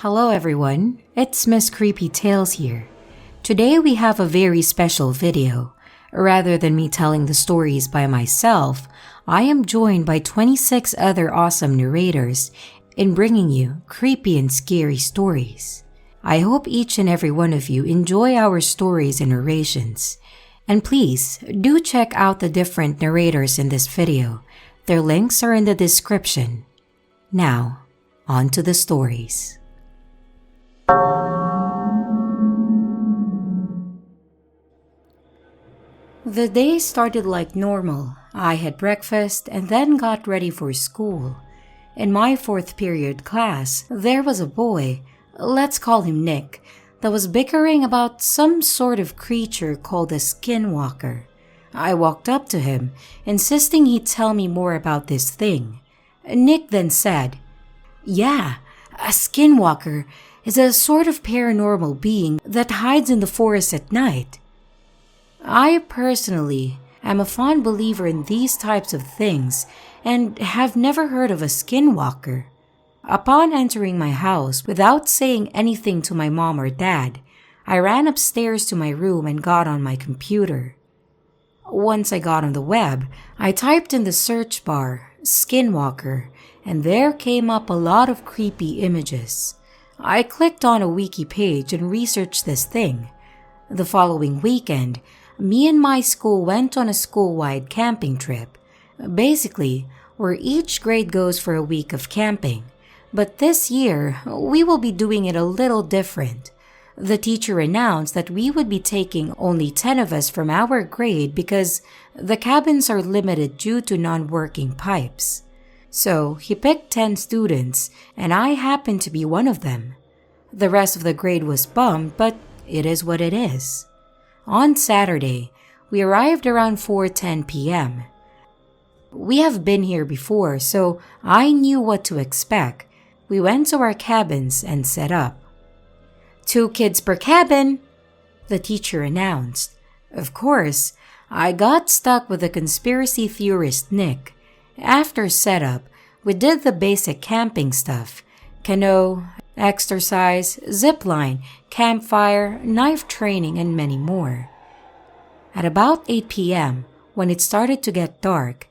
Hello everyone, it's Miss Creepy Tales here. Today we have a very special video. Rather than me telling the stories by myself, I am joined by 26 other awesome narrators in bringing you creepy and scary stories. I hope each and every one of you enjoy our stories and narrations. And please, do check out the different narrators in this video. Their links are in the description. Now, on to the stories. The day started like normal. I had breakfast and then got ready for school. In my 4th period class, there was a boy, let's call him Nick, that was bickering about some sort of creature called a skinwalker. I walked up to him, insisting he tell me more about this thing. Nick then said, "Yeah, a skinwalker is a sort of paranormal being that hides in the forest at night." I personally am a fond believer in these types of things and have never heard of a skinwalker. Upon entering my house without saying anything to my mom or dad, I ran upstairs to my room and got on my computer. Once I got on the web, I typed in the search bar, skinwalker, and there came up a lot of creepy images. I clicked on a wiki page and researched this thing. The following weekend, me and my school went on a school-wide camping trip. Basically, where each grade goes for a week of camping. But this year, we will be doing it a little different. The teacher announced that we would be taking only 10 of us from our grade because the cabins are limited due to non-working pipes. So he picked 10 students, and I happened to be one of them. The rest of the grade was bummed, but it is what it is. On Saturday, we arrived around 4:10 p.m. We have been here before, so I knew what to expect. We went to our cabins and set up. 2 kids per cabin, the teacher announced. Of course, I got stuck with the conspiracy theorist Nick. After setup, we did the basic camping stuff: canoe, exercise, zipline, campfire, knife training, and many more. At about 8 p.m., when it started to get dark,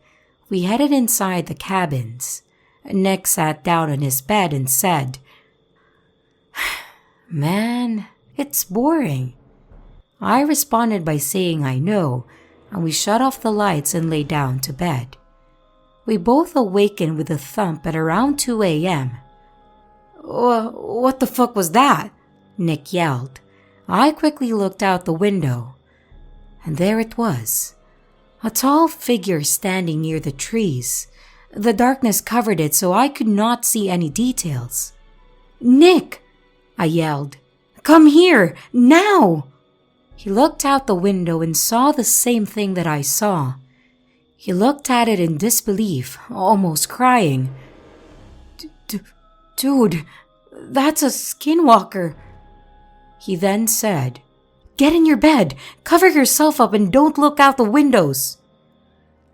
we headed inside the cabins. Nick sat down on his bed and said, "Man, it's boring." I responded by saying I know, and we shut off the lights and lay down to bed. We both awakened with a thump at around 2 a.m. "What the fuck was that?" Nick yelled. I quickly looked out the window, and there it was. A tall figure standing near the trees. The darkness covered it so I could not see any details. "Nick!" I yelled. "Come here, now!" He looked out the window and saw the same thing that I saw. He looked at it in disbelief, almost crying. Dude, that's a skinwalker." He then said, "Get in your bed, cover yourself up, and don't look out the windows."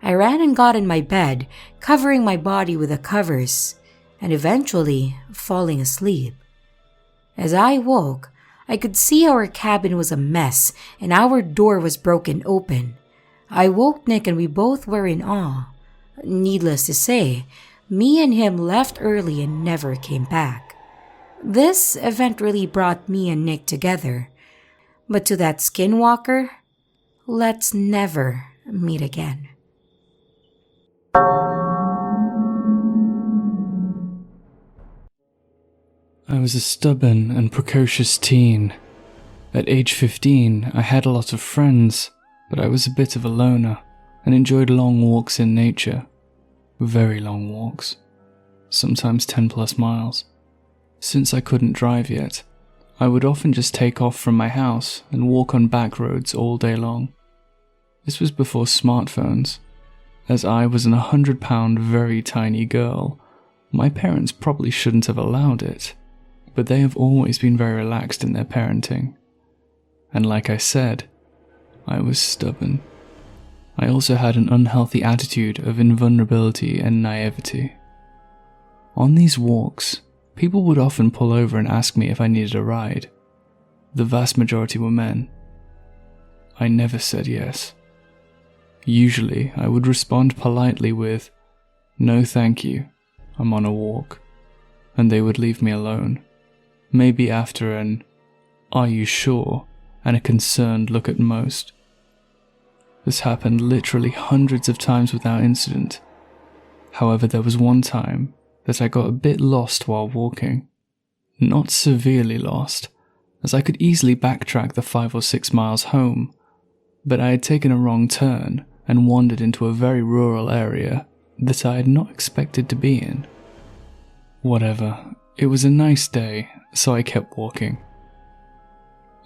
I ran and got in my bed, covering my body with the covers, and eventually falling asleep. As I woke, I could see our cabin was a mess and our door was broken open. I woke Nick and we both were in awe. Needless to say, me and him left early and never came back. This event really brought me and Nick together. But to that skinwalker, let's never meet again. I was a stubborn and precocious teen. At age 15, I had a lot of friends, but I was a bit of a loner and enjoyed long walks in nature. Very long walks. Sometimes 10+ miles. Since I couldn't drive yet, I would often just take off from my house and walk on back roads all day long. This was before smartphones. As I was an 100-pound very tiny girl, my parents probably shouldn't have allowed it, but they have always been very relaxed in their parenting. And like I said, I was stubborn. I also had an unhealthy attitude of invulnerability and naivety. On these walks, people would often pull over and ask me if I needed a ride. The vast majority were men. I never said yes. Usually, I would respond politely with, "No thank you, I'm on a walk," and they would leave me alone, maybe after an "Are you sure?" and a concerned look at most. This happened literally hundreds of times without incident. However, there was one time that I got a bit lost while walking. Not severely lost, as I could easily backtrack the 5 or 6 miles home, but I had taken a wrong turn and wandered into a very rural area that I had not expected to be in. Whatever, it was a nice day, so I kept walking.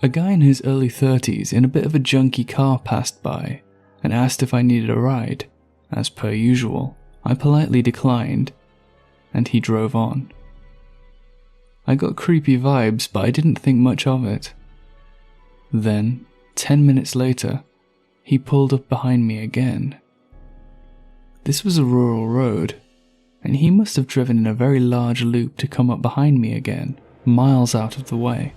A guy in his early 30s in a bit of a junky car passed by and asked if I needed a ride. As per usual, I politely declined, and he drove on. I got creepy vibes, but I didn't think much of it. Then, 10 minutes later, he pulled up behind me again. This was a rural road, and he must have driven in a very large loop to come up behind me again, miles out of the way.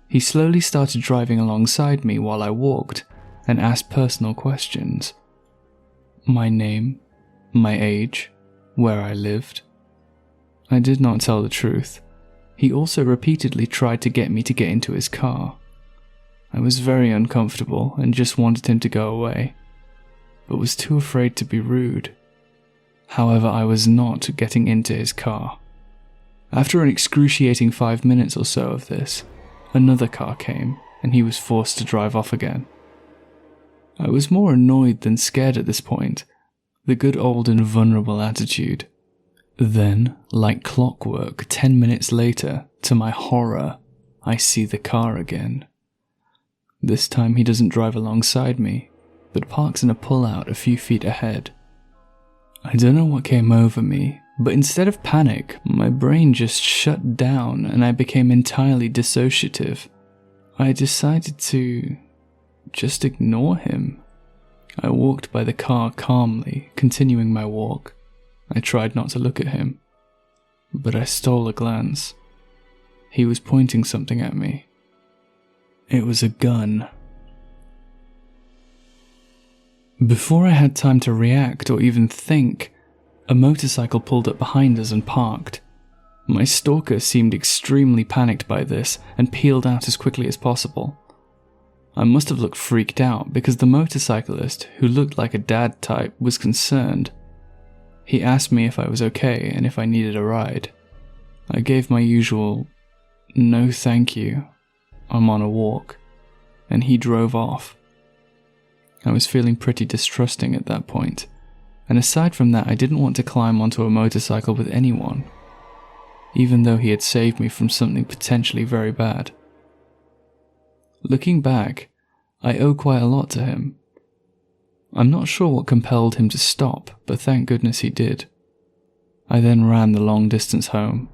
He slowly started driving alongside me while I walked and asked personal questions. My name, my age, where I lived. I did not tell the truth. He also repeatedly tried to get me to get into his car. I was very uncomfortable and just wanted him to go away, but was too afraid to be rude. However, I was not getting into his car. After an excruciating 5 minutes or so of this, another car came and he was forced to drive off again. I was more annoyed than scared at this point, the good old and vulnerable attitude. Then, like clockwork, 10 minutes later, to my horror, I see the car again. This time he doesn't drive alongside me, but parks in a pullout a few feet ahead. I don't know what came over me, but instead of panic, my brain just shut down and I became entirely dissociative. I decided to just ignore him. I walked by the car calmly, continuing my walk. I tried not to look at him, but I stole a glance. He was pointing something at me. It was a gun. Before I had time to react or even think, a motorcycle pulled up behind us and parked. My stalker seemed extremely panicked by this and peeled out as quickly as possible. I must have looked freaked out because the motorcyclist, who looked like a dad type, was concerned. He asked me if I was okay and if I needed a ride. I gave my usual, "No thank you, I'm on a walk," and he drove off. I was feeling pretty distrusting at that point, and aside from that I didn't want to climb onto a motorcycle with anyone, even though he had saved me from something potentially very bad. Looking back, I owe quite a lot to him. I'm not sure what compelled him to stop, but thank goodness he did. I then ran the long distance home,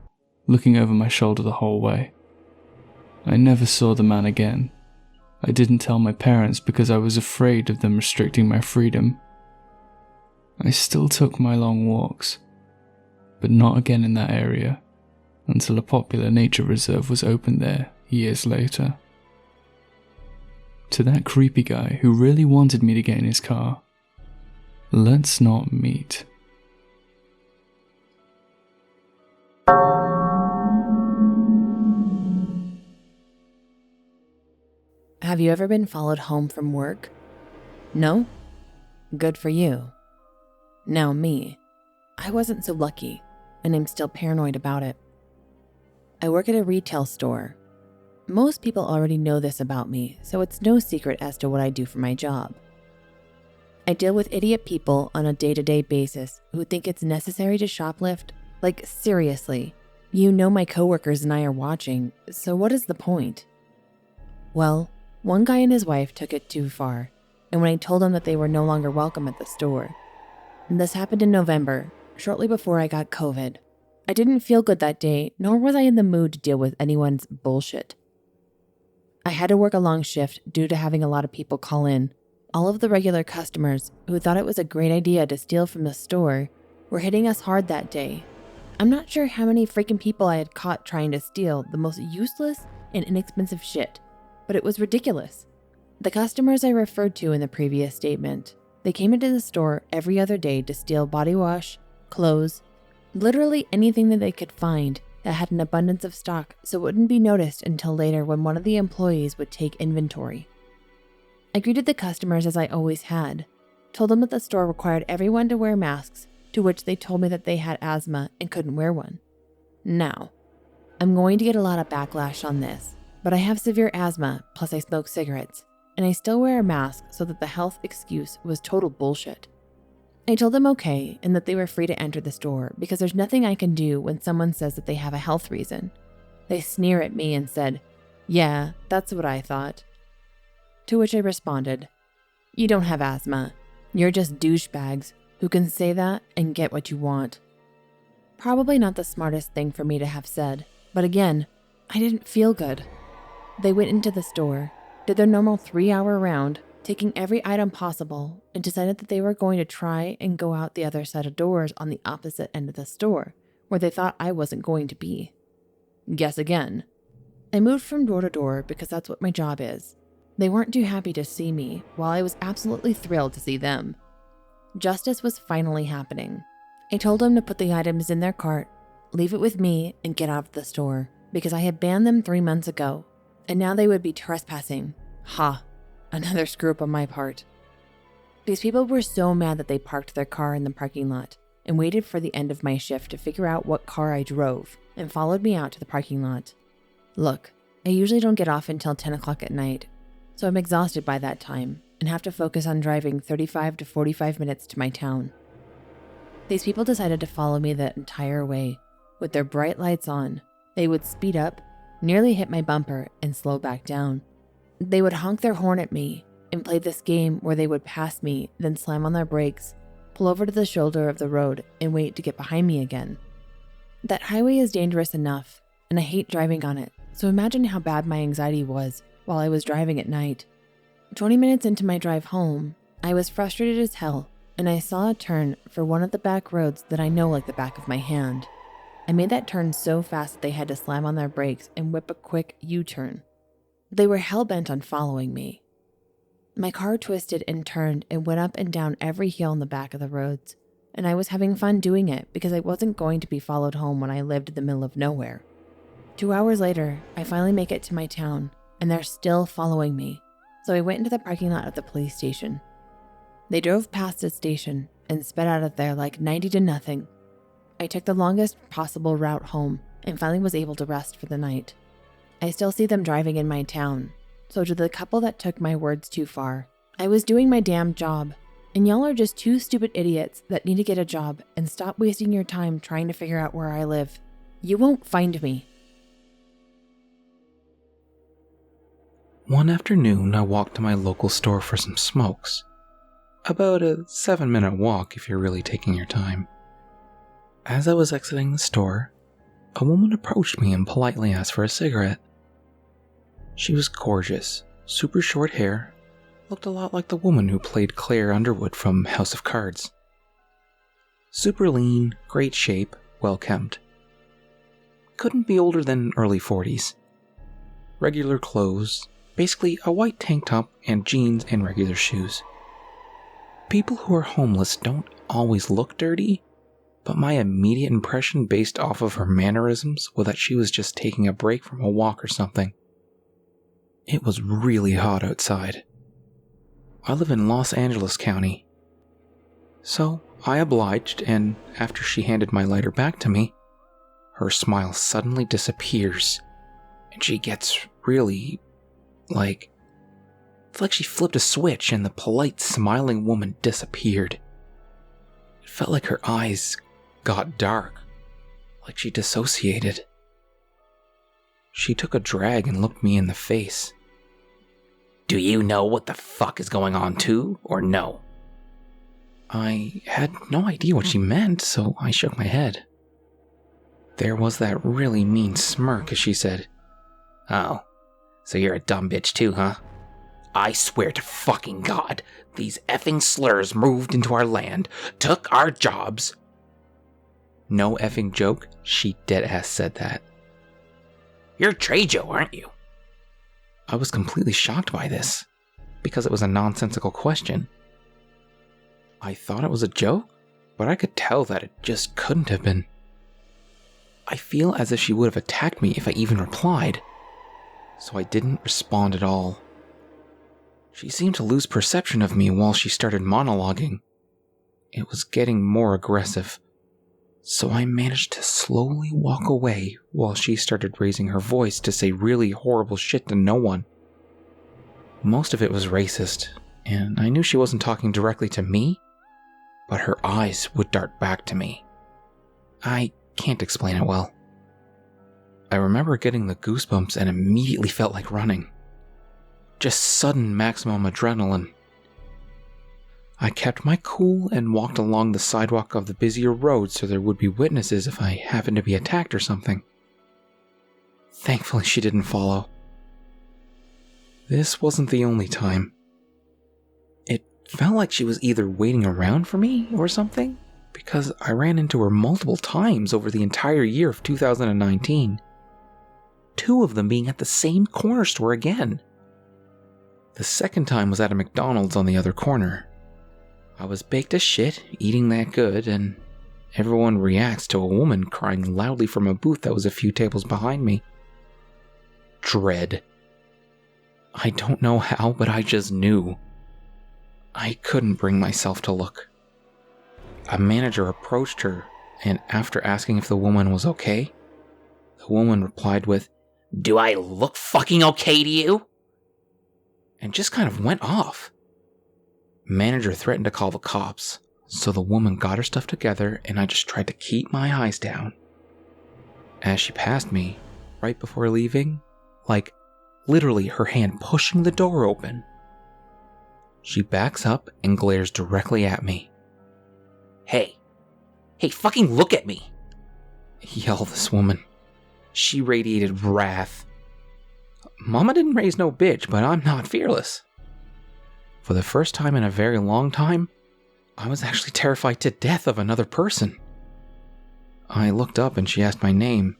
looking over my shoulder the whole way. I never saw the man again. I didn't tell my parents because I was afraid of them restricting my freedom. I still took my long walks, but not again in that area, until a popular nature reserve was opened there years later. To that creepy guy who really wanted me to get in his car, let's not meet. Have you ever been followed home from work? No? Good for you. Now me. I wasn't so lucky, and I'm still paranoid about it. I work at a retail store. Most people already know this about me, so it's no secret as to what I do for my job. I deal with idiot people on a day-to-day basis who think it's necessary to shoplift. Like, seriously. You know my coworkers and I are watching, so what is the point? Well, one guy and his wife took it too far, and when I told them that they were no longer welcome at the store. And this happened in November, shortly before I got COVID. I didn't feel good that day, nor was I in the mood to deal with anyone's bullshit. I had to work a long shift due to having a lot of people call in. All of the regular customers who thought it was a great idea to steal from the store were hitting us hard that day. I'm not sure how many freaking people I had caught trying to steal the most useless and inexpensive shit, but it was ridiculous. The customers I referred to in the previous statement, they came into the store every other day to steal body wash, clothes, literally anything that they could find that had an abundance of stock so it wouldn't be noticed until later when one of the employees would take inventory. I greeted the customers as I always had, told them that the store required everyone to wear masks, to which they told me that they had asthma and couldn't wear one. Now, I'm going to get a lot of backlash on this, but I have severe asthma, plus I smoke cigarettes, and I still wear a mask so that the health excuse was total bullshit. I told them okay and that they were free to enter the store because there's nothing I can do when someone says that they have a health reason. They sneer at me and said, "Yeah, that's what I thought." To which I responded, "You don't have asthma. You're just douchebags who can say that and get what you want." Probably not the smartest thing for me to have said, but again, I didn't feel good. They went into the store, did their normal 3-hour round, taking every item possible, and decided that they were going to try and go out the other set of doors on the opposite end of the store, where they thought I wasn't going to be. Guess again. I moved from door to door because that's what my job is. They weren't too happy to see me, while I was absolutely thrilled to see them. Justice was finally happening. I told them to put the items in their cart, leave it with me, and get out of the store, because I had banned them 3 months ago, and now they would be trespassing. Ha, another screw up on my part. These people were so mad that they parked their car in the parking lot and waited for the end of my shift to figure out what car I drove and followed me out to the parking lot. Look, I usually don't get off until 10 o'clock at night, so I'm exhausted by that time and have to focus on driving 35 to 45 minutes to my town. These people decided to follow me the entire way. With their bright lights on, they would speed up, nearly hit my bumper, and slow back down. They would honk their horn at me and play this game where they would pass me, then slam on their brakes, pull over to the shoulder of the road, and wait to get behind me again. That highway is dangerous enough, and I hate driving on it, so imagine how bad my anxiety was while I was driving at night. 20 minutes into my drive home, I was frustrated as hell, and I saw a turn for one of the back roads that I know like the back of my hand. I made that turn so fast that they had to slam on their brakes and whip a quick U-turn. They were hell-bent on following me. My car twisted and turned and went up and down every hill on the back of the roads, and I was having fun doing it because I wasn't going to be followed home when I lived in the middle of nowhere. 2 hours later, I finally make it to my town, and they're still following me, so I went into the parking lot of the police station. They drove past the station and sped out of there like 90 to nothing. I took the longest possible route home and finally was able to rest for the night. I still see them driving in my town, so to the couple that took my words too far, I was doing my damn job, and y'all are just two stupid idiots that need to get a job and stop wasting your time trying to figure out where I live. You won't find me. One afternoon, I walked to my local store for some smokes. About a 7-minute walk if you're really taking your time. As I was exiting the store, a woman approached me and politely asked for a cigarette. She was gorgeous, super short hair, looked a lot like the woman who played Claire Underwood from House of Cards. Super lean, great shape, well kempt. Couldn't be older than early 40s. Regular clothes, basically a white tank top and jeans and regular shoes. People who are homeless don't always look dirty, but my immediate impression based off of her mannerisms was that she was just taking a break from a walk or something. It was really hot outside. I live in Los Angeles County. So I obliged, and after she handed my lighter back to me, her smile suddenly disappears, and she gets really, it's like she flipped a switch and the polite, smiling woman disappeared. It felt like her eyes got dark, like she dissociated. She took a drag and looked me in the face. "Do you know what the fuck is going on too, or no?" I had no idea what she meant, so I shook my head. There was that really mean smirk as she said, "Oh, so you're a dumb bitch too, huh? I swear to fucking God, these effing slurs moved into our land, took our jobs." No effing joke, she deadass said that. You're Trejo, aren't you? I was completely shocked by this, because it was a nonsensical question. I thought it was a joke, but I could tell that it just couldn't have been. I feel as if she would have attacked me if I even replied, so I didn't respond at all. She seemed to lose perception of me while she started monologuing. It was getting more aggressive, so I managed to slowly walk away while she started raising her voice to say really horrible shit to no one. Most of it was racist, and I knew she wasn't talking directly to me, but her eyes would dart back to me. I can't explain it well. I remember getting the goosebumps and immediately felt like running. Just sudden maximum adrenaline. I kept my cool and walked along the sidewalk of the busier road so there would be witnesses if I happened to be attacked or something. Thankfully, she didn't follow. This wasn't the only time. It felt like she was either waiting around for me or something, because I ran into her multiple times over the entire year of 2019. 2 of them being at the same corner store again. The second time was at a McDonald's on the other corner. I was baked as shit, eating that good, and everyone reacts to a woman crying loudly from a booth that was a few tables behind me. Dread. I don't know how, but I just knew. I couldn't bring myself to look. A manager approached her, and after asking if the woman was okay, the woman replied with, "Do I look fucking okay to you?" And just kind of went off. Manager threatened to call the cops, so the woman got her stuff together and I just tried to keep my eyes down. As she passed me, right before leaving, like literally her hand pushing the door open, she backs up and glares directly at me. Hey fucking look at me!" yelled this woman. She radiated wrath. Mama didn't raise no bitch, but I'm not fearless. For the first time in a very long time, I was actually terrified to death of another person. I looked up and she asked my name.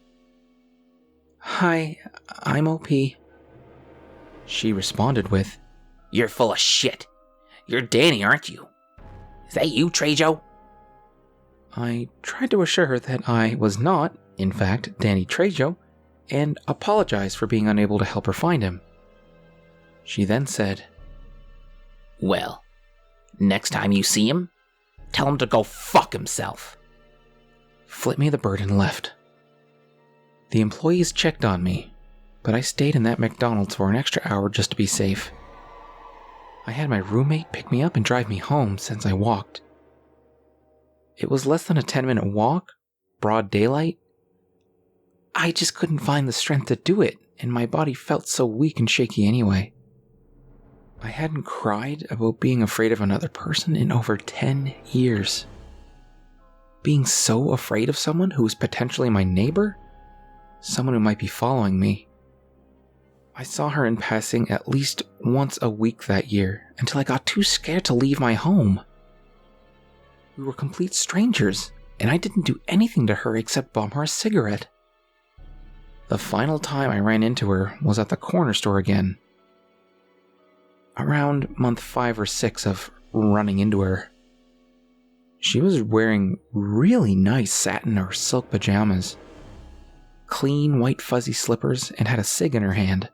"Hi, I'm OP." She responded with, "You're full of shit. You're Danny, aren't you? Is that you, Trejo?" I tried to assure her that I was not, in fact, Danny Trejo, and apologized for being unable to help her find him. She then said, "Well, next time you see him, tell him to go fuck himself." Flipped me the bird and left. The employees checked on me, but I stayed in that McDonald's for an extra hour just to be safe. I had my roommate pick me up and drive me home since I walked. It was less than a 10-minute walk, broad daylight. I just couldn't find the strength to do it, and my body felt so weak and shaky anyway. I hadn't cried about being afraid of another person in over 10 years. Being so afraid of someone who was potentially my neighbor, someone who might be following me. I saw her in passing at least once a week that year until I got too scared to leave my home. We were complete strangers, and I didn't do anything to her except bum her a cigarette. The final time I ran into her was at the corner store again. Around month 5 or 6 of running into her. She was wearing really nice satin or silk pajamas, clean white fuzzy slippers, and had a cig in her hand.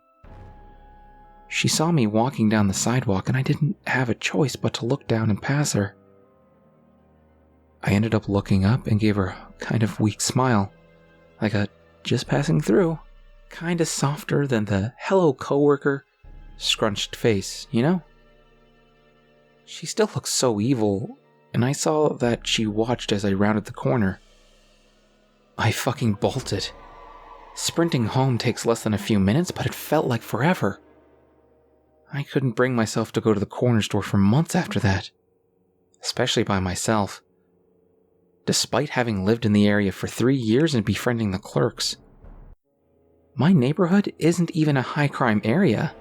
She saw me walking down the sidewalk and I didn't have a choice but to look down and pass her. I ended up looking up and gave her a kind of weak smile, like a just passing through, kind of softer than the hello coworker scrunched face, you know? She still looked so evil, and I saw that she watched as I rounded the corner. I fucking bolted. Sprinting home takes less than a few minutes, but it felt like forever. I couldn't bring myself to go to the corner store for months after that, especially by myself. Despite having lived in the area for 3 years and befriending the clerks. My neighborhood isn't even a high-crime area,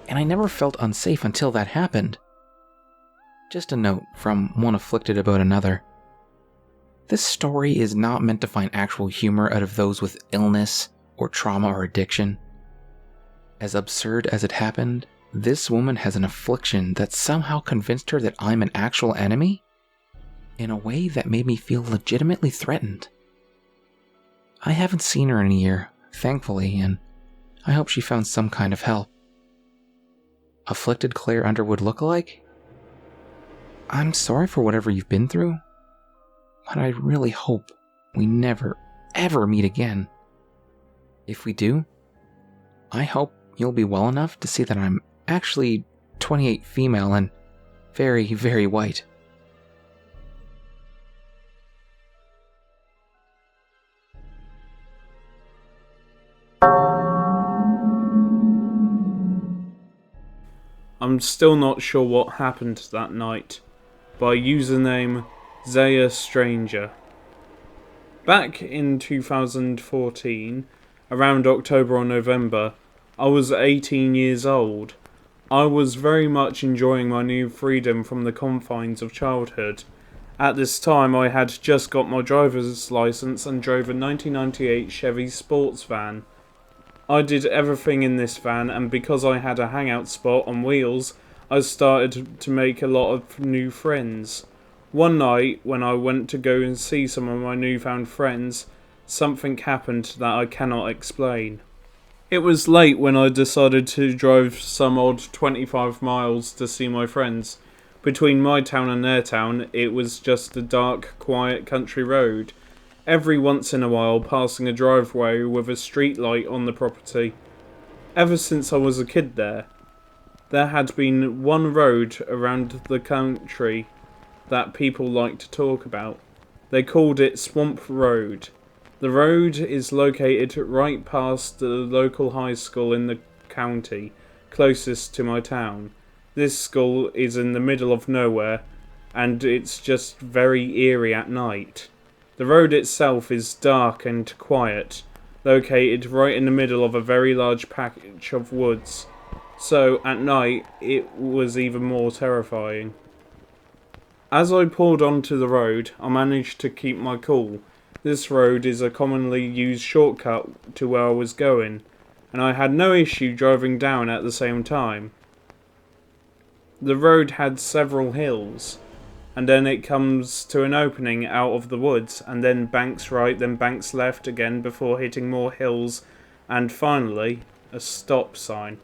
and I never felt unsafe until that happened. Just a note from one afflicted about another. This story is not meant to find actual humor out of those with illness or trauma or addiction. As absurd as it happened, this woman has an affliction that somehow convinced her that I'm an actual enemy in a way that made me feel legitimately threatened. I haven't seen her in a year, thankfully, and I hope she found some kind of help. Afflicted Claire Underwood lookalike? I'm sorry for whatever you've been through, but I really hope we never, ever meet again. If we do, I hope you'll be well enough to see that I'm actually 28 female and very, very white. I'm still not sure what happened that night. By username Zaya Stranger. Back in 2014, around October or November, I was 18 years old. I was very much enjoying my new freedom from the confines of childhood. At this time I had just got my driver's license and drove a 1998 Chevy sports van. I did everything in this van, and because I had a hangout spot on wheels, I started to make a lot of new friends. One night, when I went to go and see some of my newfound friends, something happened that I cannot explain. It was late when I decided to drive some odd 25 miles to see my friends. Between my town and their town, it was just a dark, quiet country road. Every once in a while passing a driveway with a street light on the property. Ever since I was a kid there had been one road around the country that people like to talk about. They called it Swamp Road. The road is located right past the local high school in the county, closest to my town. This school is in the middle of nowhere, and it's just very eerie at night. The road itself is dark and quiet, located right in the middle of a very large patch of woods. So, at night, it was even more terrifying. As I pulled onto the road, I managed to keep my cool. This road is a commonly used shortcut to where I was going, and I had no issue driving down at the same time. The road had several hills, and then it comes to an opening out of the woods, and then banks right, then banks left again before hitting more hills, and finally, a stop sign.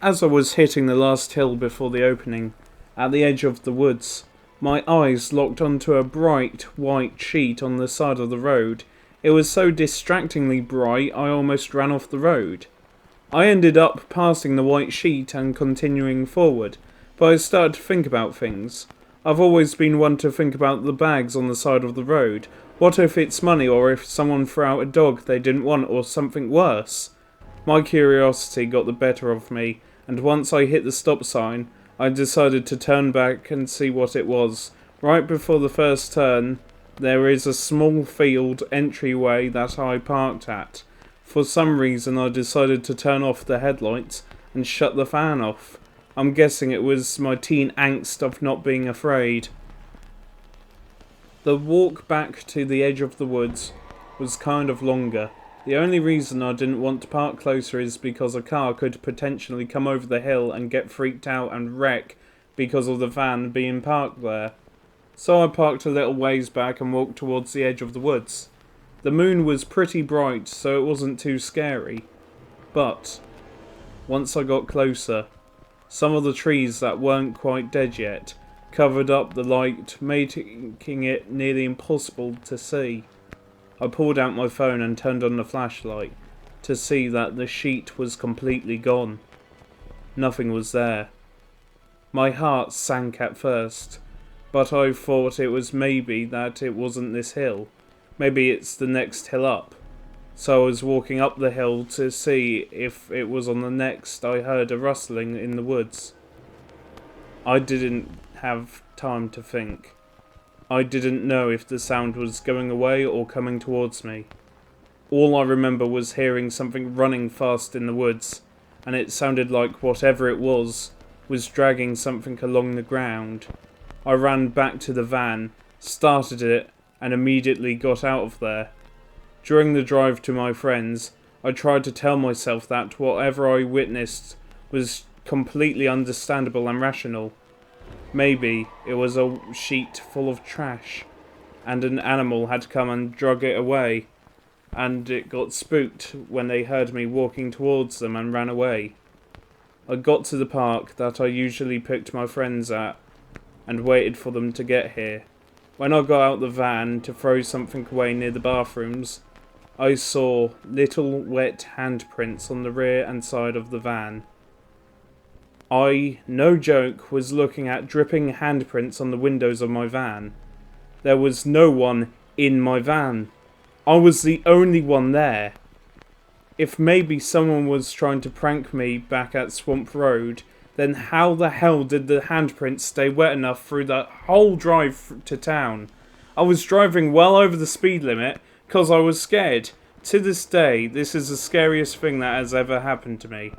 As I was hitting the last hill before the opening, at the edge of the woods, my eyes locked onto a bright white sheet on the side of the road. It was so distractingly bright I almost ran off the road. I ended up passing the white sheet and continuing forward, but I started to think about things. I've always been one to think about the bags on the side of the road. What if it's money, or if someone threw out a dog they didn't want, or something worse? My curiosity got the better of me, and once I hit the stop sign, I decided to turn back and see what it was. Right before the first turn, there is a small field entryway that I parked at. For some reason I decided to turn off the headlights and shut the fan off. I'm guessing it was my teen angst of not being afraid. The walk back to the edge of the woods was kind of longer. The only reason I didn't want to park closer is because a car could potentially come over the hill and get freaked out and wreck because of the van being parked there. So I parked a little ways back and walked towards the edge of the woods. The moon was pretty bright, so it wasn't too scary. But once I got closer, some of the trees that weren't quite dead yet covered up the light, making it nearly impossible to see. I pulled out my phone and turned on the flashlight to see that the sheet was completely gone. Nothing was there. My heart sank at first, but I thought it was maybe that it wasn't this hill. Maybe it's the next hill up. So I was walking up the hill to see if it was on the next. I heard a rustling in the woods. I didn't have time to think. I didn't know if the sound was going away or coming towards me. All I remember was hearing something running fast in the woods, and it sounded like whatever it was dragging something along the ground. I ran back to the van, started it, and immediately got out of there. During the drive to my friends, I tried to tell myself that whatever I witnessed was completely understandable and rational. Maybe it was a sheet full of trash, and an animal had come and drug it away, and it got spooked when they heard me walking towards them and ran away. I got to the park that I usually picked my friends at, and waited for them to get here. When I got out the van to throw something away near the bathrooms, I saw little wet handprints on the rear and side of the van. I, no joke, was looking at dripping handprints on the windows of my van. There was no one in my van. I was the only one there. If maybe someone was trying to prank me back at Swamp Road, then how the hell did the handprints stay wet enough through that whole drive to town? I was driving well over the speed limit because I was scared. To this day, this is the scariest thing that has ever happened to me.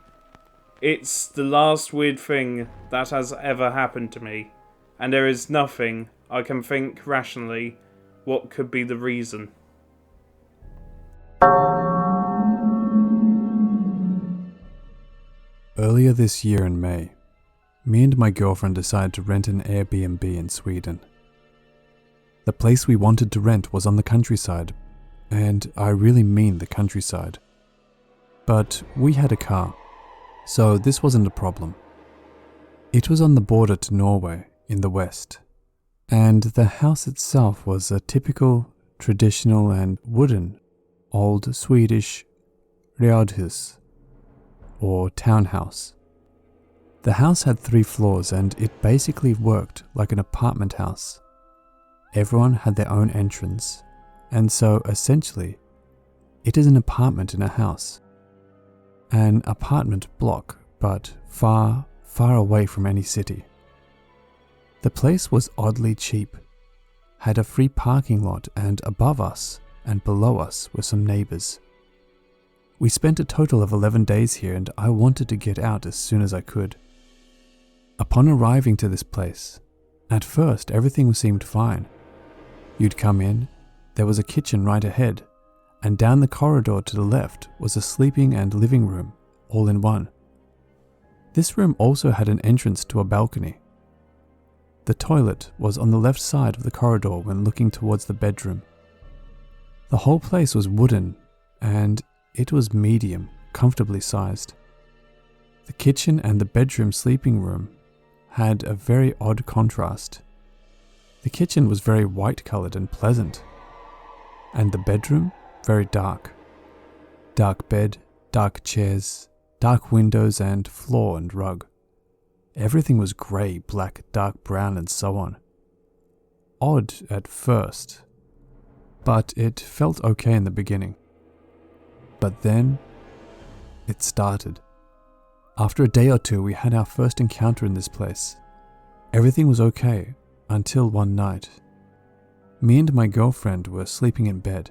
It's the last weird thing that has ever happened to me, and there is nothing I can think rationally what could be the reason. Earlier this year in May, me and my girlfriend decided to rent an Airbnb in Sweden. The place we wanted to rent was on the countryside, and I really mean the countryside. But we had a car, so this wasn't a problem. It was on the border to Norway in the west, and the house itself was a typical, traditional and wooden, old Swedish radhus, or townhouse. The house had 3 floors and it basically worked like an apartment house. Everyone had their own entrance, and so essentially, it is an apartment in a house. An apartment block, but far, far away from any city. The place was oddly cheap, had a free parking lot, and above us and below us were some neighbors. We spent a total of 11 days here and I wanted to get out as soon as I could. Upon arriving to this place, at first everything seemed fine. You'd come in, there was a kitchen right ahead, and down the corridor to the left was a sleeping and living room, all in one. This room also had an entrance to a balcony. The toilet was on the left side of the corridor when looking towards the bedroom. The whole place was wooden, and it was medium, comfortably sized. The kitchen and the bedroom sleeping room had a very odd contrast. The kitchen was very white-colored and pleasant, and the bedroom very dark. Dark bed, dark chairs, dark windows and floor and rug. Everything was grey, black, dark brown and so on. Odd at first, but it felt okay in the beginning. But then, it started. After a day or two, we had our first encounter in this place. Everything was okay until one night. Me and my girlfriend were sleeping in bed.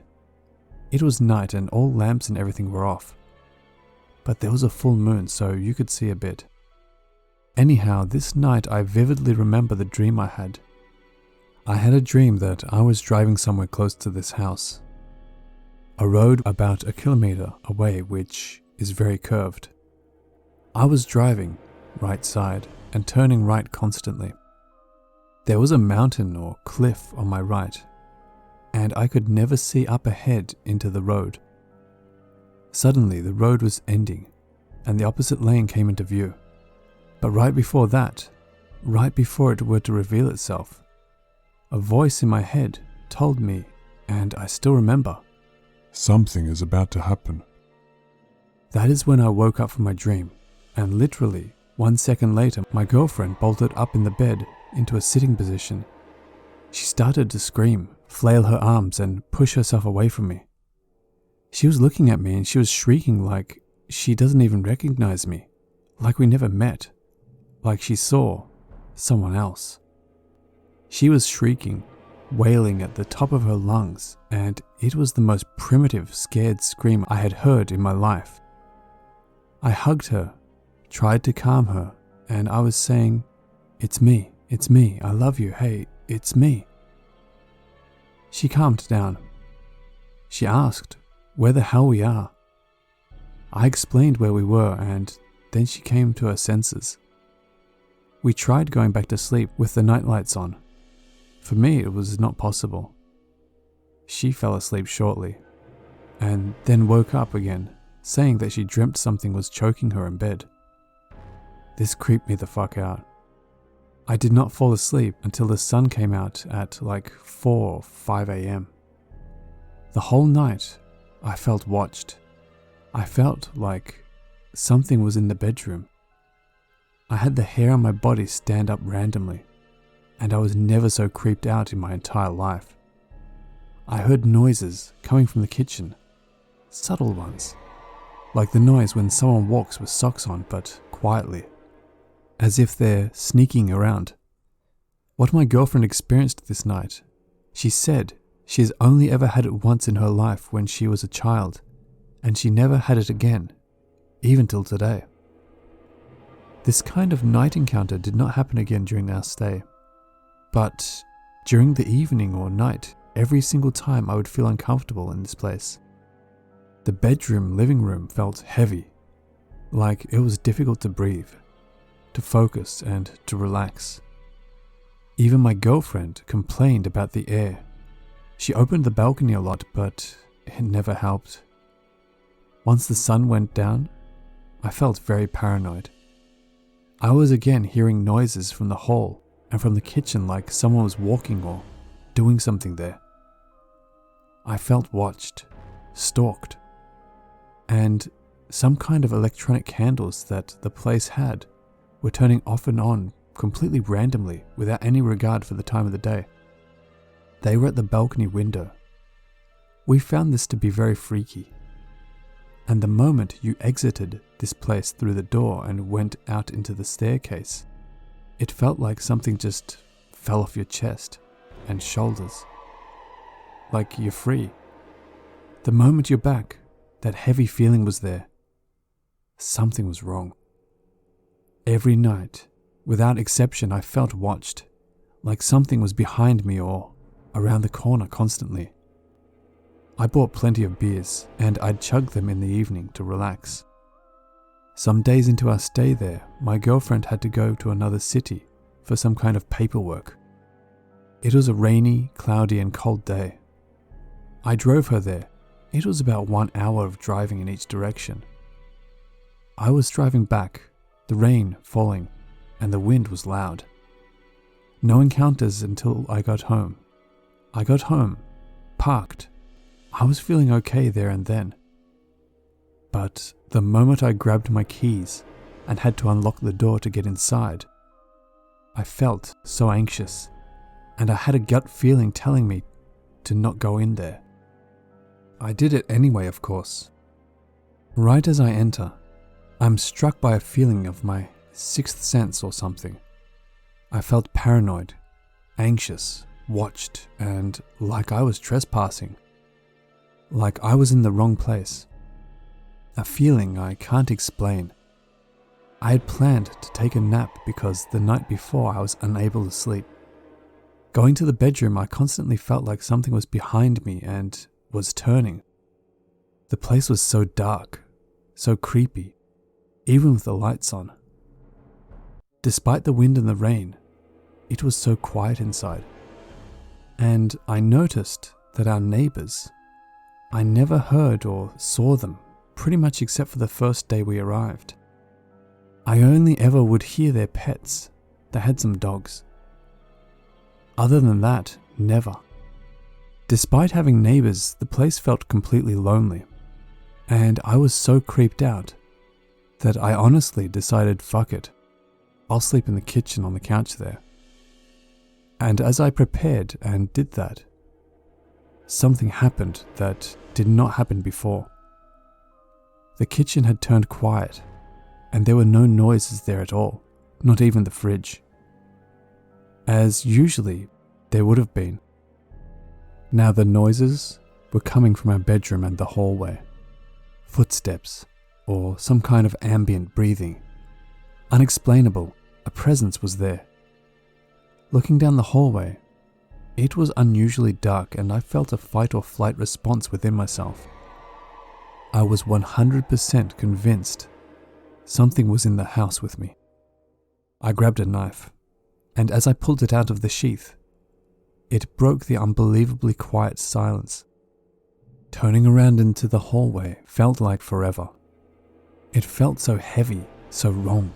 It was night and all lamps and everything were off. But there was a full moon, so you could see a bit. Anyhow, this night I vividly remember the dream I had. I had a dream that I was driving somewhere close to this house. A road about 1 kilometer away, which is very curved. I was driving right side and turning right constantly. There was a mountain or cliff on my right, and I could never see up ahead into the road. Suddenly the road was ending, and the opposite lane came into view. But right before that, right before it were to reveal itself, a voice in my head told me, and I still remember, "Something is about to happen." That is when I woke up from my dream, and literally 1 second later my girlfriend bolted up in the bed into a sitting position. She started to scream, flail her arms and push herself away from me. She was looking at me and she was shrieking like she doesn't even recognize me, like we never met, like she saw someone else. She was shrieking, wailing at the top of her lungs, and it was the most primitive, scared scream I had heard in my life. I hugged her, tried to calm her, and I was saying, it's me, I love you, hey, it's me." She calmed down. She asked where the hell we are. I explained where we were, and then she came to her senses. We tried going back to sleep with the night lights on. For me, it was not possible. She fell asleep shortly, and then woke up again, saying that she dreamt something was choking her in bed. This creeped me the fuck out. I did not fall asleep until the sun came out at like 4 or 5 a.m. The whole night, I felt watched. I felt like something was in the bedroom. I had the hair on my body stand up randomly, and I was never so creeped out in my entire life. I heard noises coming from the kitchen, subtle ones, like the noise when someone walks with socks on, but quietly, as if they're sneaking around. What my girlfriend experienced this night, she said she has only ever had it once in her life when she was a child, and she never had it again, even till today. This kind of night encounter did not happen again during our stay, but during the evening or night, every single time I would feel uncomfortable in this place. The bedroom, living room felt heavy, like it was difficult to breathe, to focus and to relax. Even my girlfriend complained about the air. She opened the balcony a lot, but it never helped. Once the sun went down, I felt very paranoid. I was again hearing noises from the hall and from the kitchen, like someone was walking or doing something there. I felt watched, stalked, and some kind of electronic candles that the place had were turning off and on completely randomly without any regard for the time of the day. They were at the balcony window. We found this to be very freaky. And the moment you exited this place through the door and went out into the staircase, it felt like something just fell off your chest and shoulders. Like you're free. The moment you're back, that heavy feeling was there. Something was wrong. Every night, without exception, I felt watched, like something was behind me or around the corner constantly. I bought plenty of beers, and I'd chug them in the evening to relax. Some days into our stay there, my girlfriend had to go to another city for some kind of paperwork. It was a rainy, cloudy, and cold day. I drove her there. It was about 1 hour of driving in each direction. I was driving back, the rain falling, and the wind was loud. No encounters until I got home. I got home, parked. I was feeling okay there and then. But the moment I grabbed my keys and had to unlock the door to get inside, I felt so anxious, and I had a gut feeling telling me to not go in there. I did it anyway, of course. Right as I enter, I'm struck by a feeling of my sixth sense or something. I felt paranoid, anxious, watched, and like I was trespassing. Like I was in the wrong place. A feeling I can't explain. I had planned to take a nap because the night before I was unable to sleep. Going to the bedroom, I constantly felt like something was behind me and was turning. The place was so dark, so creepy, even with the lights on. Despite the wind and the rain, it was so quiet inside. And I noticed that our neighbors, I never heard or saw them, pretty much except for the first day we arrived. I only ever would hear their pets. They had some dogs. Other than that, never. Despite having neighbors, the place felt completely lonely, and I was so creeped out that I honestly decided, fuck it, I'll sleep in the kitchen on the couch there. And as I prepared and did that, something happened that did not happen before. The kitchen had turned quiet, and there were no noises there at all, not even the fridge. As usually there would have been. Now the noises were coming from our bedroom and the hallway. Footsteps, or some kind of ambient breathing. Unexplainable, a presence was there. Looking down the hallway, It was unusually dark and I felt a fight or flight response within myself. I was 100% convinced something was in the house with me. I grabbed a knife, and as I pulled it out of the sheath, it broke the unbelievably quiet silence. Turning around into the hallway felt like forever. It felt so heavy, so wrong,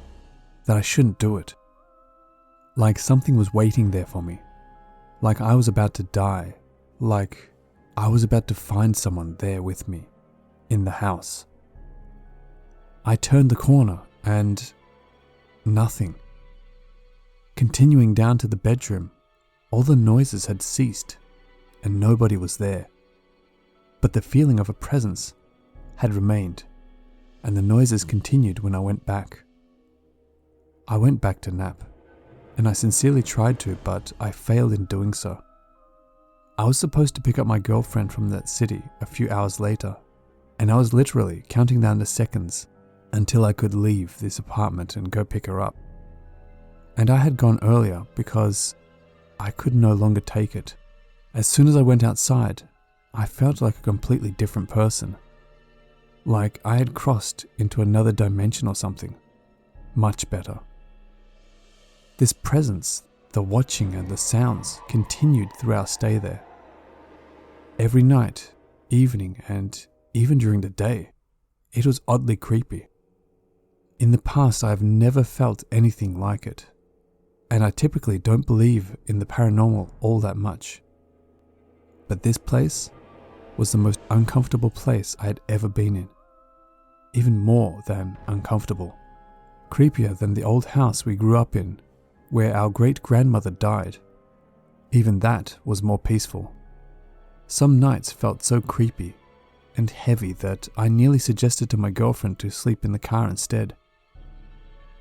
that I shouldn't do it. Like something was waiting there for me. Like I was about to die. Like I was about to find someone there with me, in the house. I turned the corner and nothing. Continuing down to the bedroom, all the noises had ceased and nobody was there. But the feeling of a presence had remained, and the noises continued when I went back. I went back to nap, and I sincerely tried to, but I failed in doing so. I was supposed to pick up my girlfriend from that city a few hours later, and I was literally counting down the seconds until I could leave this apartment and go pick her up. And I had gone earlier because I could no longer take it. As soon as I went outside, I felt like a completely different person. Like I had crossed into another dimension or something. Much better. This presence, the watching and the sounds continued through our stay there. Every night, evening, and even during the day, it was oddly creepy. In the past, I have never felt anything like it, and I typically don't believe in the paranormal all that much. But this place was the most uncomfortable place I had ever been in. Even more than uncomfortable. Creepier than the old house we grew up in, where our great-grandmother died. Even that was more peaceful. Some nights felt so creepy and heavy that I nearly suggested to my girlfriend to sleep in the car instead.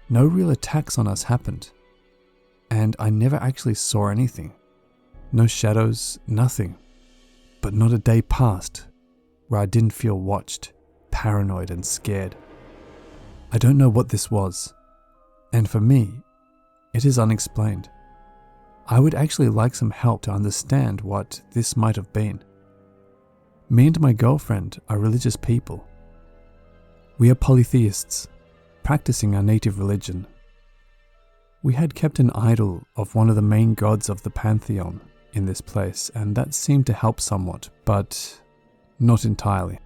No real attacks on us happened, and I never actually saw anything. No shadows, nothing. But not a day passed where I didn't feel watched, paranoid and scared. I don't know what this was, and for me, it is unexplained. I would actually like some help to understand what this might have been. Me and my girlfriend are religious people. We are polytheists, practicing our native religion. We had kept an idol of one of the main gods of the pantheon in this place, and that seemed to help somewhat, but not entirely.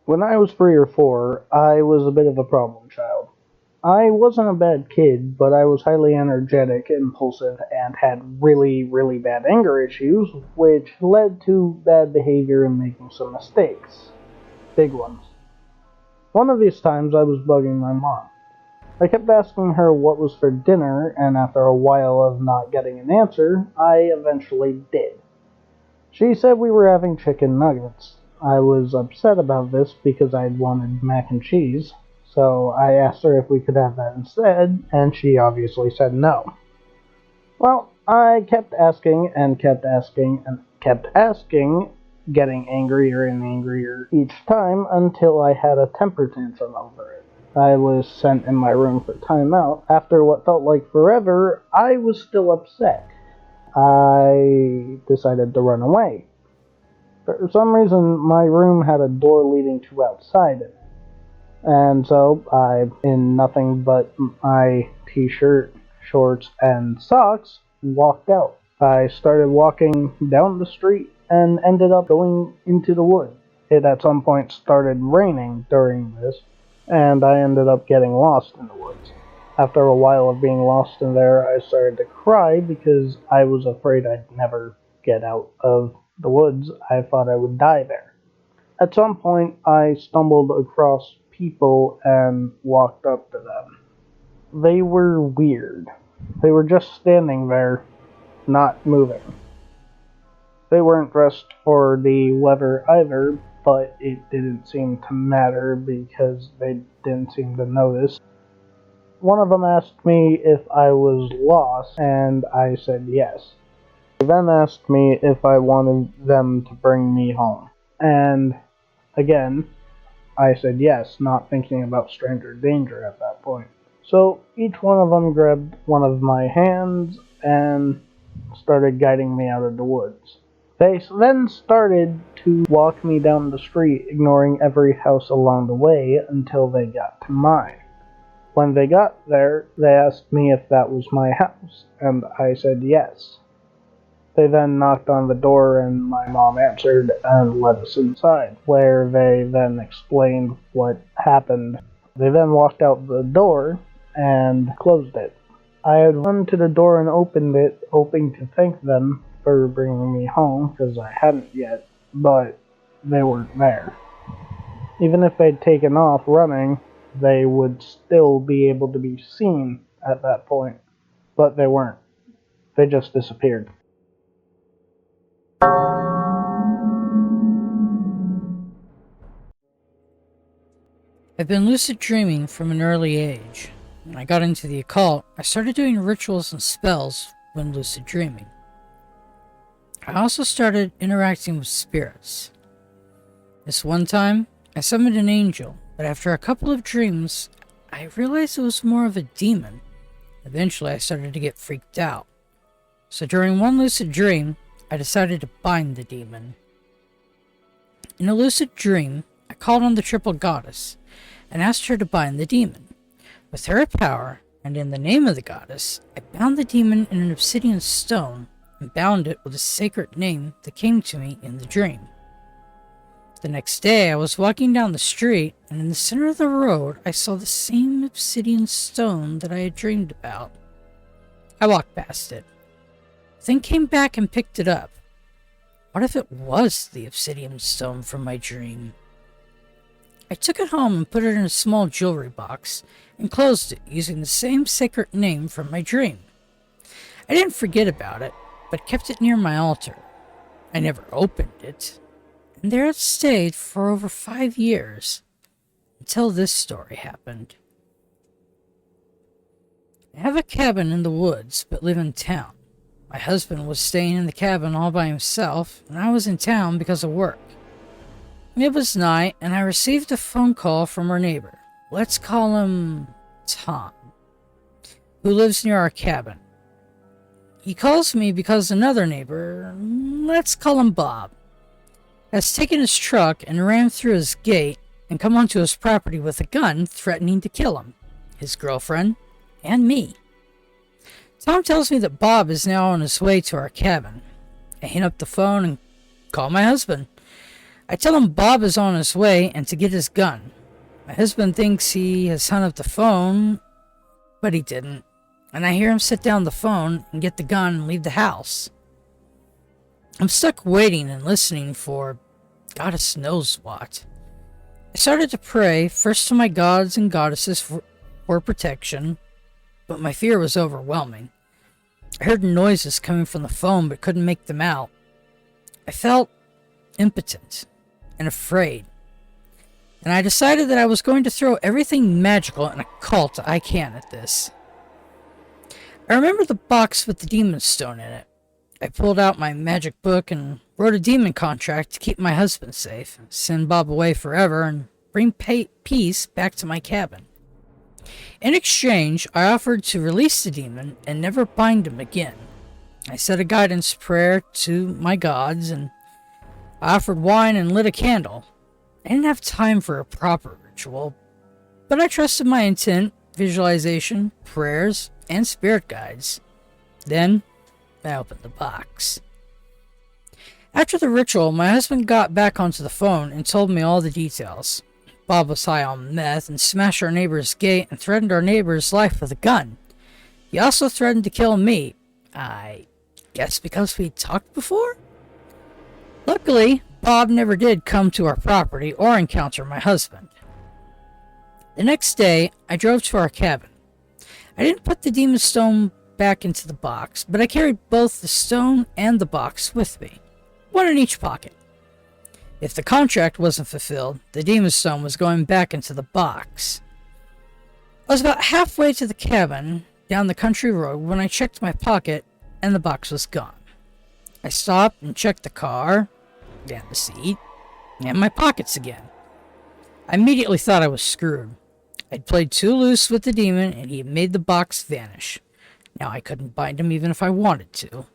When I was 3 or 4, I was a bit of a problem child. I wasn't a bad kid, but I was highly energetic, impulsive, and had really, really bad anger issues, which led to bad behavior and making some mistakes. Big ones. One of these times I was bugging my mom. I kept asking her what was for dinner, and after a while of not getting an answer, I eventually did. She said we were having chicken nuggets. I was upset about this because I'd wanted mac and cheese, so I asked her if we could have that instead, and she obviously said no. Well, I kept asking and kept asking and kept asking, getting angrier and angrier each time until I had a temper tantrum over it. I was sent in my room for timeout. After what felt like forever, I was still upset. I decided to run away. For some reason, my room had a door leading to outside it. And so I, in nothing but my t-shirt, shorts, and socks, walked out. I started walking down the street and ended up going into the woods. It at some point started raining during this, and I ended up getting lost in the woods. After a while of being lost in there, I started to cry because I was afraid I'd never get out of the woods. I thought I would die there. At some point, I stumbled across people and walked up to them. They were weird. They were just standing there, not moving. They weren't dressed for the weather either, but it didn't seem to matter because they didn't seem to notice. One of them asked me if I was lost, and I said yes. They then asked me if I wanted them to bring me home. And again, I said yes, not thinking about stranger danger at that point. So each one of them grabbed one of my hands and started guiding me out of the woods. They then started to walk me down the street, ignoring every house along the way until they got to mine. When they got there, they asked me if that was my house, and I said yes. They then knocked on the door and my mom answered and let us inside, where they then explained what happened. They then walked out the door and closed it. I had run to the door and opened it, hoping to thank them for bringing me home, because I hadn't yet, but they weren't there. Even if they'd taken off running, they would still be able to be seen at that point, but they weren't. They just disappeared. I've been lucid dreaming from an early age. When I got into the occult, I started doing rituals and spells when lucid dreaming. I also started interacting with spirits. This one time, I summoned an angel, but after a couple of dreams, I realized it was more of a demon. Eventually, I started to get freaked out. So during one lucid dream, I decided to bind the demon. In a lucid dream, I called on the triple goddess and asked her to bind the demon. With her power, and in the name of the goddess, I bound the demon in an obsidian stone and bound it with a sacred name that came to me in the dream. The next day, I was walking down the street, and in the center of the road, I saw the same obsidian stone that I had dreamed about. I walked past it, then came back and picked it up. What if it was the obsidian stone from my dream? I took it home and put it in a small jewelry box and closed it using the same sacred name from my dream. I didn't forget about it, but kept it near my altar. I never opened it, and there it stayed for over 5 years, until this story happened. I have a cabin in the woods, but live in town. My husband was staying in the cabin all by himself, and I was in town because of work. It was night, and I received a phone call from our neighbor. Let's call him Tom, who lives near our cabin. He calls me because another neighbor, let's call him Bob, has taken his truck and ran through his gate and come onto his property with a gun, threatening to kill him, his girlfriend, and me. Tom tells me that Bob is now on his way to our cabin. I hang up the phone and call my husband. I tell him Bob is on his way and to get his gun. My husband thinks he has hung up the phone, but he didn't. And I hear him set down the phone and get the gun and leave the house. I'm stuck waiting and listening for goddess knows what. I started to pray, first to my gods and goddesses for protection, but my fear was overwhelming. I heard noises coming from the phone but couldn't make them out. I felt impotent and afraid, and I decided that I was going to throw everything magical and occult I can at this. I remember the box with the demon stone in it. I pulled out my magic book and wrote a demon contract to keep my husband safe, send Bob away forever, and bring peace back to my cabin. In exchange, I offered to release the demon and never bind him again. I said a guidance prayer to my gods, and I offered wine and lit a candle. I didn't have time for a proper ritual, but I trusted my intent, visualization, prayers, and spirit guides. Then, I opened the box. After the ritual, my husband got back onto the phone and told me all the details. Bob was high on meth and smashed our neighbor's gate and threatened our neighbor's life with a gun. He also threatened to kill me. I guess because we'd talked before? Luckily, Bob never did come to our property or encounter my husband. The next day, I drove to our cabin. I didn't put the demon stone back into the box, but I carried both the stone and the box with me, one in each pocket. If the contract wasn't fulfilled, the demon stone was going back into the box. I was about halfway to the cabin, down the country road, when I checked my pocket, and the box was gone. I stopped and checked the car, and the seat, and my pockets again. I immediately thought I was screwed. I'd played too loose with the demon and he had made the box vanish. Now I couldn't bind him even if I wanted to.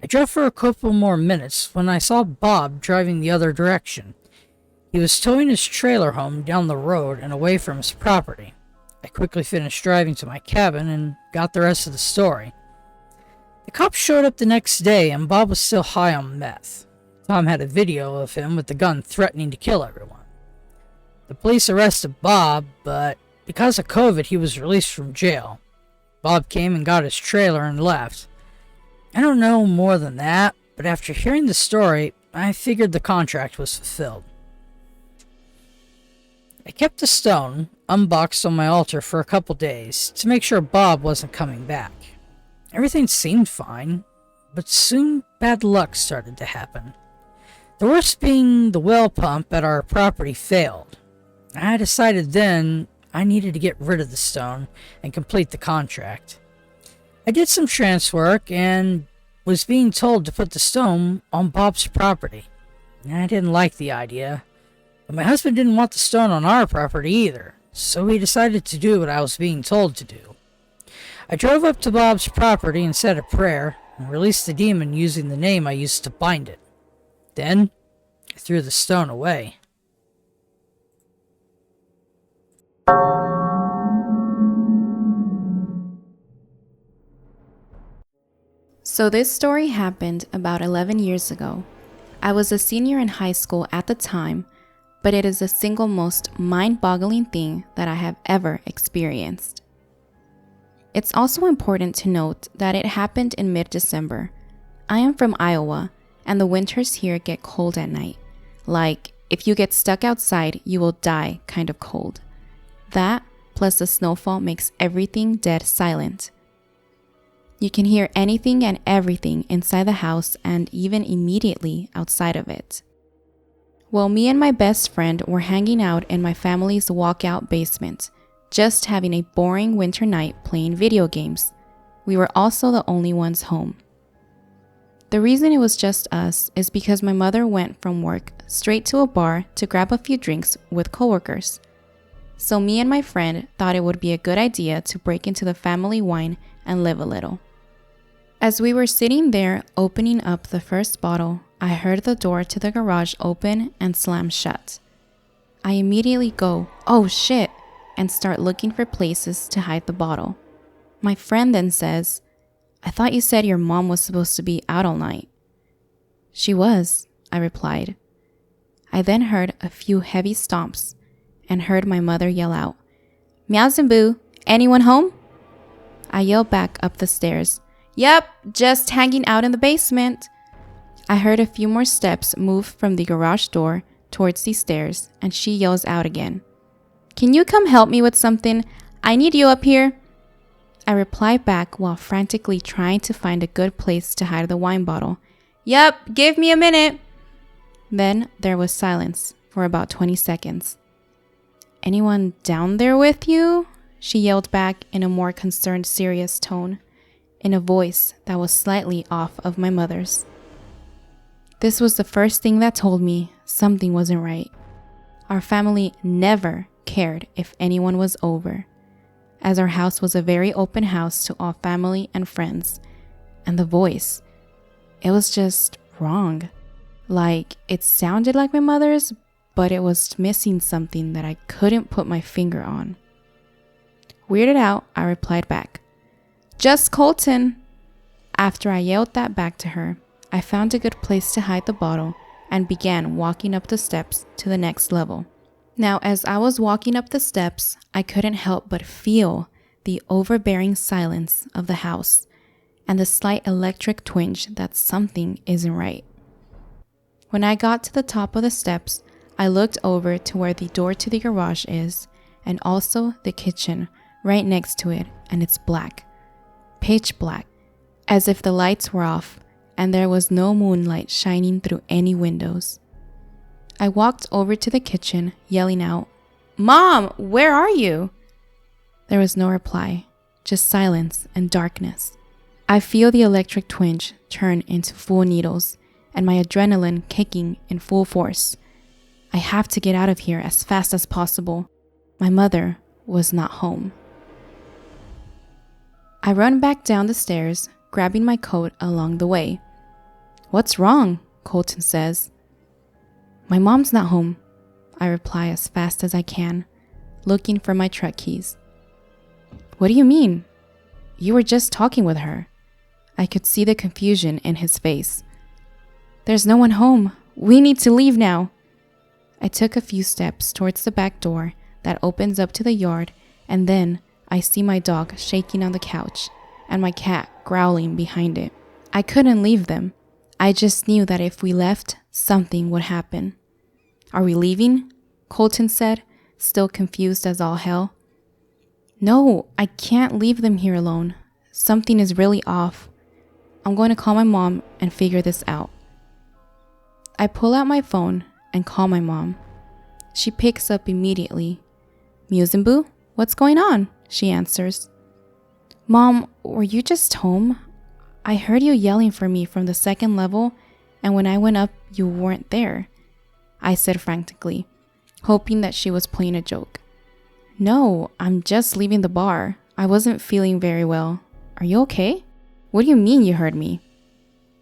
I drove for a couple more minutes when I saw Bob driving the other direction. He was towing his trailer home down the road and away from his property. I quickly finished driving to my cabin and got the rest of the story. The cops showed up the next day and Bob was still high on meth. Tom had a video of him with the gun threatening to kill everyone. The police arrested Bob, but because of COVID, he was released from jail. Bob came and got his trailer and left. I don't know more than that, but after hearing the story, I figured the contract was fulfilled. I kept the stone unboxed on my altar for a couple days to make sure Bob wasn't coming back. Everything seemed fine, but soon bad luck started to happen. The worst being the well pump at our property failed. I decided then I needed to get rid of the stone and complete the contract. I did some trance work and was being told to put the stone on Bob's property. I didn't like the idea, but my husband didn't want the stone on our property either, so he decided to do what I was being told to do. I drove up to Bob's property and said a prayer and released the demon using the name I used to bind it. Then I threw the stone away. So this story happened about 11 years ago. I was a senior in high school at the time, but it is the single most mind-boggling thing that I have ever experienced. It's also important to note that it happened in mid-December. I am from Iowa, and the winters here get cold at night. Like, if you get stuck outside, you will die kind of cold. That, plus the snowfall, makes everything dead silent. You can hear anything and everything inside the house and even immediately outside of it. Well, me and my best friend were hanging out in my family's walkout basement, just having a boring winter night playing video games. We were also the only ones home. The reason it was just us is because my mother went from work straight to a bar to grab a few drinks with coworkers. So me and my friend thought it would be a good idea to break into the family wine and live a little. As we were sitting there opening up the first bottle, I heard the door to the garage open and slam shut. I immediately go, "Oh shit," and start looking for places to hide the bottle. My friend then says, "I thought you said your mom was supposed to be out all night." "She was," I replied. I then heard a few heavy stomps and heard my mother yell out, "MeowsandBoo, anyone home?" I yelled back up the stairs, "Yep, just hanging out in the basement." I heard a few more steps move from the garage door towards the stairs, and she yells out again, "Can you come help me with something? I need you up here." I reply back while frantically trying to find a good place to hide the wine bottle. "Yep, give me a minute." Then there was silence for about 20 seconds. "Anyone down there with you?" she yelled back in a more concerned, serious tone, in a voice that was slightly off of my mother's. This was the first thing that told me something wasn't right. Our family never cared if anyone was over, as our house was a very open house to all family and friends. And the voice, it was just wrong. Like, it sounded like my mother's, but it was missing something that I couldn't put my finger on. Weirded out, I replied back, "Just Colton." After I yelled that back to her, I found a good place to hide the bottle and began walking up the steps to the next level. Now, as I was walking up the steps, I couldn't help but feel the overbearing silence of the house and the slight electric twinge that something isn't right. When I got to the top of the steps, I looked over to where the door to the garage is, and also the kitchen right next to it, and it's black. Pitch black, as if the lights were off and there was no moonlight shining through any windows. I walked over to the kitchen, yelling out, "Mom, where are you?" There was no reply, just silence and darkness. I feel the electric twinge turn into full needles and my adrenaline kicking in full force. I have to get out of here as fast as possible. My mother was not home. I run back down the stairs, grabbing my coat along the way. What's wrong? Colton says. My mom's not home, I reply as fast as I can, looking for my truck keys. What do you mean? You were just talking with her. I could see the confusion in his face. There's no one home. We need to leave now. I took a few steps towards the back door that opens up to the yard, and then I see my dog shaking on the couch and my cat growling behind it. I couldn't leave them. I just knew that if we left, something would happen. Are we leaving? Colton said, still confused as all hell. No, I can't leave them here alone. Something is really off. I'm going to call my mom and figure this out. I pull out my phone and call my mom. She picks up immediately. MeowsandBoo, what's going on? She answers. Mom, were you just home? I heard you yelling for me from the second level, and when I went up, you weren't there. I said frantically, hoping that she was playing a joke. No, I'm just leaving the bar. I wasn't feeling very well. Are you okay? What do you mean you heard me?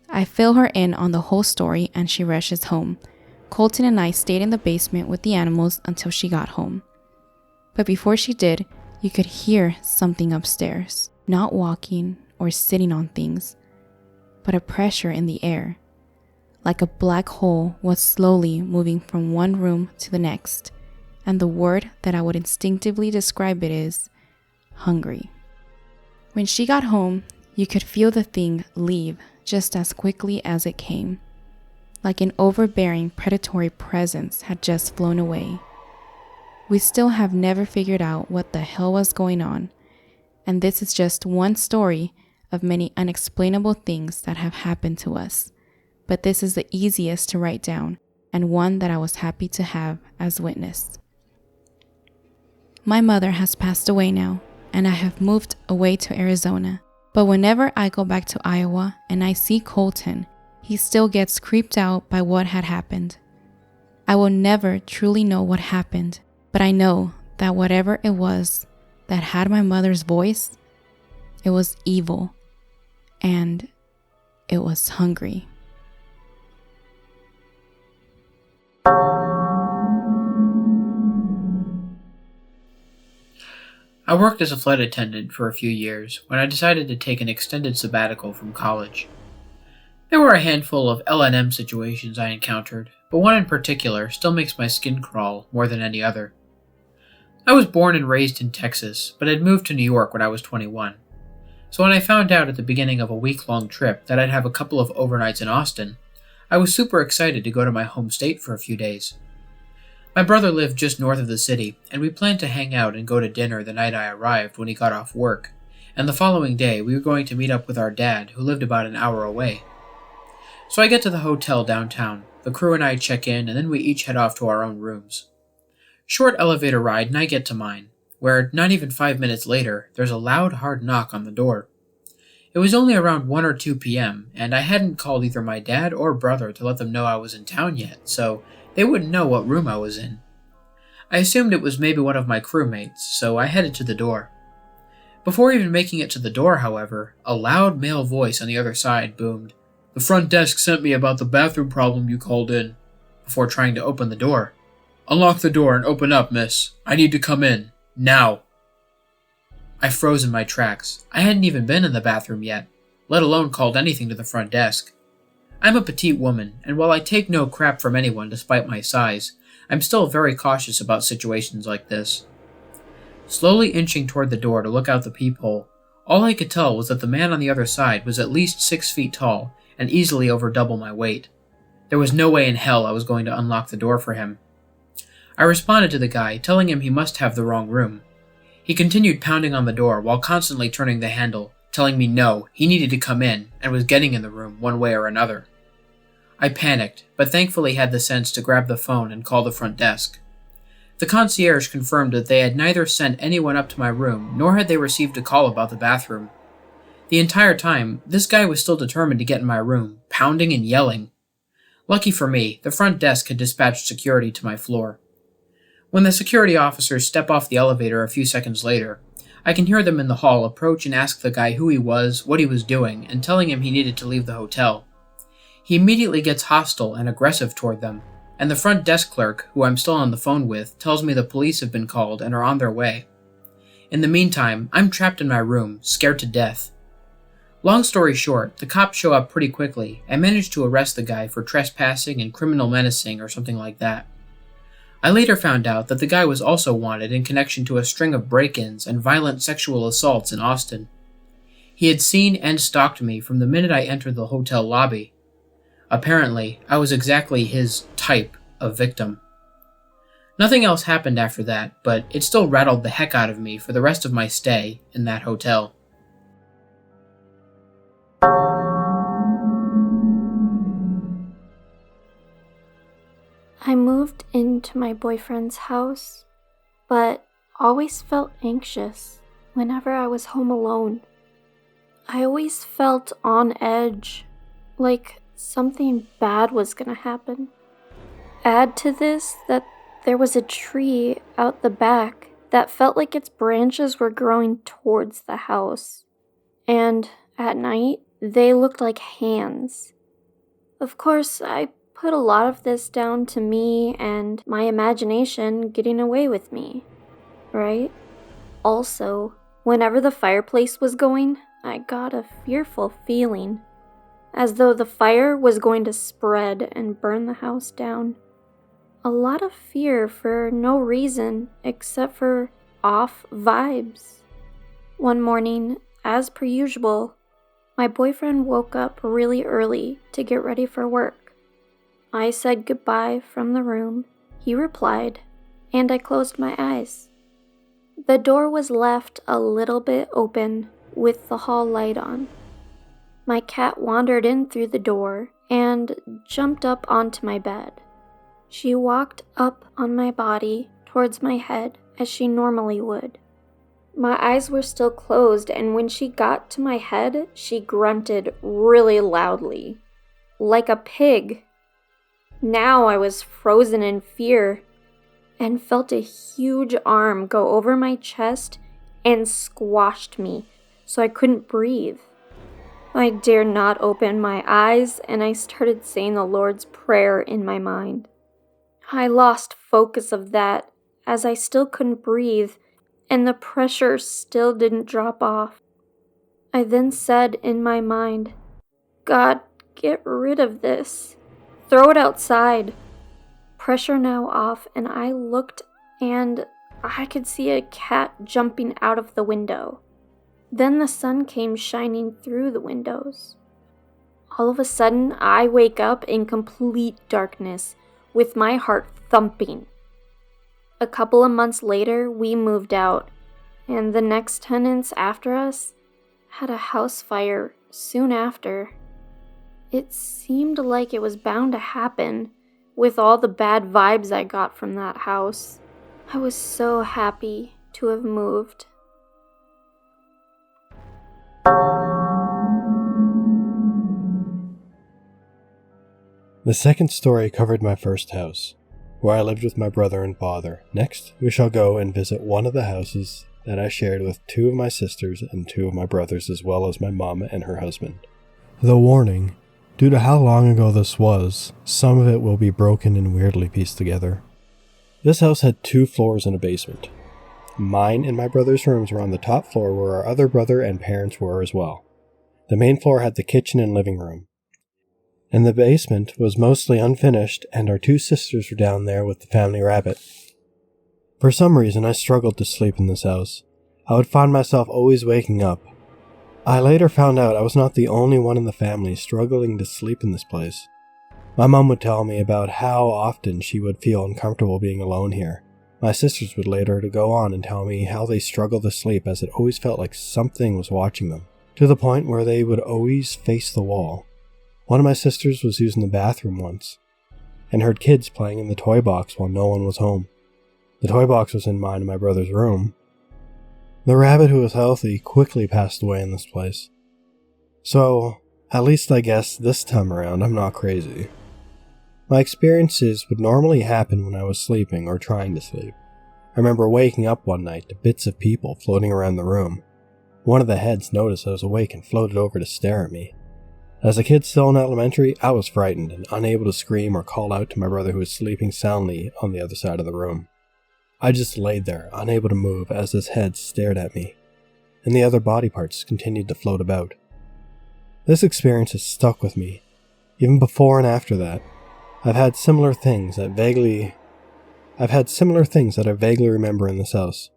I fill her in on the whole story and she rushes home. Colton and I stayed in the basement with the animals until she got home. But before she did, you could hear something upstairs. Not walking or sitting on things, but a pressure in the air. Like a black hole was slowly moving from one room to the next, and the word that I would instinctively describe it is hungry. When she got home, you could feel the thing leave just as quickly as it came. Like an overbearing predatory presence had just flown away. We still have never figured out what the hell was going on, and this is just one story of many unexplainable things that have happened to us. But this is the easiest to write down, and one that I was happy to have as witness. My mother has passed away now, and I have moved away to Arizona. But whenever I go back to Iowa and I see Colton, he still gets creeped out by what had happened. I will never truly know what happened, but I know that whatever it was that had my mother's voice, it was evil, and it was hungry. I worked as a flight attendant for a few years when I decided to take an extended sabbatical from college. There were a handful of L&M situations I encountered, but one in particular still makes my skin crawl more than any other. I was born and raised in Texas, but had moved to New York when I was 21. So when I found out at the beginning of a week-long trip that I'd have a couple of overnights in Austin, I was super excited to go to my home state for a few days. My brother lived just north of the city, and we planned to hang out and go to dinner the night I arrived when he got off work, and the following day we were going to meet up with our dad, who lived about an hour away. So I get to the hotel downtown, the crew and I check in, and then we each head off to our own rooms. Short elevator ride and I get to mine, where not even 5 minutes later, there's a loud, hard knock on the door. It was only around 1 or 2 p.m., and I hadn't called either my dad or brother to let them know I was in town yet, so they wouldn't know what room I was in. I assumed it was maybe one of my crewmates, so I headed to the door. Before even making it to the door, however, a loud male voice on the other side boomed, "The front desk sent me about the bathroom problem you called in," before trying to open the door. "Unlock the door and open up, miss. I need to come in. Now." I froze in my tracks. I hadn't even been in the bathroom yet, let alone called anything to the front desk. I'm a petite woman, and while I take no crap from anyone despite my size, I'm still very cautious about situations like this. Slowly inching toward the door to look out the peephole, all I could tell was that the man on the other side was at least 6 feet tall and easily over double my weight. There was no way in hell I was going to unlock the door for him. I responded to the guy, telling him he must have the wrong room. He continued pounding on the door while constantly turning the handle, telling me no, he needed to come in, and was getting in the room one way or another. I panicked, but thankfully had the sense to grab the phone and call the front desk. The concierge confirmed that they had neither sent anyone up to my room, nor had they received a call about the bathroom. The entire time, this guy was still determined to get in my room, pounding and yelling. Lucky for me, the front desk had dispatched security to my floor. When the security officers step off the elevator a few seconds later, I can hear them in the hall approach and ask the guy who he was, what he was doing, and telling him he needed to leave the hotel. He immediately gets hostile and aggressive toward them, and the front desk clerk, who I'm still on the phone with, tells me the police have been called and are on their way. In the meantime, I'm trapped in my room, scared to death. Long story short, the cops show up pretty quickly and manage to arrest the guy for trespassing and criminal menacing or something like that. I later found out that the guy was also wanted in connection to a string of break-ins and violent sexual assaults in Austin. He had seen and stalked me from the minute I entered the hotel lobby. Apparently, I was exactly his type of victim. Nothing else happened after that, but it still rattled the heck out of me for the rest of my stay in that hotel. I moved into my boyfriend's house, but always felt anxious whenever I was home alone. I always felt on edge, like something bad was gonna happen. Add to this that there was a tree out the back that felt like its branches were growing towards the house, and at night they looked like hands. Of course, I put a lot of this down to me and my imagination getting away with me, right? Also, whenever the fireplace was going, I got a fearful feeling, as though the fire was going to spread and burn the house down. A lot of fear for no reason except for off vibes. One morning, as per usual, my boyfriend woke up really early to get ready for work. I said goodbye from the room, he replied, and I closed my eyes. The door was left a little bit open with the hall light on. My cat wandered in through the door and jumped up onto my bed. She walked up on my body towards my head as she normally would. My eyes were still closed, and when she got to my head, she grunted really loudly, like a pig. Now I was frozen in fear and felt a huge arm go over my chest and squashed me so I couldn't breathe. I dared not open my eyes, and I started saying the Lord's Prayer in my mind. I lost focus of that as I still couldn't breathe and the pressure still didn't drop off. I then said in my mind, God, get rid of this. Throw it outside. Pressure now off, and I looked and I could see a cat jumping out of the window. Then the sun came shining through the windows. All of a sudden, I wake up in complete darkness, with my heart thumping. A couple of months later, we moved out, and the next tenants after us had a house fire soon after. It seemed like it was bound to happen, with all the bad vibes I got from that house. I was so happy to have moved. The second story covered my first house, where I lived with my brother and father. Next, we shall go and visit one of the houses that I shared with two of my sisters and two of my brothers, as well as my mom and her husband. The warning, due to how long ago this was, some of it will be broken and weirdly pieced together. This house had 2 floors and a basement. Mine and my brother's rooms were on the top floor, where our other brother and parents were as well. The main floor had the kitchen and living room. And the basement was mostly unfinished, and our 2 sisters were down there with the family rabbit. For some reason, I struggled to sleep in this house. I would find myself always waking up. I later found out I was not the only one in the family struggling to sleep in this place. My mom would tell me about how often she would feel uncomfortable being alone here. My sisters would later go on and tell me how they struggled to sleep, as it always felt like something was watching them, to the point where they would always face the wall. One of my sisters was using the bathroom once, and heard kids playing in the toy box while no one was home. The toy box was in mine and my brother's room. The rabbit, who was healthy, quickly passed away in this place. So, at least I guess this time around I'm not crazy. My experiences would normally happen when I was sleeping or trying to sleep. I remember waking up one night to bits of people floating around the room. One of the heads noticed I was awake and floated over to stare at me. As a kid still in elementary, I was frightened and unable to scream or call out to my brother who was sleeping soundly on the other side of the room. I just laid there, unable to move as this head stared at me, and the other body parts continued to float about. This experience has stuck with me. Even before and after that, I've had similar things that I vaguely remember in this house.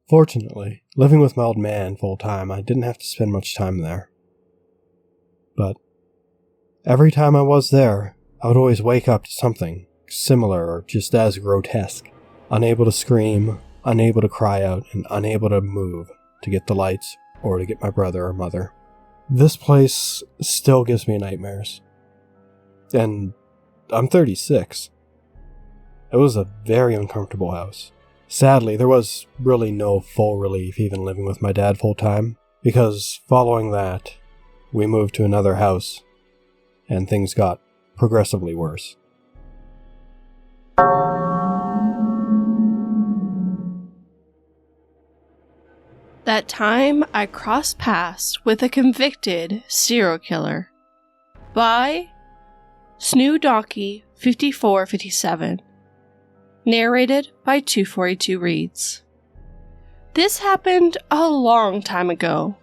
Fortunately, living with my old man full time, I didn't have to spend much time there. But every time I was there, I would always wake up to something similar or just as grotesque. Unable to scream, unable to cry out, and unable to move to get the lights or to get my brother or mother. This place still gives me nightmares. And I'm 36. It was a very uncomfortable house. Sadly, there was really no full relief even living with my dad full time, because following that, we moved to another house, and things got progressively worse. That time I crossed paths with a convicted serial killer. By Snoo Donkey 5457. Narrated by 242 Reads. This happened a long time ago.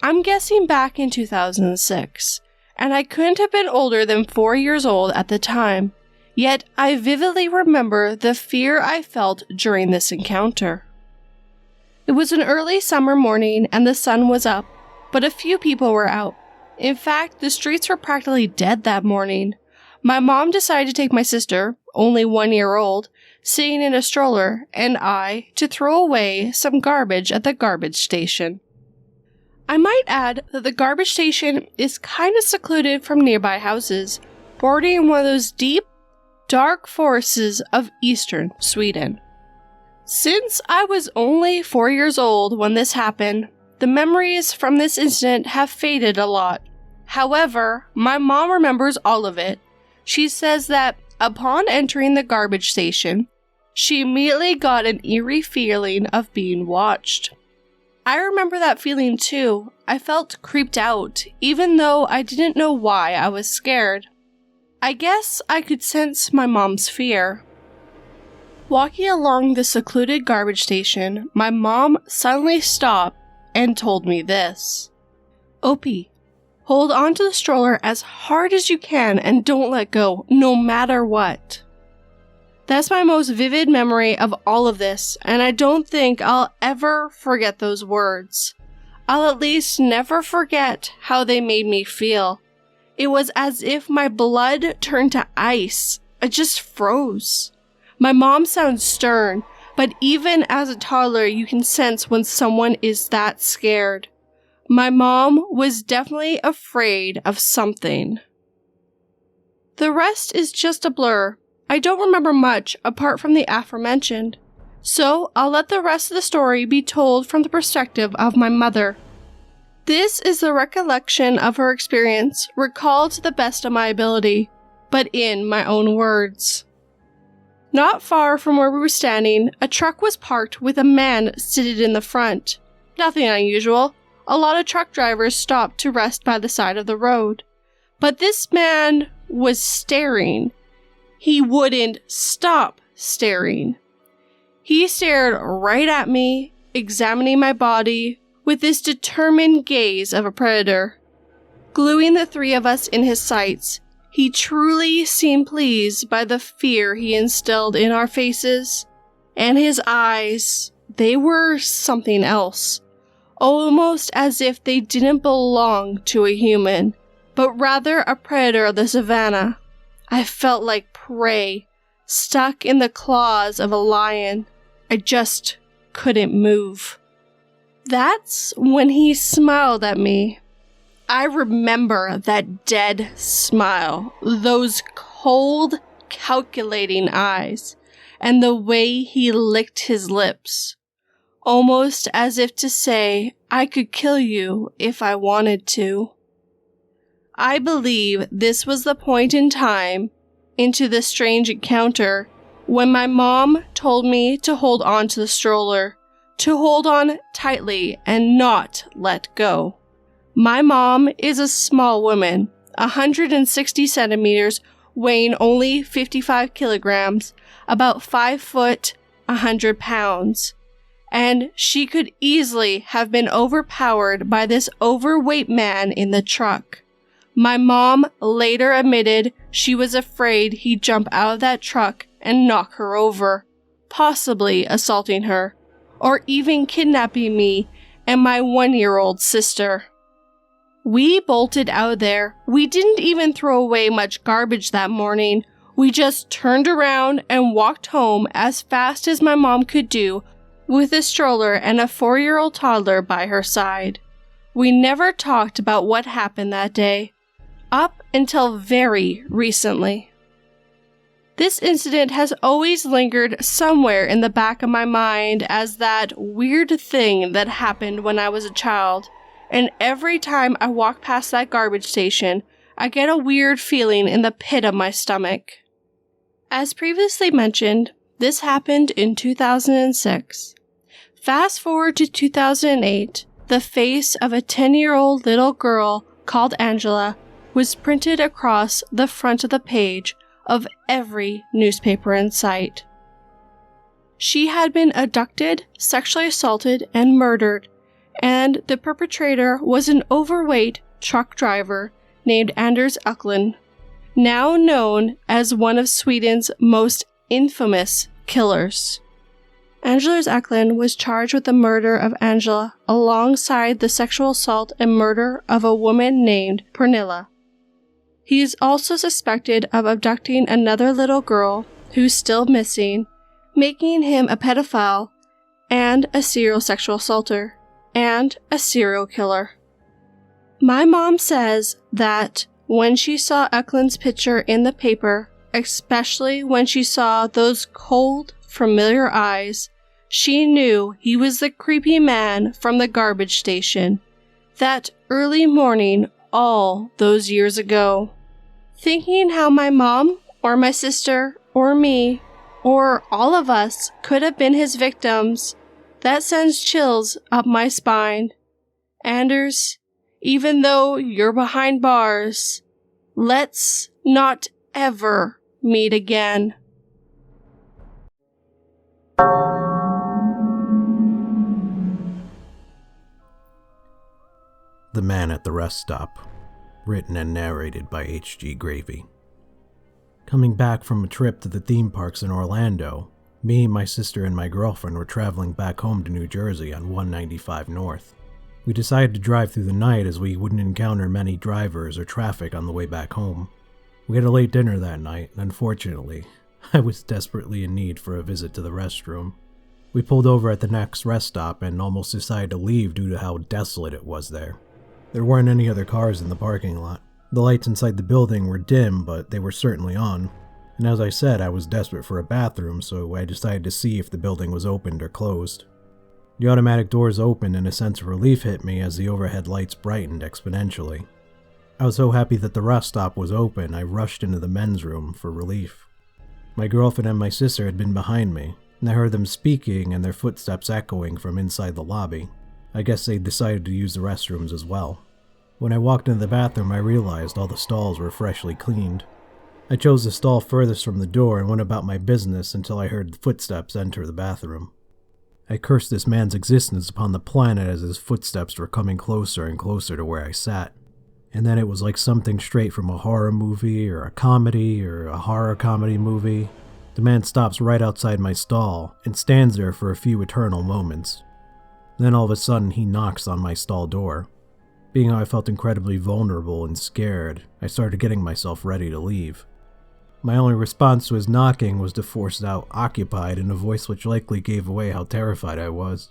I'm guessing back in 2006, and I couldn't have been older than 4 years old at the time, yet I vividly remember the fear I felt during this encounter. It was an early summer morning and the sun was up, but a few people were out. In fact, the streets were practically dead that morning. My mom decided to take my sister, only 1 year old, sitting in a stroller, and I to throw away some garbage at the garbage station. I might add that the garbage station is kind of secluded from nearby houses, bordering one of those deep, dark forests of eastern Sweden. Since I was only 4 years old when this happened, the memories from this incident have faded a lot. However, my mom remembers all of it. She says that upon entering the garbage station, she immediately got an eerie feeling of being watched. I remember that feeling too. I felt creeped out, even though I didn't know why I was scared. I guess I could sense my mom's fear. Walking along the secluded garbage station, my mom suddenly stopped and told me this. Opie, hold on to the stroller as hard as you can and don't let go, no matter what. That's my most vivid memory of all of this, and I don't think I'll ever forget those words. I'll at least never forget how they made me feel. It was as if my blood turned to ice. I just froze. My mom sounds stern, but even as a toddler, you can sense when someone is that scared. My mom was definitely afraid of something. The rest is just a blur. I don't remember much apart from the aforementioned, so I'll let the rest of the story be told from the perspective of my mother. This is the recollection of her experience, recalled to the best of my ability, but in my own words. Not far from where we were standing, a truck was parked with a man seated in the front. Nothing unusual. A lot of truck drivers stopped to rest by the side of the road. But this man was staring. He wouldn't stop staring. He stared right at me, examining my body with this determined gaze of a predator. Gluing the three of us in his sights, he truly seemed pleased by the fear he instilled in our faces. And his eyes, they were something else. Almost as if they didn't belong to a human, but rather a predator of the savannah. I felt like prey, stuck in the claws of a lion. I just couldn't move. That's when he smiled at me. I remember that dead smile, those cold, calculating eyes, and the way he licked his lips. Almost as if to say, I could kill you if I wanted to. I believe this was the point in time into this strange encounter when my mom told me to hold on to the stroller, to hold on tightly and not let go. My mom is a small woman, 160 centimeters, weighing only 55 kilograms, about 5 foot, 100 pounds. And she could easily have been overpowered by this overweight man in the truck. My mom later admitted she was afraid he'd jump out of that truck and knock her over, possibly assaulting her, or even kidnapping me and my 1-year-old sister. We bolted out of there. We didn't even throw away much garbage that morning. We just turned around and walked home as fast as my mom could do, with a stroller and a 4-year-old toddler by her side. We never talked about what happened that day, up until very recently. This incident has always lingered somewhere in the back of my mind as that weird thing that happened when I was a child, and every time I walk past that garbage station, I get a weird feeling in the pit of my stomach. As previously mentioned, this happened in 2006. Fast forward to 2008, the face of a 10-year-old little girl called Angela was printed across the front of the page of every newspaper in sight. She had been abducted, sexually assaulted, and murdered, and the perpetrator was an overweight truck driver named Anders Öcklund, now known as one of Sweden's most infamous killers. Anders Öcklund was charged with the murder of Angela alongside the sexual assault and murder of a woman named Pernilla. He is also suspected of abducting another little girl who's still missing, making him a pedophile and a serial sexual assaulter and a serial killer. My mom says that when she saw Öcklund's picture in the paper, especially when she saw those cold, familiar eyes, she knew he was the creepy man from the garbage station that early morning all those years ago. Thinking how my mom, or my sister, or me, or all of us could have been his victims, that sends chills up my spine. Anders, even though you're behind bars, let's not ever meet again. The Man at the Rest Stop, written and narrated by H.G. Gravy. Coming back from a trip to the theme parks in Orlando, me, my sister, and my girlfriend were traveling back home to New Jersey on 195 North. We decided to drive through the night as we wouldn't encounter many drivers or traffic on the way back home. We had a late dinner that night, and unfortunately, I was desperately in need for a visit to the restroom. We pulled over at the next rest stop and almost decided to leave due to how desolate it was there. There weren't any other cars in the parking lot. The lights inside the building were dim, but they were certainly on. And as I said, I was desperate for a bathroom, so I decided to see if the building was opened or closed. The automatic doors opened and a sense of relief hit me as the overhead lights brightened exponentially. I was so happy that the rest stop was open, I rushed into the men's room for relief. My girlfriend and my sister had been behind me, and I heard them speaking and their footsteps echoing from inside the lobby. I guess they decided to use the restrooms as well. When I walked into the bathroom, I realized all the stalls were freshly cleaned. I chose the stall furthest from the door and went about my business until I heard footsteps enter the bathroom. I cursed this man's existence upon the planet as his footsteps were coming closer and closer to where I sat. And then it was like something straight from a horror movie or a comedy or a horror comedy movie. The man stops right outside my stall and stands there for a few eternal moments. Then all of a sudden he knocks on my stall door. Being how I felt incredibly vulnerable and scared, I started getting myself ready to leave. My only response to his knocking was to force out "occupied" in a voice which likely gave away how terrified I was.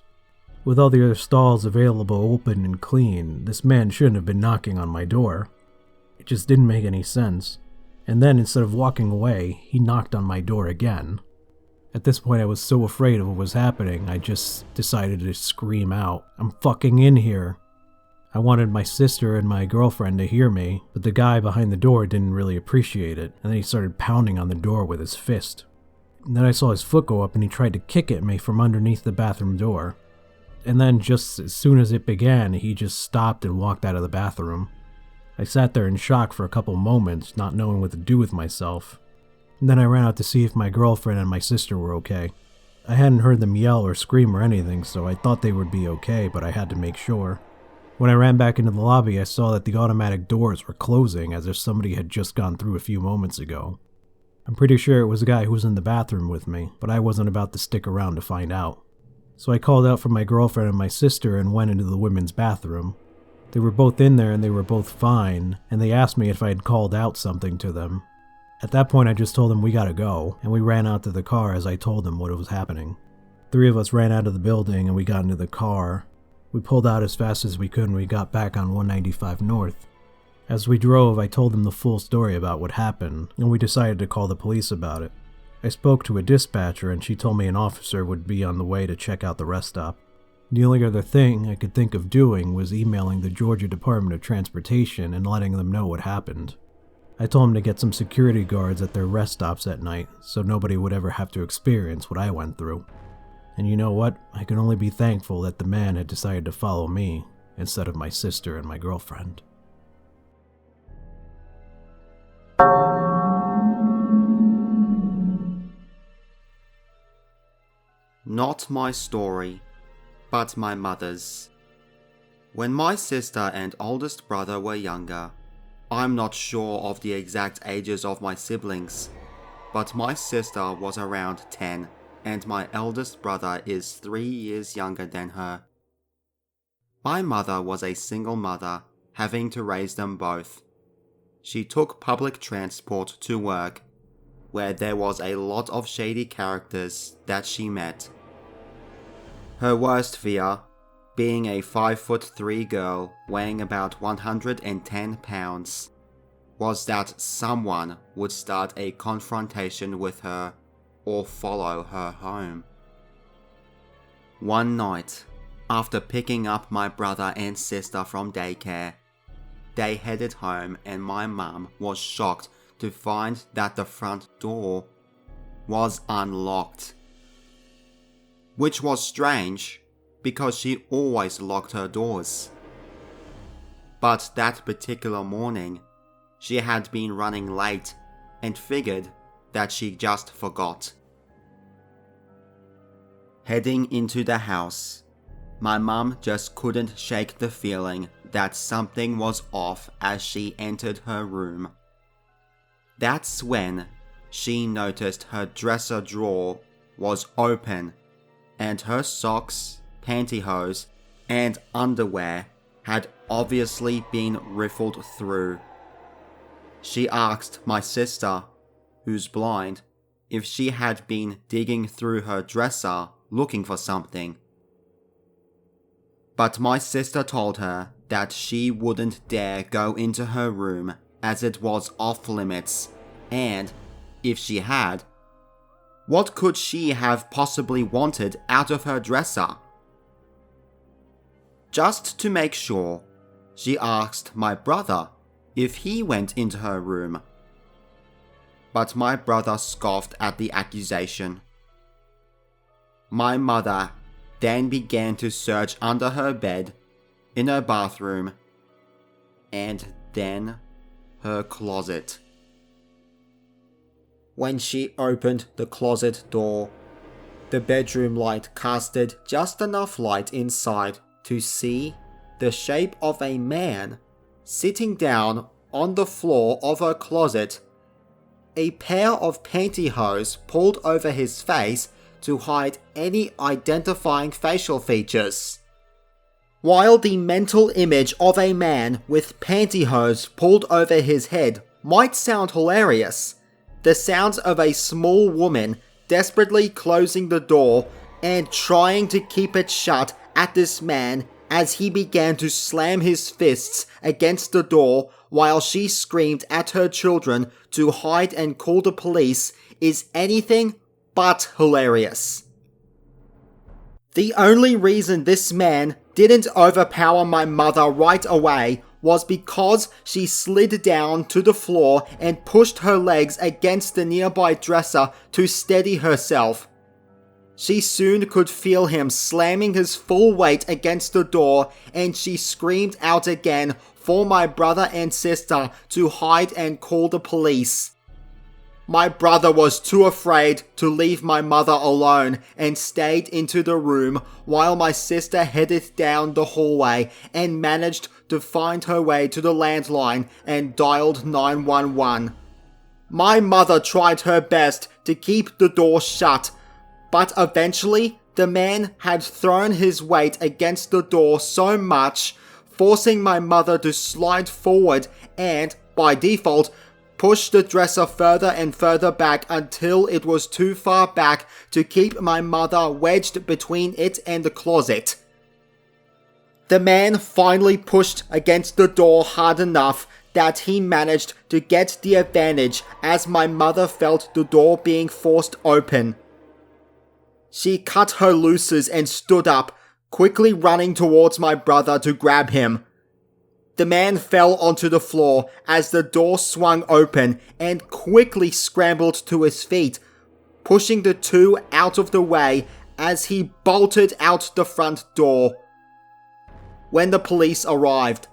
With all the other stalls available open and clean, this man shouldn't have been knocking on my door. It just didn't make any sense. And then instead of walking away, he knocked on my door again. At this point I was so afraid of what was happening, I just decided to scream out, "I'm fucking in here." I wanted my sister and my girlfriend to hear me, but the guy behind the door didn't really appreciate it, and then he started pounding on the door with his fist. And then I saw his foot go up and he tried to kick at me from underneath the bathroom door. And then just as soon as it began, he just stopped and walked out of the bathroom. I sat there in shock for a couple moments, not knowing what to do with myself. And then I ran out to see if my girlfriend and my sister were okay. I hadn't heard them yell or scream or anything, so I thought they would be okay, but I had to make sure. When I ran back into the lobby, I saw that the automatic doors were closing as if somebody had just gone through a few moments ago. I'm pretty sure it was the guy who was in the bathroom with me, but I wasn't about to stick around to find out. So I called out for my girlfriend and my sister and went into the women's bathroom. They were both in there and they were both fine, and they asked me if I had called out something to them. At that point I just told them we gotta go, and we ran out to the car as I told them what was happening. 3 of us ran out of the building and we got into the car. We pulled out as fast as we could and we got back on 195 North. As we drove, I told them the full story about what happened, and we decided to call the police about it. I spoke to a dispatcher and she told me an officer would be on the way to check out the rest stop. The only other thing I could think of doing was emailing the Georgia Department of Transportation and letting them know what happened. I told them to get some security guards at their rest stops at night, so nobody would ever have to experience what I went through. And you know what? I can only be thankful that the man had decided to follow me instead of my sister and my girlfriend. Not my story, but my mother's. When my sister and oldest brother were younger, I'm not sure of the exact ages of my siblings, but my sister was around 10 and my eldest brother is 3 years younger than her. My mother was a single mother, having to raise them both. She took public transport to work, where there was a lot of shady characters that she met. Her worst fear, being a 5'3" girl weighing about 110 pounds, was that someone would start a confrontation with her or follow her home. One night, after picking up my brother and sister from daycare, they headed home and my mum was shocked to find that the front door was unlocked. Which was strange, because she always locked her doors. But that particular morning, she had been running late and figured that she just forgot. Heading into the house, my mum just couldn't shake the feeling that something was off as she entered her room. That's when she noticed her dresser drawer was open and her socks, pantyhose, and underwear had obviously been riffled through. She asked my sister, who's blind, if she had been digging through her dresser looking for something. But my sister told her that she wouldn't dare go into her room as it was off limits, and if she had, what could she have possibly wanted out of her dresser? Just to make sure, she asked my brother if he went into her room. But my brother scoffed at the accusation. My mother then began to search under her bed, in her bathroom, and then her closet. When she opened the closet door, the bedroom light casted just enough light inside to see the shape of a man sitting down on the floor of her closet, a pair of pantyhose pulled over his face to hide any identifying facial features. While the mental image of a man with pantyhose pulled over his head might sound hilarious, the sounds of a small woman desperately closing the door and trying to keep it shut at this man as he began to slam his fists against the door while she screamed at her children to hide and call the police is anything but hilarious. The only reason this man didn't overpower my mother right away was because she slid down to the floor and pushed her legs against the nearby dresser to steady herself. She soon could feel him slamming his full weight against the door, and she screamed out again for my brother and sister to hide and call the police. My brother was too afraid to leave my mother alone and stayed into the room while my sister headed down the hallway and managed to find her way to the landline and dialed 911. My mother tried her best to keep the door shut, but eventually the man had thrown his weight against the door so much, forcing my mother to slide forward and, by default, push the dresser further and further back until it was too far back to keep my mother wedged between it and the closet. The man finally pushed against the door hard enough that he managed to get the advantage as my mother felt the door being forced open. She cut her looses and stood up, quickly running towards my brother to grab him. The man fell onto the floor as the door swung open and quickly scrambled to his feet, pushing the two out of the way as he bolted out the front door. When the police arrived,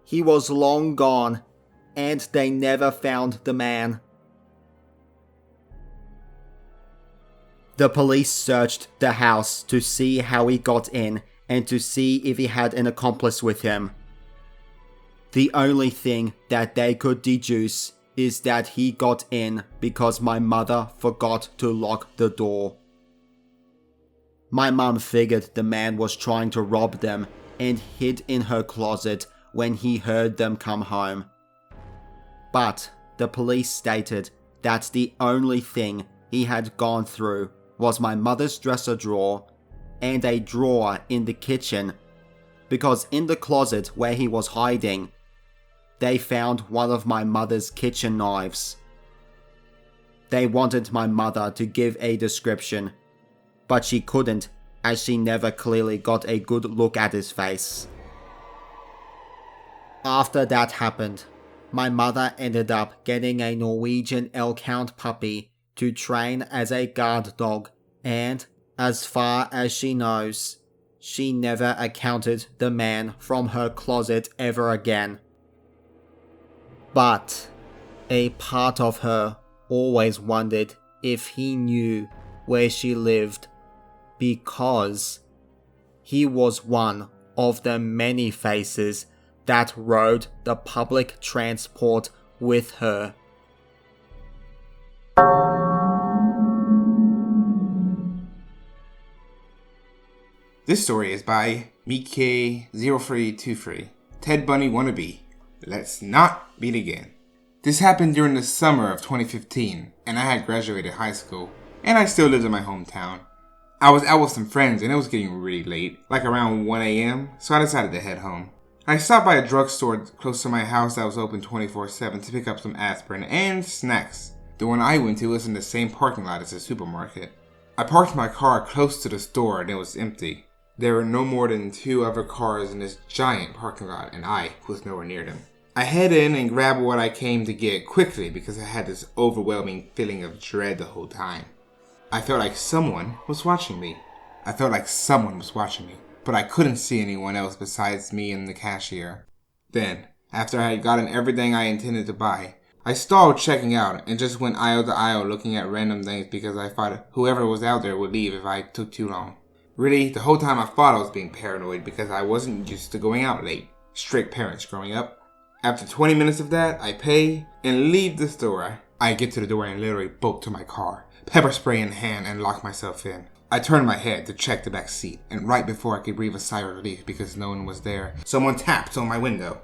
he was long gone, and they never found the man. The police searched the house to see how he got in and to see if he had an accomplice with him. The only thing that they could deduce is that he got in because my mother forgot to lock the door. My mum figured the man was trying to rob them and hid in her closet when he heard them come home. But the police stated that the only thing he had gone through was my mother's dresser drawer and a drawer in the kitchen, because in the closet where he was hiding, they found one of my mother's kitchen knives. They wanted my mother to give a description, but she couldn't as she never clearly got a good look at his face. After that happened, my mother ended up getting a Norwegian Elk-hound puppy to train as a guard dog, and, as far as she knows, she never accounted the man from her closet ever again. But a part of her always wondered if he knew where she lived, because he was one of the many faces that rode the public transport with her. This story is by Mike0323, Ted Bundy wannabe. Let's not meet again. This happened during the summer of 2015, and I had graduated high school, and I still lived in my hometown. I was out with some friends, and it was getting really late, like around 1 a.m., so I decided to head home. I stopped by a drugstore close to my house that was open 24/7 to pick up some aspirin and snacks. The one I went to was in the same parking lot as the supermarket. I parked my car close to the store and it was empty. There were no more than 2 other cars in this giant parking lot, and I was nowhere near them. I head in and grab what I came to get quickly because I had this overwhelming feeling of dread the whole time. I felt like someone was watching me. But I couldn't see anyone else besides me and the cashier. Then, after I had gotten everything I intended to buy, I stalled checking out and just went aisle to aisle looking at random things because I thought whoever was out there would leave if I took too long. Really, the whole time I thought I was being paranoid because I wasn't used to going out late. Strict parents growing up. After 20 minutes of that, I pay and leave the store. I get to the door and literally bolt to my car, pepper spray in hand, and lock myself in. I turned my head to check the back seat, and right before I could breathe a sigh of relief because no one was there, someone tapped on my window.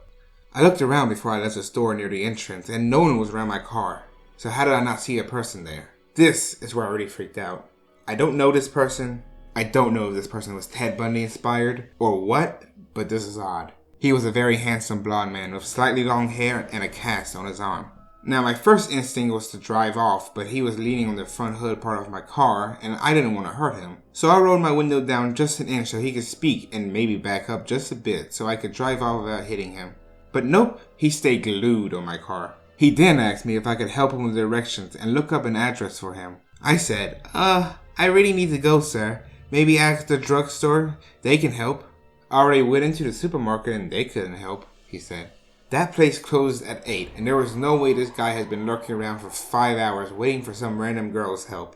I looked around before I left the store near the entrance, and no one was around my car. So how did I not see a person there? This is where I really freaked out. I don't know this person. I don't know if this person was Ted Bundy inspired or what, but this is odd. He was a very handsome blonde man with slightly long hair and a cast on his arm. Now, my first instinct was to drive off, but he was leaning on the front hood part of my car, and I didn't want to hurt him. So I rolled my window down just an inch so he could speak and maybe back up just a bit so I could drive off without hitting him. But nope, he stayed glued on my car. He then asked me if I could help him with directions and look up an address for him. I said, I really need to go, sir. Maybe ask the drugstore, they can help. I already went into the supermarket and they couldn't help, he said. That place closed at 8, and there was no way this guy has been lurking around for 5 hours waiting for some random girl's help.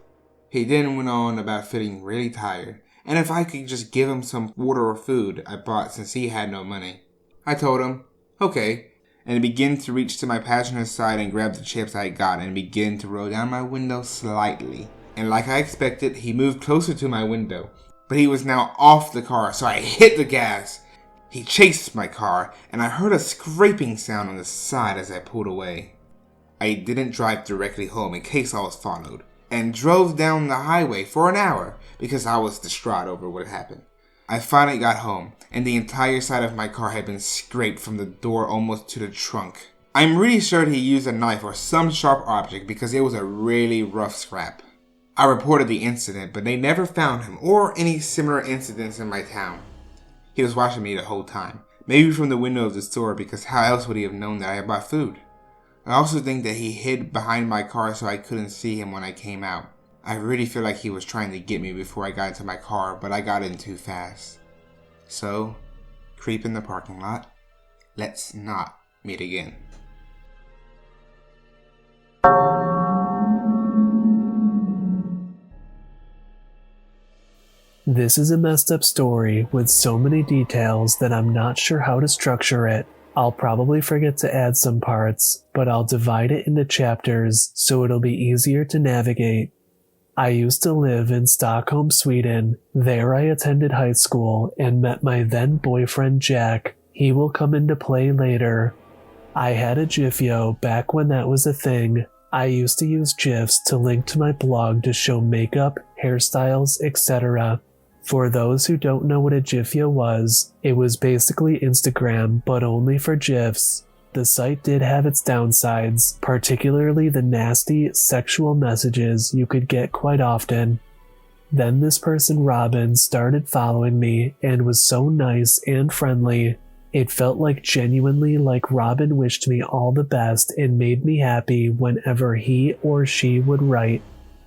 He then went on about feeling really tired, and if I could just give him some water or food I bought since he had no money. I told him, okay, and began to reach to my passenger side and grab the chips I had got and begin to roll down my window slightly. And like I expected, he moved closer to my window, but he was now off the car, so I hit the gas. He chased my car, and I heard a scraping sound on the side as I pulled away. I didn't drive directly home in case I was followed, and drove down the highway for an hour because I was distraught over what happened. I finally got home, and the entire side of my car had been scraped from the door almost to the trunk. I'm really sure he used a knife or some sharp object because it was a really rough scrap. I reported the incident, but they never found him or any similar incidents in my town. He was watching me the whole time, maybe from the window of the store because how else would he have known that I had bought food? I also think that he hid behind my car so I couldn't see him when I came out. I really feel like he was trying to get me before I got into my car, but I got in too fast. So, creep in the parking lot. Let's not meet again. This is a messed up story with so many details that I'm not sure how to structure it. I'll probably forget to add some parts, but I'll divide it into chapters so it'll be easier to navigate. I used to live in Stockholm, Sweden. There I attended high school and met my then boyfriend Jack. He will come into play later. I had a Gifio back when that was a thing. I used to use GIFs to link to my blog to show makeup, hairstyles, etc. For those who don't know what a Gifio was, it was basically Instagram, but only for GIFs. The site did have its downsides, particularly the nasty sexual messages you could get quite often. Then this person, Robin, started following me and was so nice and friendly. It felt like genuinely like Robin wished me all the best and made me happy whenever he or she would write.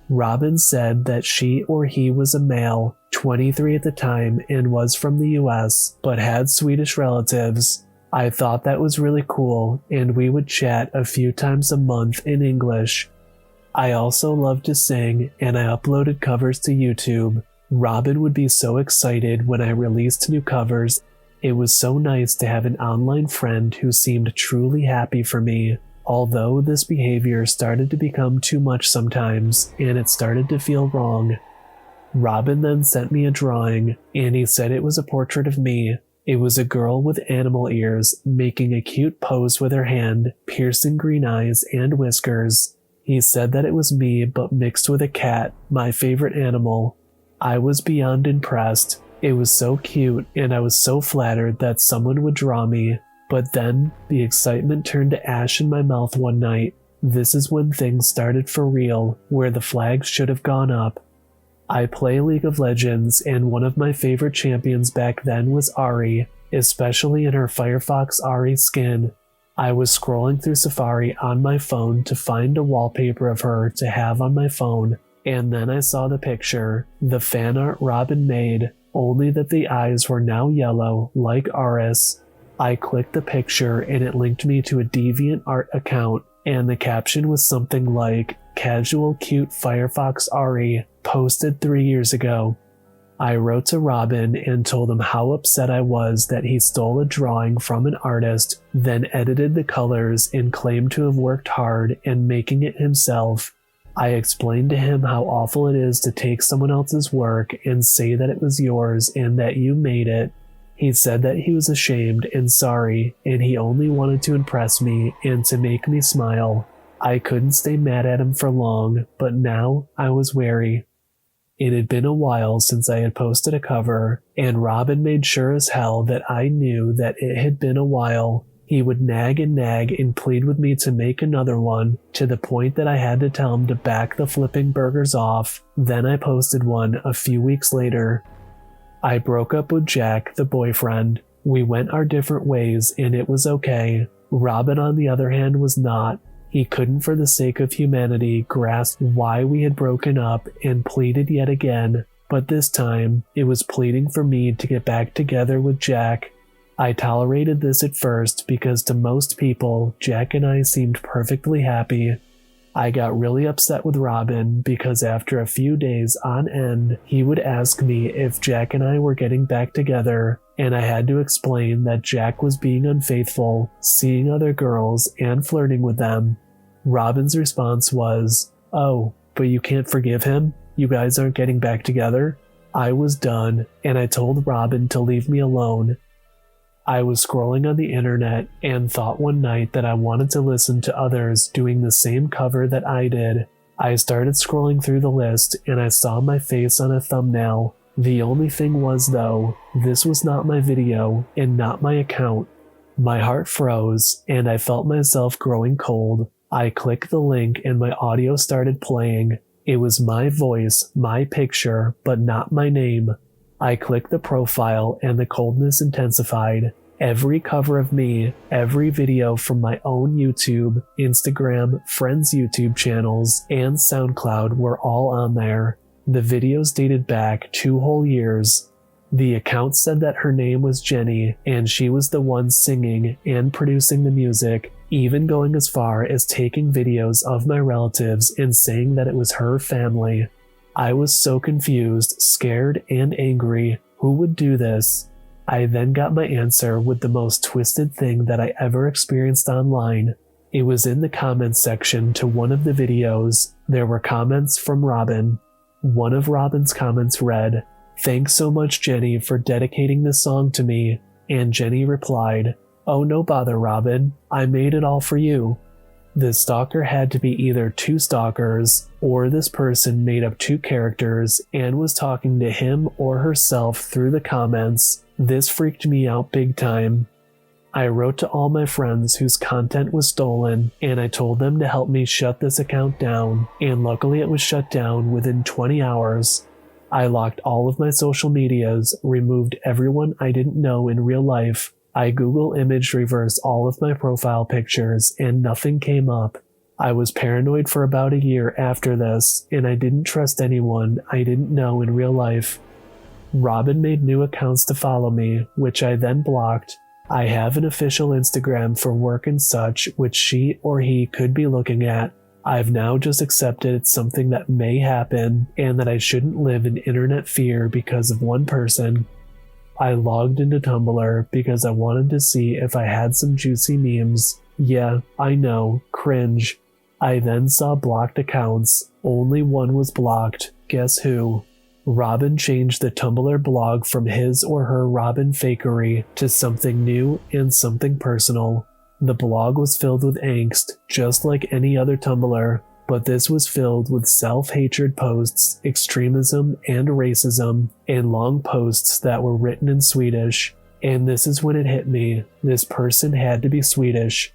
Robin said that she or he was a male, 23 at the time, and was from the US, but had Swedish relatives. I thought that was really cool, and we would chat a few times a month in English. I also loved to sing, and I uploaded covers to YouTube. Robin would be so excited when I released new covers. It was so nice to have an online friend who seemed truly happy for me. Although this behavior started to become too much sometimes, and it started to feel wrong. Robin then sent me a drawing, and he said it was a portrait of me. It was a girl with animal ears, making a cute pose with her hand, piercing green eyes and whiskers. He said that it was me, but mixed with a cat, my favorite animal. I was beyond impressed. It was so cute, and I was so flattered that someone would draw me. But then, the excitement turned to ash in my mouth one night. This is when things started for real, where the flags should have gone up. I play League of Legends, and one of my favorite champions back then was Ahri, especially in her Firefox Ahri skin. I was scrolling through Safari on my phone to find a wallpaper of her to have on my phone, and then I saw the picture, the fan art Robin made, only that the eyes were now yellow, like Aris. I clicked the picture and it linked me to a DeviantArt account, and the caption was something like, "Casual cute Firefox Ahri, posted 3 years ago." I wrote to Robin and told him how upset I was that he stole a drawing from an artist, then edited the colors and claimed to have worked hard in making it himself. I explained to him how awful it is to take someone else's work and say that it was yours and that you made it. He said that he was ashamed and sorry, and he only wanted to impress me and to make me smile. I couldn't stay mad at him for long, but now I was wary. It had been a while since I had posted a cover, and Robin made sure as hell that I knew that it had been a while. He would nag and plead with me to make another one, to the point that I had to tell him to back the flipping burgers off. Then I posted one a few weeks later. I broke up with Jack, the boyfriend. We went our different ways and it was okay. Robin, on the other hand, was not. He couldn't, for the sake of humanity, grasp why we had broken up and pleaded yet again, but this time it was pleading for me to get back together with Jack. I tolerated this at first because to most people, Jack and I seemed perfectly happy. I got really upset with Robin because after a few days on end, he would ask me if Jack and I were getting back together, and I had to explain that Jack was being unfaithful, seeing other girls, and flirting with them. Robin's response was, "Oh, but you can't forgive him? You guys aren't getting back together?" I was done, and I told Robin to leave me alone. I was scrolling on the internet and thought one night that I wanted to listen to others doing the same cover that I did. I started scrolling through the list and I saw my face on a thumbnail. The only thing was, though, this was not my video and not my account. My heart froze and I felt myself growing cold. I clicked the link and my audio started playing. It was my voice, my picture, but not my name. I clicked the profile and the coldness intensified. Every cover of me, every video from my own YouTube, Instagram, friends' YouTube channels, and SoundCloud were all on there. The videos dated back 2 whole years. The account said that her name was Jenny and she was the one singing and producing the music, even going as far as taking videos of my relatives and saying that it was her family. I was so confused, scared, and angry. Who would do this? I then got my answer with the most twisted thing that I ever experienced online. It was in the comments section to one of the videos. There were comments from Robin. One of Robin's comments read, "Thanks so much, Jenny, for dedicating this song to me." And Jenny replied, "Oh, no bother, Robin. I made it all for you." The stalker had to be either 2 stalkers, or this person made up 2 characters and was talking to him or herself through the comments. This freaked me out big time. I wrote to all my friends whose content was stolen, and I told them to help me shut this account down, and luckily it was shut down within 20 hours. I locked all of my social medias, removed everyone I didn't know in real life. I Google image reversed all of my profile pictures and nothing came up. I was paranoid for about a year after this, and I didn't trust anyone I didn't know in real life. Robin made new accounts to follow me, which I then blocked. I have an official Instagram for work and such, which she or he could be looking at. I've now just accepted it's something that may happen, and that I shouldn't live in internet fear because of one person. I logged into Tumblr because I wanted to see if I had some juicy memes. Yeah, I know, cringe. I then saw blocked accounts. Only one was blocked. Guess who? Robin changed the Tumblr blog from his or her Robin fakery to something new and something personal. The blog was filled with angst, just like any other Tumblr, but this was filled with self-hatred posts, extremism and racism, and long posts that were written in Swedish. And this is when it hit me. This person had to be Swedish.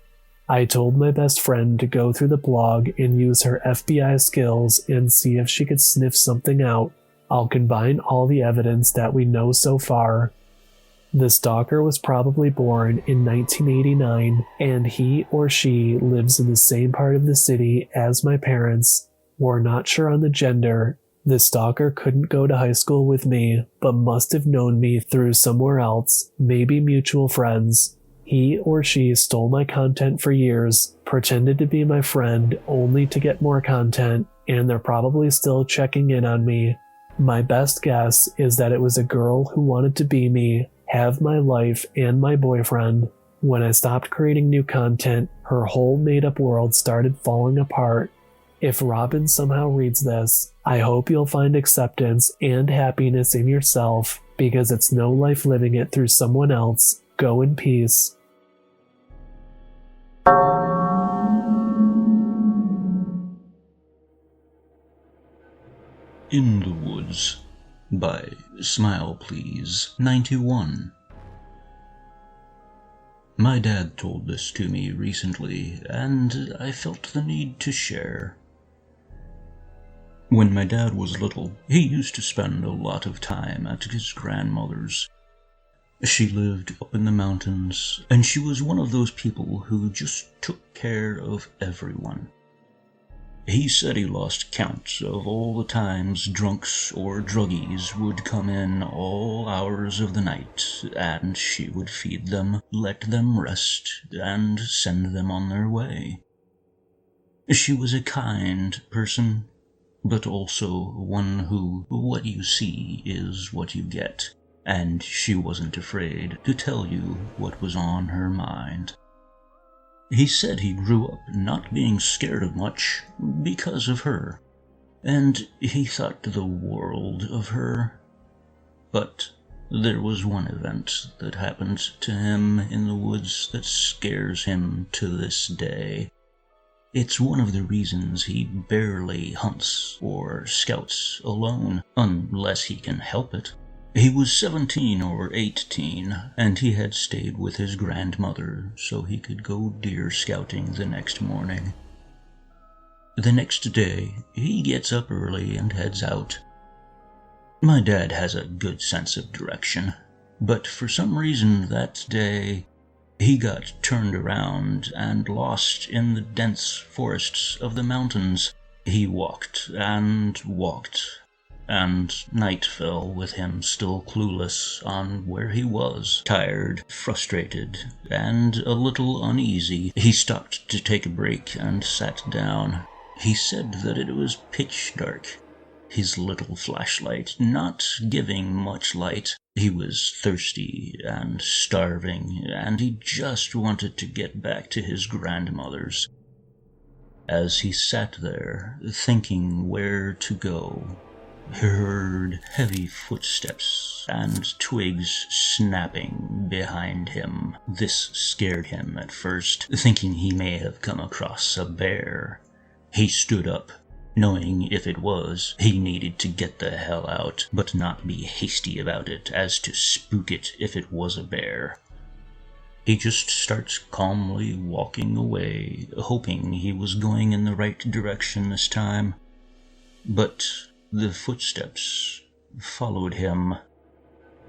I told my best friend to go through the blog and use her FBI skills and see if she could sniff something out. I'll combine all the evidence that we know so far. The stalker was probably born in 1989, and he or she lives in the same part of the city as my parents. We're not sure on the gender. The stalker couldn't go to high school with me, but must have known me through somewhere else, maybe mutual friends. He or she stole my content for years, pretended to be my friend only to get more content, and they're probably still checking in on me. My best guess is that it was a girl who wanted to be me, have my life and my boyfriend. When I stopped creating new content, her whole made-up world started falling apart. If Robin somehow reads this, I hope you'll find acceptance and happiness in yourself, because it's no life living it through someone else. Go in peace. In the Woods by Smile Please 91. My dad told this to me recently, and I felt the need to share. When my dad was little, he used to spend a lot of time at his grandmother's. She lived up in the mountains, and she was one of those people who just took care of everyone. He said he lost count of all the times drunks or druggies would come in all hours of the night, and she would feed them, let them rest, and send them on their way. She was a kind person, but also one who, what you see is what you get, and she wasn't afraid to tell you what was on her mind. He said he grew up not being scared of much because of her, and he thought the world of her. But there was one event that happened to him in the woods that scares him to this day. It's one of the reasons he barely hunts or scouts alone, unless he can help it. He was 17 or 18, and he had stayed with his grandmother so he could go deer scouting the next morning. The next day, he gets up early and heads out. My dad has a good sense of direction, but for some reason that day, he got turned around and lost in the dense forests of the mountains. He walked and walked, and night fell with him still clueless on where he was. Tired, frustrated, and a little uneasy, he stopped to take a break and sat down. He said that it was pitch dark, his little flashlight not giving much light. He was thirsty and starving, and he just wanted to get back to his grandmother's. As he sat there, thinking where to go, he heard heavy footsteps and twigs snapping behind him. This scared him at first, thinking he may have come across a bear. He stood up, knowing if it was, he needed to get the hell out, but not be hasty about it as to spook it if it was a bear. He just starts calmly walking away, hoping he was going in the right direction this time. But the footsteps followed him.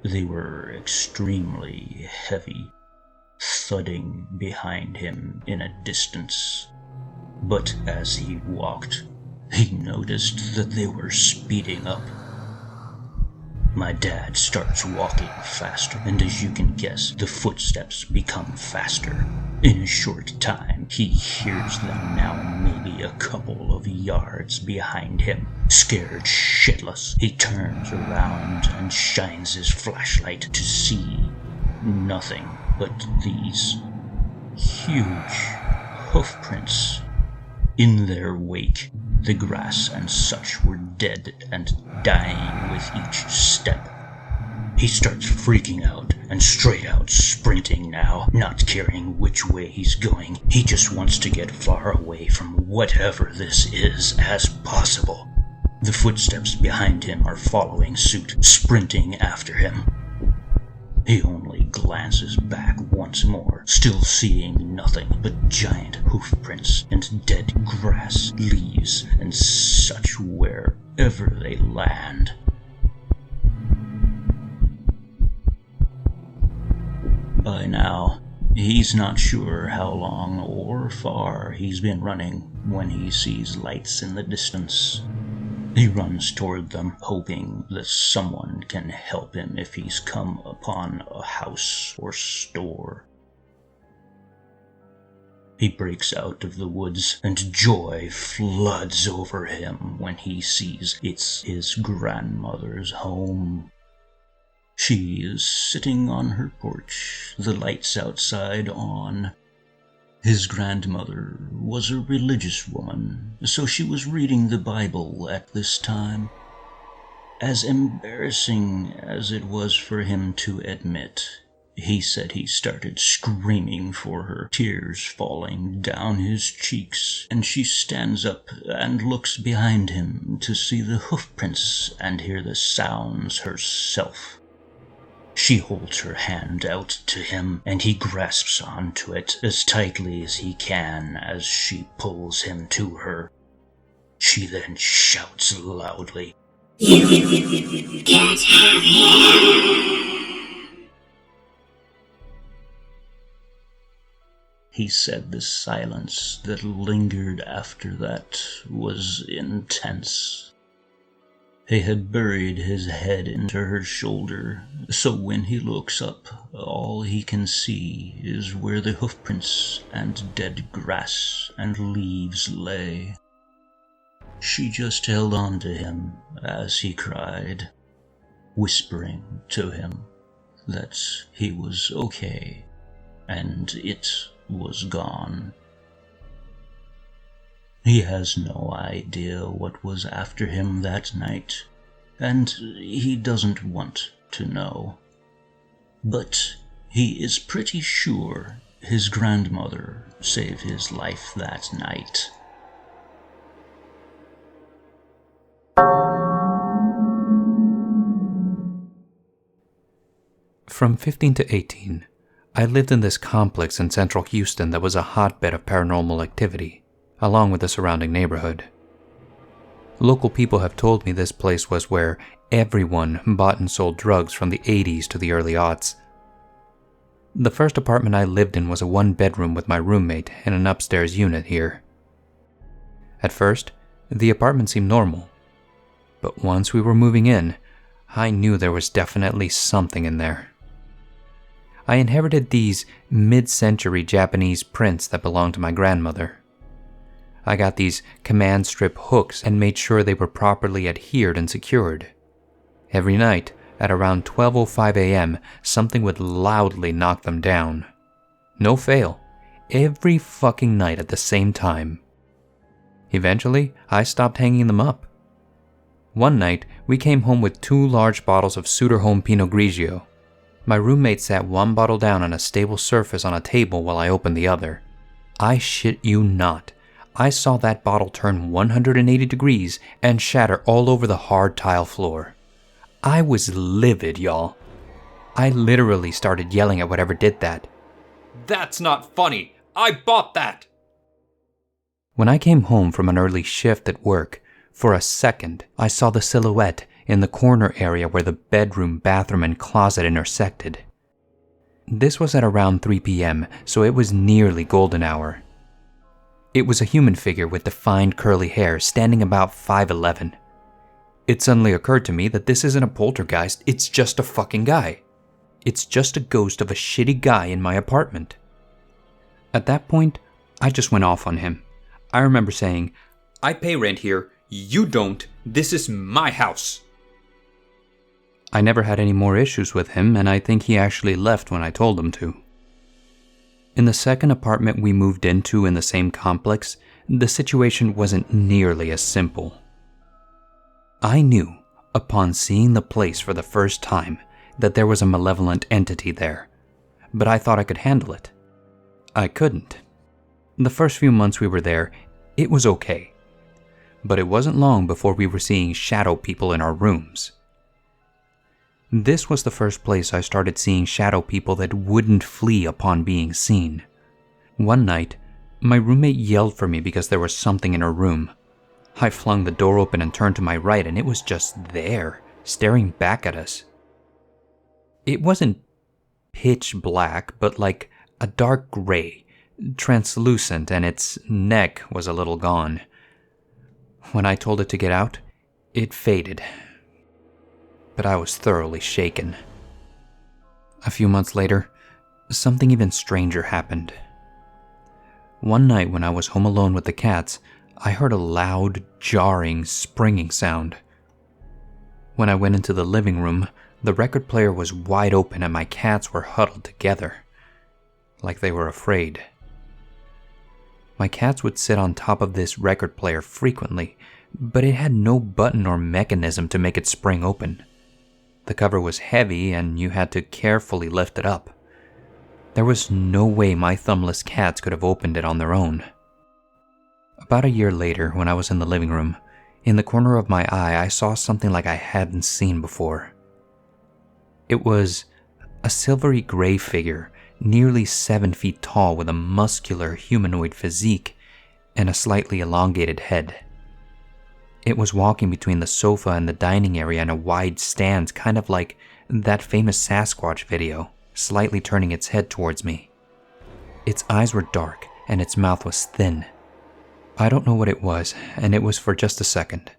They were extremely heavy, thudding behind him in a distance. But as he walked, he noticed that they were speeding up. My dad starts walking faster, and as you can guess, the footsteps become faster. In a short time, he hears them now maybe a couple of yards behind him. Scared shitless, he turns around and shines his flashlight to see nothing but these huge hoofprints. In their wake, the grass and such were dead and dying with each step. He starts freaking out and straight out sprinting now, not caring which way he's going. He just wants to get far away from whatever this is as possible. The footsteps behind him are following suit, sprinting after him. He only glances back once more, still seeing nothing but giant hoofprints and dead grass, leaves, and such wherever they land. By now, he's not sure how long or far he's been running when he sees lights in the distance. He runs toward them, hoping that someone can help him if he's come upon a house or store. He breaks out of the woods, and joy floods over him when he sees it's his grandmother's home. She is sitting on her porch, the lights outside on. His grandmother was a religious woman, so she was reading the Bible at this time. As embarrassing as it was for him to admit, he said he started screaming for her, tears falling down his cheeks, and she stands up and looks behind him to see the hoofprints and hear the sounds herself. She holds her hand out to him, and he grasps onto it as tightly as he can as she pulls him to her. She then shouts loudly, "You can't have him!" He said the silence that lingered after that was intense. He had buried his head into her shoulder, so when he looks up, all he can see is where the hoofprints and dead grass and leaves lay. She just held on to him as he cried, whispering to him that he was okay and it was gone. He has no idea what was after him that night, and he doesn't want to know. But he is pretty sure his grandmother saved his life that night. From 15 to 18, I lived in this complex in central Houston that was a hotbed of paranormal activity, along with the surrounding neighborhood. Local people have told me this place was where everyone bought and sold drugs from the 80s to the early aughts. The first apartment I lived in was a one-bedroom with my roommate and an upstairs unit here. At first, the apartment seemed normal, but once we were moving in, I knew there was definitely something in there. I inherited these mid-century Japanese prints that belonged to my grandmother. I got these command strip hooks and made sure they were properly adhered and secured. Every night, at around 12:05 a.m., something would loudly knock them down. No fail, every fucking night at the same time. Eventually, I stopped hanging them up. One night, we came home with 2 large bottles of Suderholm Pinot Grigio. My roommate sat one bottle down on a stable surface on a table while I opened the other. I shit you not. I saw that bottle turn 180 degrees and shatter all over the hard tile floor. I was livid, y'all. I literally started yelling at whatever did that. "That's not funny! I bought that!" When I came home from an early shift at work, for a second I saw the silhouette in the corner area where the bedroom, bathroom, and closet intersected. This was at around 3 p.m., so it was nearly golden hour. It was a human figure with defined curly hair standing about 5'11". It suddenly occurred to me that this isn't a poltergeist, it's just a fucking guy. It's just a ghost of a shitty guy in my apartment. At that point, I just went off on him. I remember saying, "I pay rent here, you don't, this is my house." I never had any more issues with him, and I think he actually left when I told him to. In the second apartment we moved into in the same complex, the situation wasn't nearly as simple. I knew, upon seeing the place for the first time, that there was a malevolent entity there, but I thought I could handle it. I couldn't. The first few months we were there, it was okay, but it wasn't long before we were seeing shadow people in our rooms. This was the first place I started seeing shadow people that wouldn't flee upon being seen. One night, my roommate yelled for me because there was something in her room. I flung the door open and turned to my right, and it was just there, staring back at us. It wasn't pitch black, but like a dark gray, translucent, and its neck was a little gone. When I told it to get out, it faded. But I was thoroughly shaken. A few months later, something even stranger happened. One night when I was home alone with the cats, I heard a loud, jarring, springing sound. When I went into the living room, the record player was wide open and my cats were huddled together, like they were afraid. My cats would sit on top of this record player frequently, but it had no button or mechanism to make it spring open. The cover was heavy and you had to carefully lift it up. There was no way my thumbless cats could have opened it on their own. About a year later, when I was in the living room, in the corner of my eye I saw something like I hadn't seen before. It was A silvery gray figure, nearly 7 feet tall with a muscular humanoid physique and a slightly elongated head. It was walking between the sofa and the dining area in a wide stance, kind of like that famous Sasquatch video, slightly turning its head towards me. Its eyes were dark and its mouth was thin. I don't know what it was, and it was for just a second.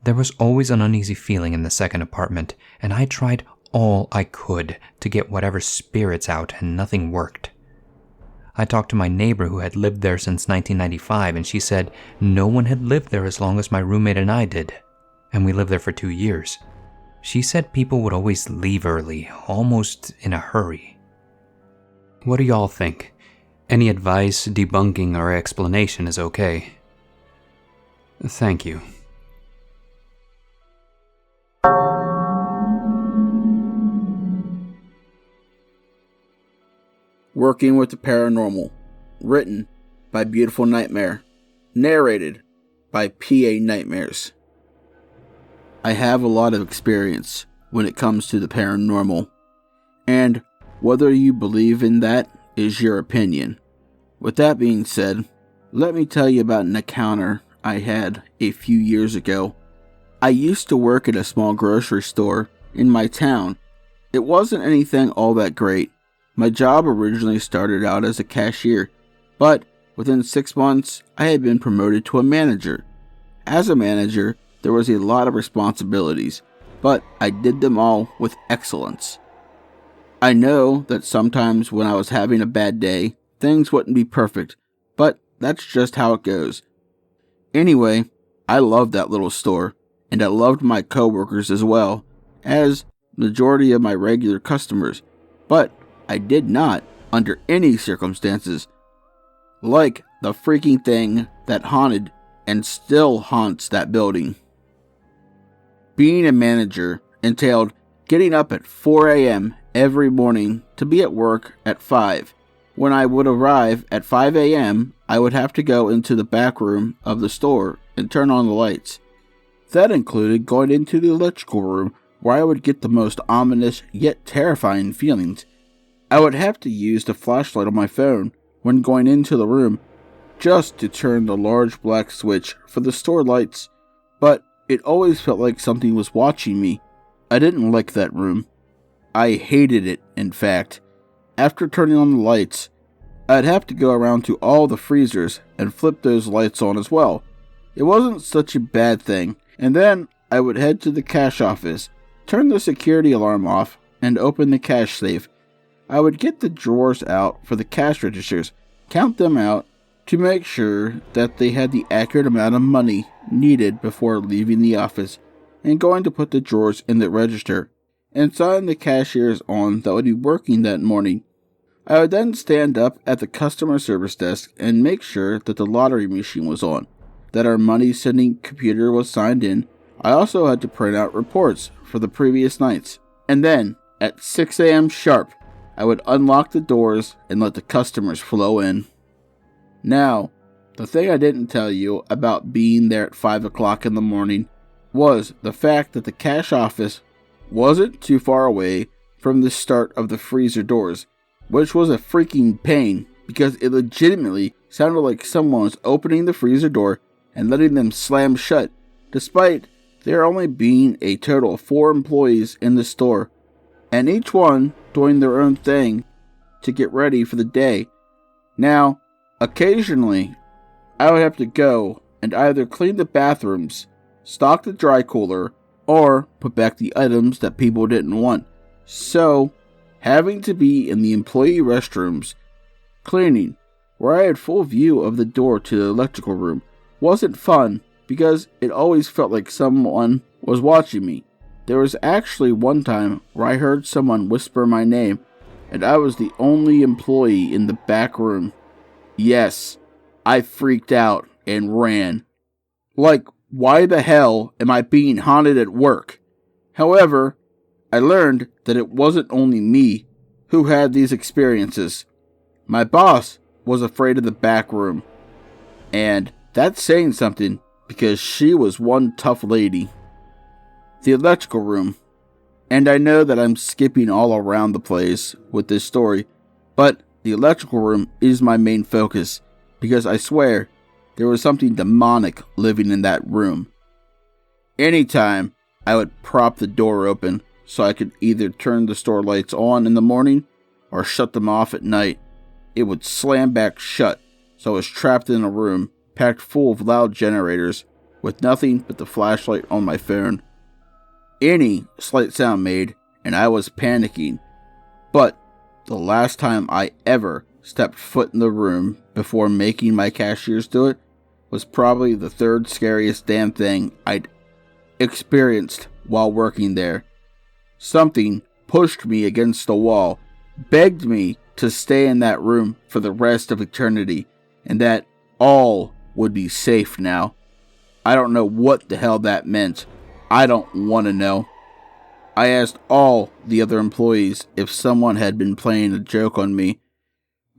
There was always an uneasy feeling in the second apartment, and I tried all I could to get whatever spirits out, and nothing worked. I talked to my neighbor who had lived there since 1995, and she said no one had lived there as long as my roommate and I did, and we lived there for 2 years. She said people would always leave early, almost in a hurry. What do y'all think? Any advice, debunking, or explanation is okay. Thank you. Working with the Paranormal. Written by Beautiful Nightmare. Narrated by PA Nightmares. I have a lot of experience when it comes to the paranormal, and whether you believe in that is your opinion. With that being said, let me tell you about an encounter I had a few years ago. I used to work at a small grocery store in my town. It wasn't anything all that great. My job originally started out as a cashier, but within 6 months, I had been promoted to a manager. As a manager, there was a lot of responsibilities, but I did them all with excellence. I know that sometimes when I was having a bad day, things wouldn't be perfect, but that's just how it goes. Anyway, I loved that little store, and I loved my coworkers as well as majority of my regular customers, but I did not, under any circumstances, like the freaking thing that haunted and still haunts that building. Being a manager entailed getting up at 4 a.m. every morning to be at work at 5. When I would arrive at 5 a.m., I would have to go into the back room of the store and turn on the lights. That included going into the electrical room, where I would get the most ominous yet terrifying feelings. I would have to use the flashlight on my phone when going into the room just to turn the large black switch for the store lights, but it always felt like something was watching me. I didn't like that room. I hated it, in fact. After turning on the lights, I'd have to go around to all the freezers and flip those lights on as well. It wasn't such a bad thing, and then I would head to the cash office, turn the security alarm off, and open the cash safe. I would get the drawers out for the cash registers, count them out to make sure that they had the accurate amount of money needed before leaving the office, and going to put the drawers in the register, and sign the cashiers on that would be working that morning. I would then stand up at the customer service desk and make sure that the lottery machine was on, that our money sending computer was signed in. I also had to print out reports for the previous nights, and then, at 6 a.m. sharp, I would unlock the doors and let the customers flow in. Now, the thing I didn't tell you about being there at 5 o'clock in the morning was the fact that the cash office wasn't too far away from the start of the freezer doors, which was a freaking pain because it legitimately sounded like someone was opening the freezer door and letting them slam shut, despite there only being a total of 4 employees in the store, and each one doing their own thing to get ready for the day. Now, occasionally, I would have to go and either clean the bathrooms, stock the dry cooler, or put back the items that people didn't want. So, having to be in the employee restrooms, cleaning, where I had full view of the door to the electrical room, wasn't fun because it always felt like someone was watching me. There was actually one time where I heard someone whisper my name, and I was the only employee in the back room. Yes, I freaked out and ran. Like, why the hell am I being haunted at work? However, I learned that it wasn't only me who had these experiences. My boss was afraid of the back room, and that's saying something because she was one tough lady. The electrical room. And I know that I'm skipping all around the place with this story, but the electrical room is my main focus, because I swear there was something demonic living in that room. Anytime, I would prop the door open so I could either turn the store lights on in the morning or shut them off at night. It would slam back shut, so I was trapped in a room packed full of loud generators with nothing but the flashlight on my phone. Any slight sound made, and I was panicking. But the last time I ever stepped foot in the room before making my cashiers do it was probably the third scariest damn thing I'd experienced while working there. Something pushed me against the wall, begged me to stay in that room for the rest of eternity, and that all would be safe now. I don't know what the hell that meant. I don't want to know. I asked all the other employees if someone had been playing a joke on me.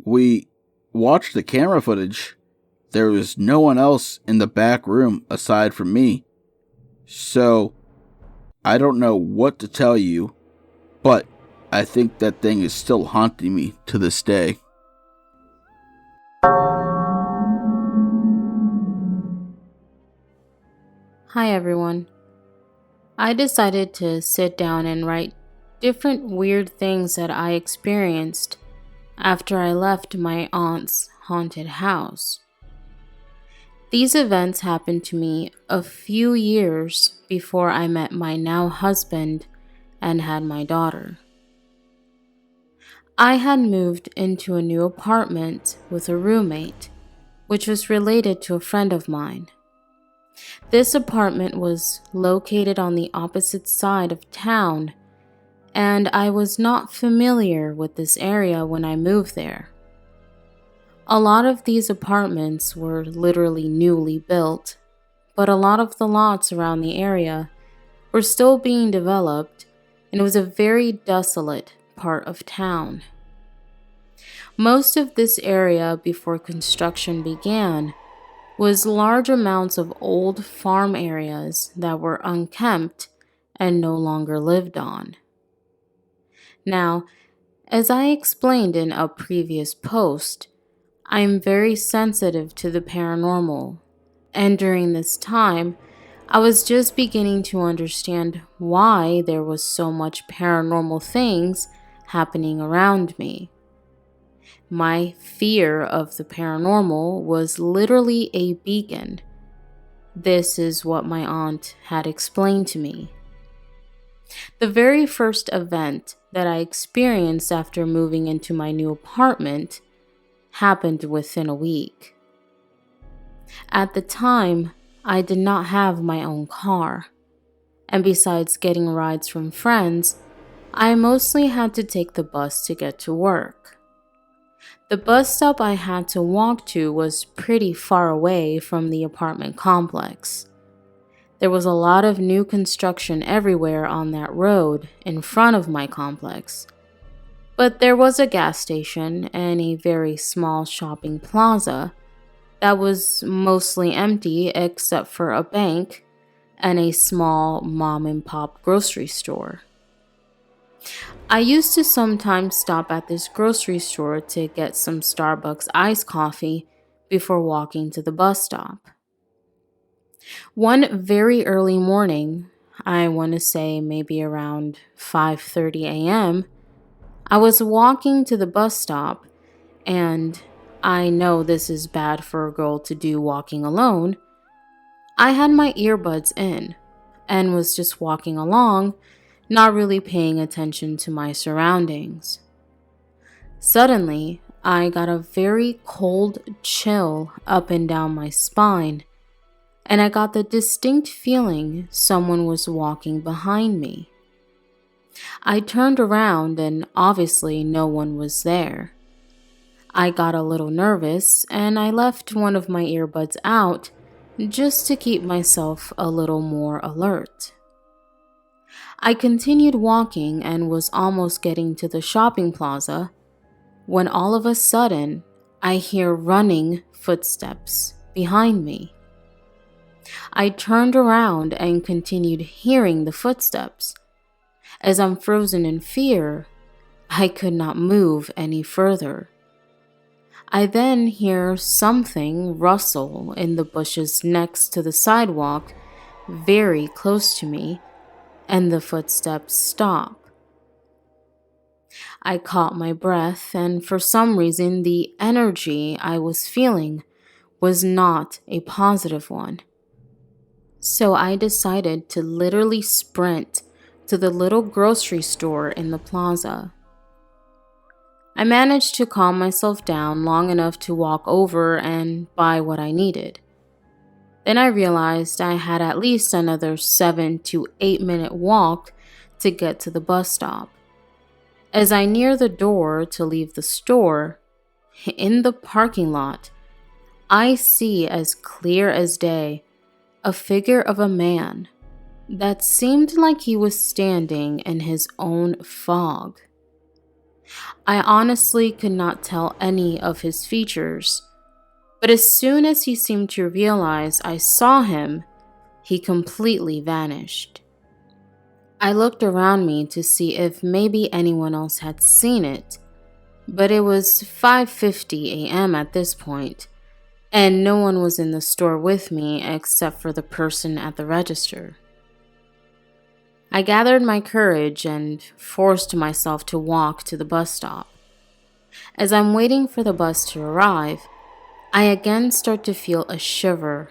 We watched the camera footage. There was no one else in the back room aside from me. So, I don't know what to tell you, but I think that thing is still haunting me to this day. Hi everyone. I decided to sit down and write different weird things that I experienced after I left my aunt's haunted house. These events happened to me a few years before I met my now husband and had my daughter. I had moved into a new apartment with a roommate, which was related to a friend of mine. This apartment was located on the opposite side of town, and I was not familiar with this area when I moved there. A lot of these apartments were literally newly built, but a lot of the lots around the area were still being developed, and it was a very desolate part of town. Most of this area before construction began was large amounts of old farm areas that were unkempt and no longer lived on. Now, as I explained in a previous post, I am very sensitive to the paranormal, and during this time, I was just beginning to understand why there was so much paranormal things happening around me. My fear of the paranormal was literally a beacon. This is what my aunt had explained to me. The very first event that I experienced after moving into my new apartment happened within a week. At the time, I did not have my own car, and besides getting rides from friends, I mostly had to take the bus to get to work. The bus stop I had to walk to was pretty far away from the apartment complex. There was a lot of new construction everywhere on that road in front of my complex. But there was a gas station and a very small shopping plaza that was mostly empty except for a bank and a small mom-and-pop grocery store. I used to sometimes stop at this grocery store to get some Starbucks iced coffee before walking to the bus stop. One very early morning, I want to say maybe around 5:30 a.m., I was walking to the bus stop, and I know this is bad for a girl to do walking alone. I had my earbuds in and was just walking along, not really paying attention to my surroundings. Suddenly, I got a very cold chill up and down my spine, and I got the distinct feeling someone was walking behind me. I turned around and obviously no one was there. I got a little nervous and I left one of my earbuds out just to keep myself a little more alert. I continued walking and was almost getting to the shopping plaza when all of a sudden I hear running footsteps behind me. I turned around and continued hearing the footsteps. As I'm frozen in fear, I could not move any further. I then hear something rustle in the bushes next to the sidewalk, very close to me, and the footsteps stop. I caught my breath, and for some reason, the energy I was feeling was not a positive one. So I decided to literally sprint to the little grocery store in the plaza. I managed to calm myself down long enough to walk over and buy what I needed. Then I realized I had at least another 7 to 8 minute walk to get to the bus stop. As I near the door to leave the store, in the parking lot, I see as clear as day a figure of a man that seemed like he was standing in his own fog. I honestly could not tell any of his features, but as soon as he seemed to realize I saw him, he completely vanished. I looked around me to see if maybe anyone else had seen it, but it was 5:50 a.m. at this point, and no one was in the store with me except for the person at the register. I gathered my courage and forced myself to walk to the bus stop. As I'm waiting for the bus to arrive, I again start to feel a shiver,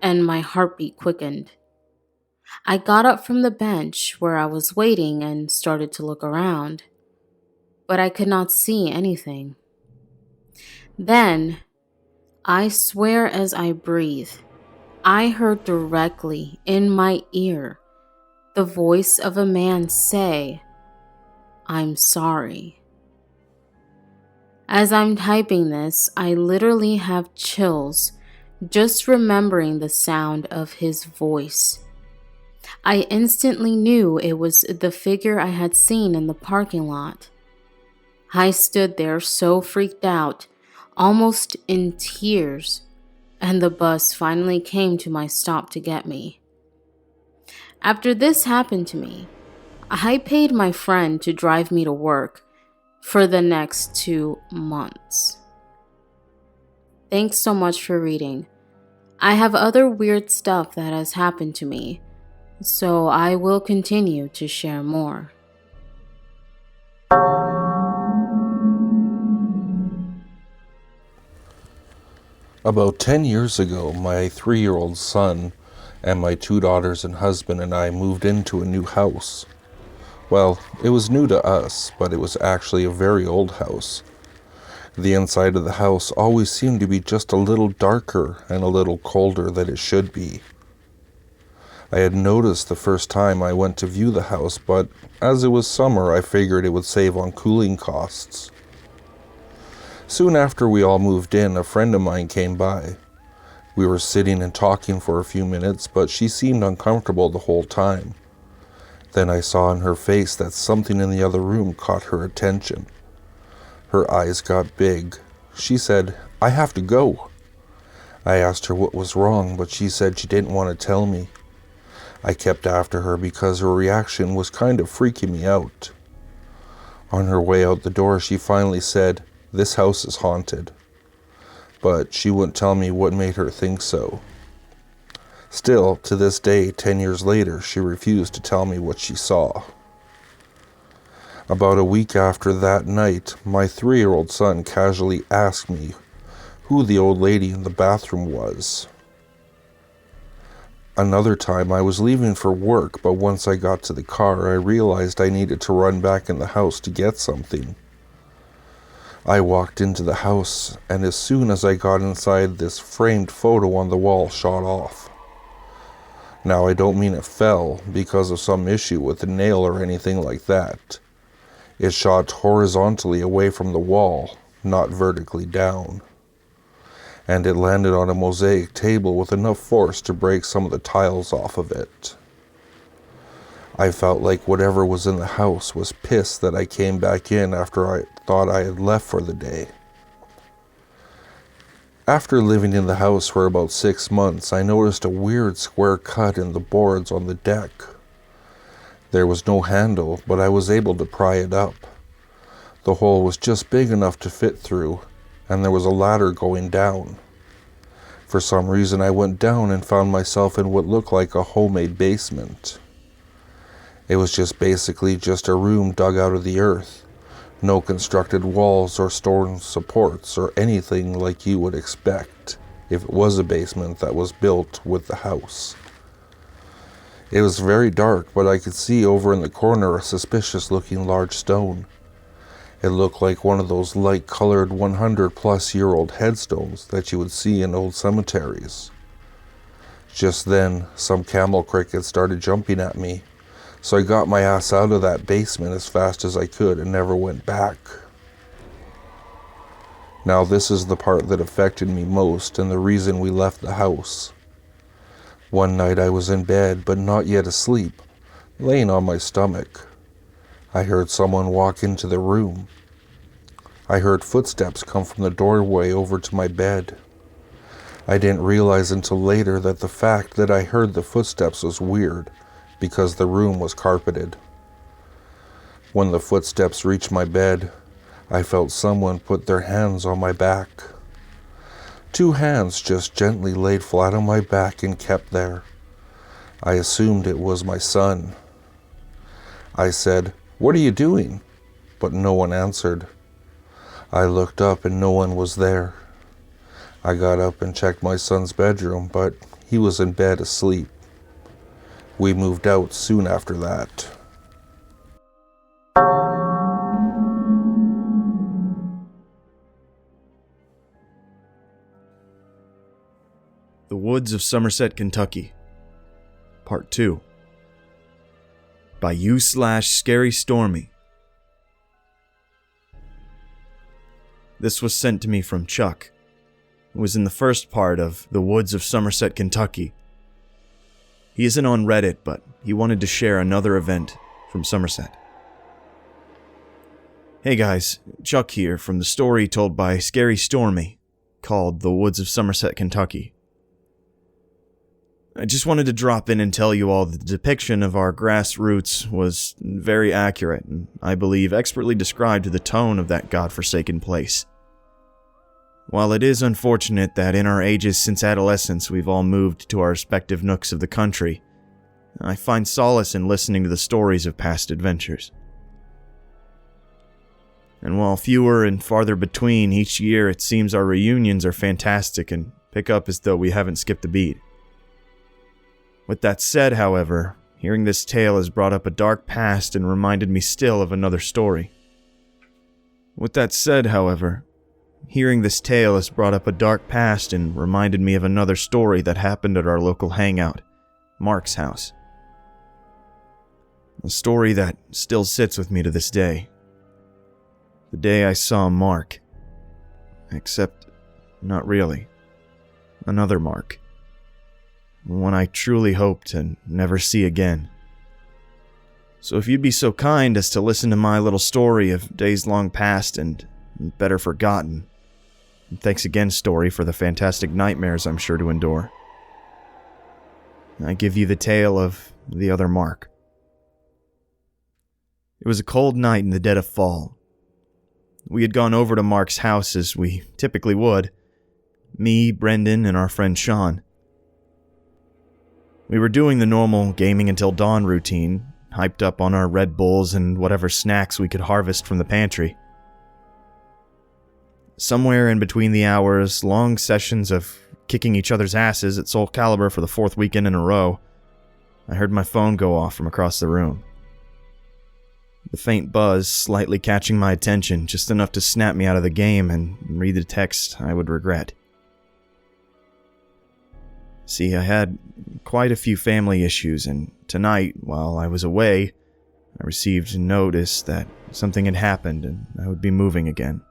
and my heartbeat quickened. I got up from the bench where I was waiting and started to look around, but I could not see anything. Then, I swear as I breathe, I heard directly in my ear the voice of a man say, "I'm sorry." As I'm typing this, I literally have chills just remembering the sound of his voice. I instantly knew it was the figure I had seen in the parking lot. I stood there so freaked out, almost in tears, and the bus finally came to my stop to get me. After this happened to me, I paid my friend to drive me to work for the next 2 months. Thanks so much for reading. I have other weird stuff that has happened to me, so I will continue to share more. About 10 years ago, my 3-year-old son and my 2 daughters and husband and I moved into a new house. Well, it was new to us, but it was actually a very old house. The inside of the house always seemed to be just a little darker and a little colder than it should be. I had noticed the first time I went to view the house, but as it was summer, I figured it would save on cooling costs. Soon after we all moved in, a friend of mine came by. We were sitting and talking for a few minutes, but she seemed uncomfortable the whole time. Then I saw in her face that something in the other room caught her attention. Her eyes got big. She said, "I have to go." I asked her what was wrong, but she said she didn't want to tell me. I kept after her because her reaction was kind of freaking me out. On her way out the door, she finally said, "This house is haunted." But she wouldn't tell me what made her think so. Still, to this day, 10 years later, she refused to tell me what she saw. About a week after that night, my 3-year-old son casually asked me who the old lady in the bathroom was. Another time, I was leaving for work, but once I got to the car, I realized I needed to run back in the house to get something. I walked into the house, and as soon as I got inside, this framed photo on the wall shot off. Now, I don't mean it fell because of some issue with the nail or anything like that. It shot horizontally away from the wall, not vertically down. And it landed on a mosaic table with enough force to break some of the tiles off of it. I felt like whatever was in the house was pissed that I came back in after I thought I had left for the day. After living in the house for about 6 months, I noticed a weird square cut in the boards on the deck. There was no handle, but I was able to pry it up. The hole was just big enough to fit through, and there was a ladder going down. For some reason, I went down and found myself in what looked like a homemade basement. It was basically just a room dug out of the earth. No constructed walls or stone supports or anything like you would expect if it was a basement that was built with the house. It was very dark, but I could see over in the corner a suspicious-looking large stone. It looked like one of those light-colored 100-plus-year-old headstones that you would see in old cemeteries. Just then, some camel crickets started jumping at me, so I got my ass out of that basement as fast as I could and never went back. Now this is the part that affected me most and the reason we left the house. One night I was in bed, but not yet asleep, laying on my stomach. I heard someone walk into the room. I heard footsteps come from the doorway over to my bed. I didn't realize until later that the fact that I heard the footsteps was weird, because the room was carpeted. When the footsteps reached my bed, I felt someone put their hands on my back. 2 hands just gently laid flat on my back and kept there. I assumed it was my son. I said, "What are you doing?" But no one answered. I looked up and no one was there. I got up and checked my son's bedroom, but he was in bed asleep. We moved out soon after that. The Woods of Somerset, Kentucky, Part 2, by u/Scary Stormy. This was sent to me from Chuck, who was in the first part of The Woods of Somerset, Kentucky. He isn't on Reddit, but he wanted to share another event from Somerset. Hey guys, Chuck here from the story told by Scary Stormy, called The Woods of Somerset, Kentucky. I just wanted to drop in and tell you all that the depiction of our grassroots was very accurate and, I believe, expertly described the tone of that godforsaken place. While it is unfortunate that in our ages since adolescence we've all moved to our respective nooks of the country, I find solace in listening to the stories of past adventures. And while fewer and farther between each year, it seems our reunions are fantastic and pick up as though we haven't skipped a beat. With that said, however, hearing this tale has brought up a dark past and reminded me still of another story. That happened at our local hangout, Mark's house. A story that still sits with me to this day. The day I saw Mark. Except, not really. Another Mark. One I truly hope to never see again. So if you'd be so kind as to listen to my little story of days long past and better forgotten. And thanks again, story, for the fantastic nightmares I'm sure to endure. I give you the tale of the other Mark. It was a cold night in the dead of fall. We had gone over to Mark's house as we typically would. Me, Brendan, and our friend Sean. We were doing the normal gaming until dawn routine, hyped up on our Red Bulls and whatever snacks we could harvest from the pantry. Somewhere in between the hours, long sessions of kicking each other's asses at Soul Calibur for the 4th weekend in a row, I heard my phone go off from across the room. The faint buzz slightly catching my attention, just enough to snap me out of the game and read the text I would regret. See, I had quite a few family issues, and tonight, while I was away, I received notice that something had happened and I would be moving again.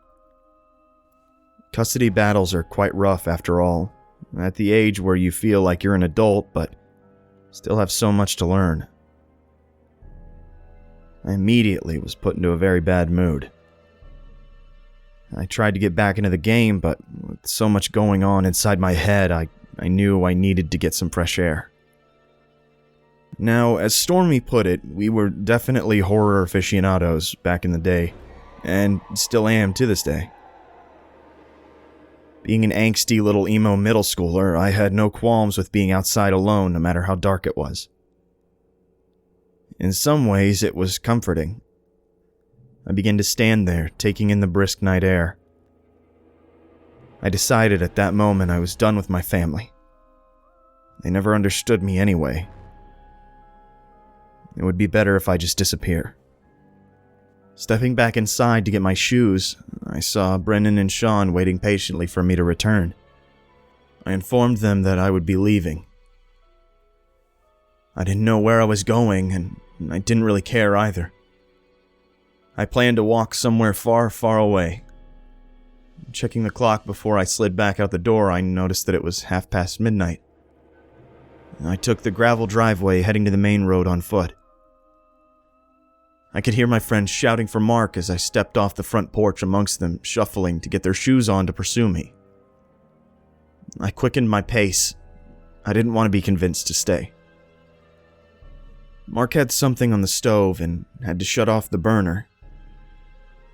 Custody battles are quite rough after all, at the age where you feel like you're an adult but still have so much to learn. I immediately was put into a very bad mood. I tried to get back into the game, but with so much going on inside my head, I knew I needed to get some fresh air. Now, as Stormy put it, we were definitely horror aficionados back in the day, and still am to this day. Being an angsty little emo middle schooler, I had no qualms with being outside alone no matter how dark it was. In some ways, it was comforting. I began to stand there, taking in the brisk night air. I decided at that moment I was done with my family. They never understood me anyway. It would be better if I just disappear. Stepping back inside to get my shoes, I saw Brennan and Sean waiting patiently for me to return. I informed them that I would be leaving. I didn't know where I was going, and I didn't really care either. I planned to walk somewhere far, far away. Checking the clock before I slid back out the door, I noticed that it was midnight. I took the gravel driveway heading to the main road on foot. I could hear my friends shouting for Mark as I stepped off the front porch amongst them, shuffling to get their shoes on to pursue me. I quickened my pace. I didn't want to be convinced to stay. Mark had something on the stove and had to shut off the burner,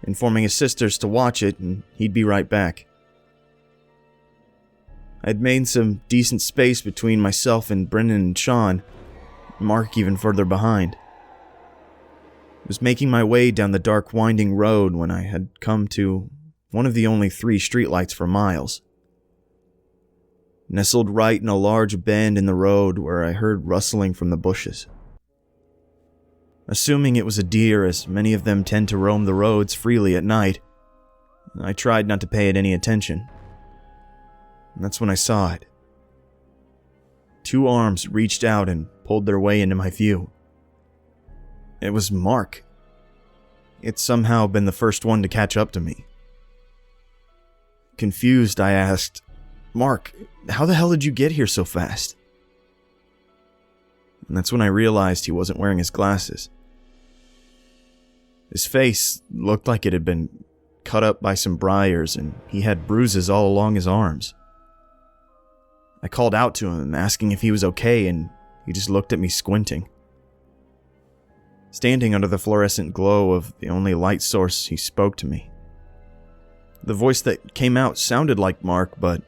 informing his sisters to watch it and he'd be right back. I'd made some decent space between myself and Brennan and Sean, Mark even further behind. I was making my way down the dark winding road when I had come to one of the only 3 streetlights for miles. Nestled right in a large bend in the road where I heard rustling from the bushes. Assuming it was a deer, as many of them tend to roam the roads freely at night, I tried not to pay it any attention. And that's when I saw it. 2 arms reached out and pulled their way into my view. It was Mark. It's somehow been the first one to catch up to me. Confused, I asked, "Mark, how the hell did you get here so fast?" And that's when I realized he wasn't wearing his glasses. His face looked like it had been cut up by some briars, and he had bruises all along his arms. I called out to him, asking if he was okay, and he just looked at me squinting. Standing under the fluorescent glow of the only light source, he spoke to me. The voice that came out sounded like Mark, but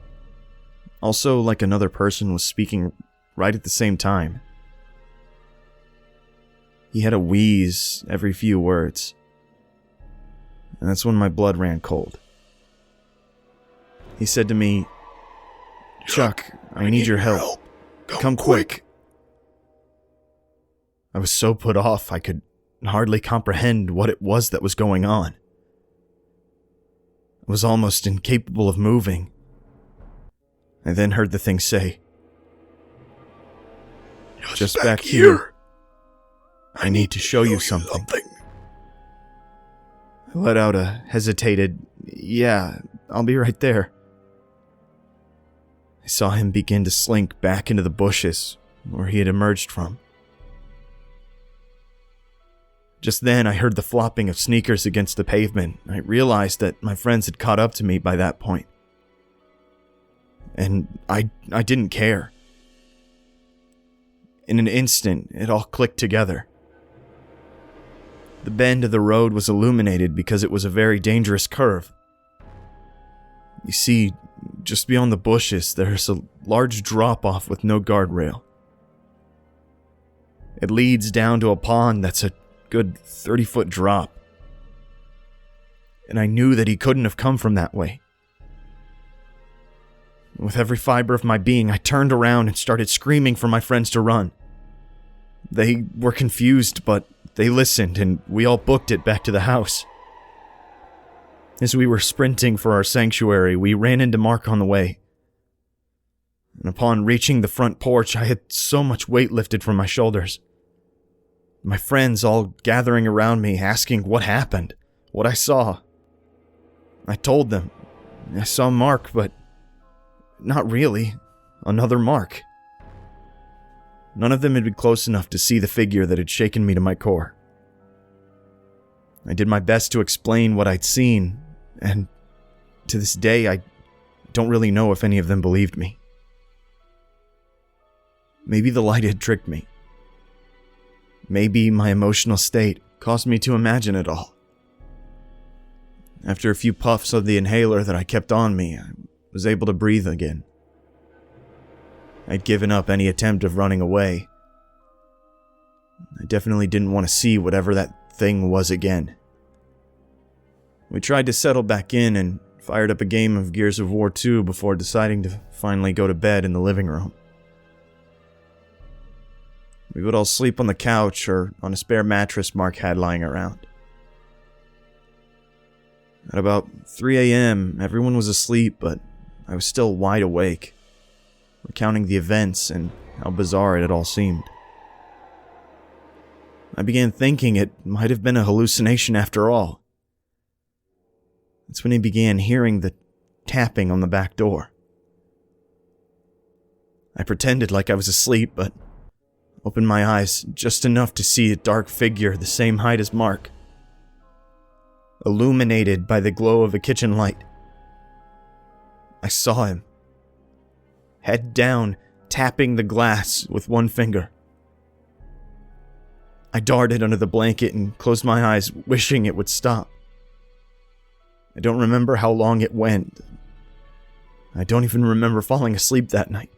also like another person was speaking right at the same time. He had a wheeze every few words, and that's when my blood ran cold. He said to me, "Chuck, I need your help. Come quick." I was so put off I could hardly comprehend what it was that was going on. I was almost incapable of moving. I then heard the thing say, "Just back here. I need to show you something." I let out a hesitated, "Yeah, I'll be right there." I saw him begin to slink back into the bushes where he had emerged from. Just then, I heard the flopping of sneakers against the pavement. I realized that my friends had caught up to me by that point. And I didn't care. In an instant, it all clicked together. The bend of the road was illuminated because it was a very dangerous curve. You see, just beyond the bushes, there's a large drop-off with no guardrail. It leads down to a pond that's a good 30-foot drop. And I knew that he couldn't have come from that way. With every fiber of my being, I turned around and started screaming for my friends to run. They were confused, but they listened, and we all booked it back to the house. As we were sprinting for our sanctuary, we ran into Mark on the way. And upon reaching the front porch, I had so much weight lifted from my shoulders. My friends all gathering around me, asking what happened, what I saw. I told them. I saw Mark, but not really. Another Mark. None of them had been close enough to see the figure that had shaken me to my core. I did my best to explain what I'd seen, and to this day, I don't really know if any of them believed me. Maybe the light had tricked me. maybe my emotional state caused me to imagine it all. After a few puffs of the inhaler that I kept on me, I was able to breathe again. I'd given up any attempt of running away. I definitely didn't want to see whatever that thing was again. We tried to settle back in and fired up a game of Gears of War 2 before deciding to finally go to bed in the living room. We would all sleep on the couch or on a spare mattress Mark had lying around. At about 3 a.m., everyone was asleep, but I was still wide awake, recounting the events and how bizarre it had all seemed. I began thinking it might have been a hallucination after all. That's when I began hearing the tapping on the back door. I pretended like I was asleep, but opened my eyes just enough to see a dark figure the same height as Mark, illuminated by the glow of a kitchen light. I saw him, head down, tapping the glass with one finger. I darted under the blanket and closed my eyes, wishing it would stop. I don't remember how long it went. I don't even remember falling asleep that night.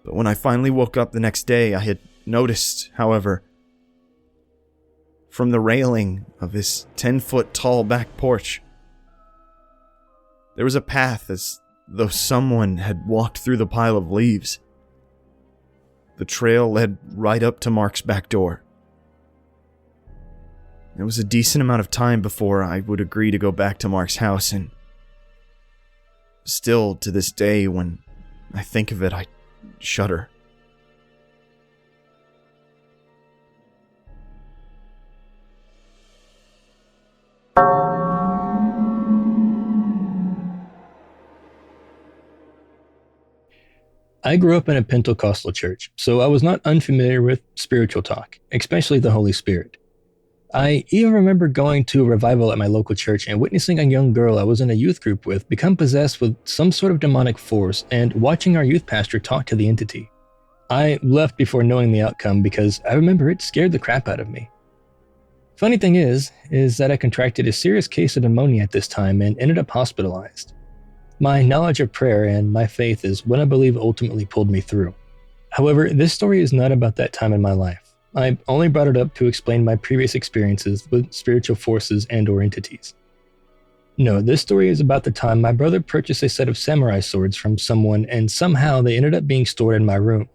But when I finally woke up the next day, I had noticed, however, from the railing of his 10-foot tall back porch, there was a path as though someone had walked through the pile of leaves. The trail led right up to Mark's back door. There was a decent amount of time before I would agree to go back to Mark's house, and still to this day, when I think of it, I shudder. I grew up in a Pentecostal church, so I was not unfamiliar with spiritual talk, especially the Holy Spirit. I even remember going to a revival at my local church and witnessing a young girl I was in a youth group with become possessed with some sort of demonic force and watching our youth pastor talk to the entity. I left before knowing the outcome because I remember it scared the crap out of me. Funny thing is that I contracted a serious case of pneumonia at this time and ended up hospitalized. My knowledge of prayer and my faith is what I believe ultimately pulled me through. However, this story is not about that time in my life. I only brought it up to explain my previous experiences with spiritual forces and/or entities. No, this story is about the time my brother purchased a set of samurai swords from someone and somehow they ended up being stored in my room.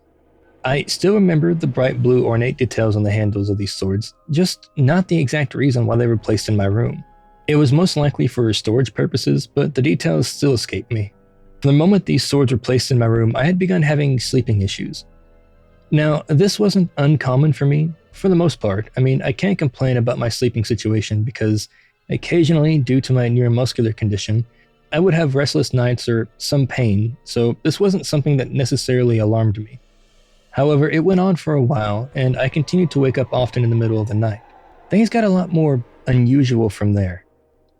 I still remember the bright blue ornate details on the handles of these swords, just not the exact reason why they were placed in my room. It was most likely for storage purposes, but the details still escape me. From the moment these swords were placed in my room, I had begun having sleeping issues. Now, this wasn't uncommon for me, for the most part. I mean, I can't complain about my sleeping situation because occasionally, due to my neuromuscular condition, I would have restless nights or some pain, so this wasn't something that necessarily alarmed me. However, it went on for a while, and I continued to wake up often in the middle of the night. Things got a lot more unusual from there.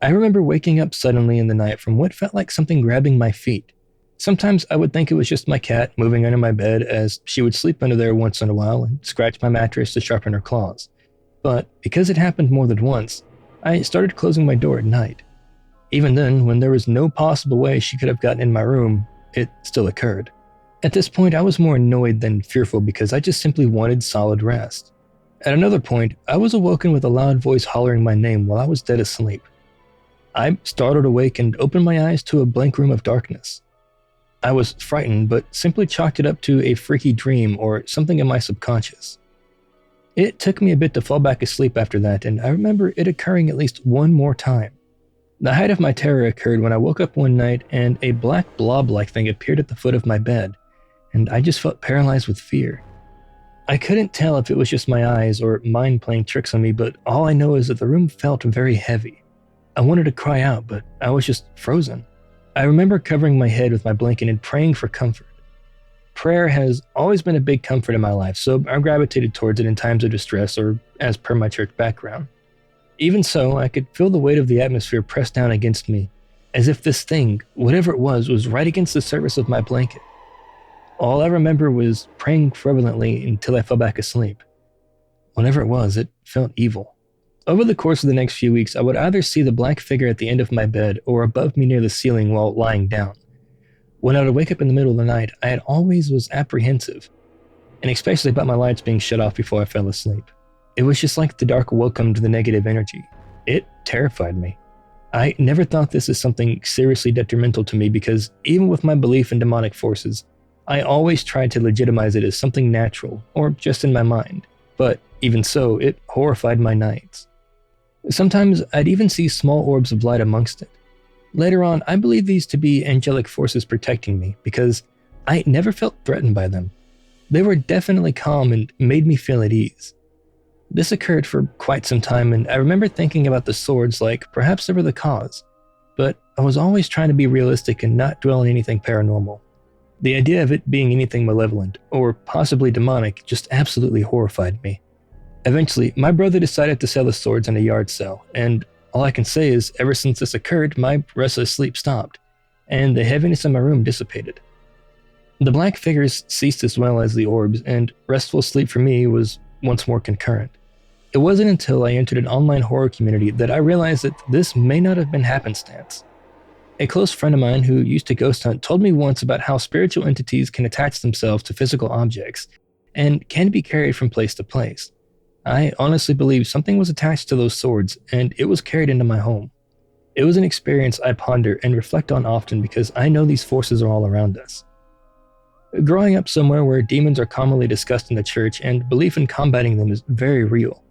I remember waking up suddenly in the night from what felt like something grabbing my feet. Sometimes I would think it was just my cat moving under my bed as she would sleep under there once in a while and scratch my mattress to sharpen her claws. But because it happened more than once, I started closing my door at night. Even then, when there was no possible way she could have gotten in my room, it still occurred. At this point, I was more annoyed than fearful because I just simply wanted solid rest. At another point, I was awoken with a loud voice hollering my name while I was dead asleep. I startled awake and opened my eyes to a blank room of darkness. I was frightened, but simply chalked it up to a freaky dream or something in my subconscious. It took me a bit to fall back asleep after that, and I remember it occurring at least one more time. The height of my terror occurred when I woke up one night and a black blob-like thing appeared at the foot of my bed, and I just felt paralyzed with fear. I couldn't tell if it was just my eyes or mind playing tricks on me, but all I know is that the room felt very heavy. I wanted to cry out, but I was just frozen. I remember covering my head with my blanket and praying for comfort. Prayer has always been a big comfort in my life, so I gravitated towards it in times of distress or as per my church background. Even so, I could feel the weight of the atmosphere press down against me, as if this thing, whatever it was right against the surface of my blanket. All I remember was praying fervently until I fell back asleep. Whenever it was, it felt evil. Over the course of the next few weeks, I would either see the black figure at the end of my bed or above me near the ceiling while lying down. When I would wake up in the middle of the night, I had always was apprehensive, and especially about my lights being shut off before I fell asleep. It was just like the dark welcomed the negative energy. It terrified me. I never thought this as something seriously detrimental to me because even with my belief in demonic forces, I always tried to legitimize it as something natural or just in my mind. But even so, it horrified my nights. Sometimes I'd even see small orbs of light amongst it. Later on, I believed these to be angelic forces protecting me because I never felt threatened by them. They were definitely calm and made me feel at ease. This occurred for quite some time, and I remember thinking about the swords like perhaps they were the cause, but I was always trying to be realistic and not dwell on anything paranormal. The idea of it being anything malevolent, or possibly demonic, just absolutely horrified me. Eventually, my brother decided to sell the swords in a yard sale, and all I can say is ever since this occurred, my restless sleep stopped, and the heaviness in my room dissipated. The black figures ceased as well as the orbs, and restful sleep for me was once more concurrent. It wasn't until I entered an online horror community that I realized that this may not have been happenstance. A close friend of mine who used to ghost hunt told me once about how spiritual entities can attach themselves to physical objects and can be carried from place to place. I honestly believe something was attached to those swords and it was carried into my home. It was an experience I ponder and reflect on often because I know these forces are all around us. Growing up somewhere where demons are commonly discussed in the church and belief in combating them is very real,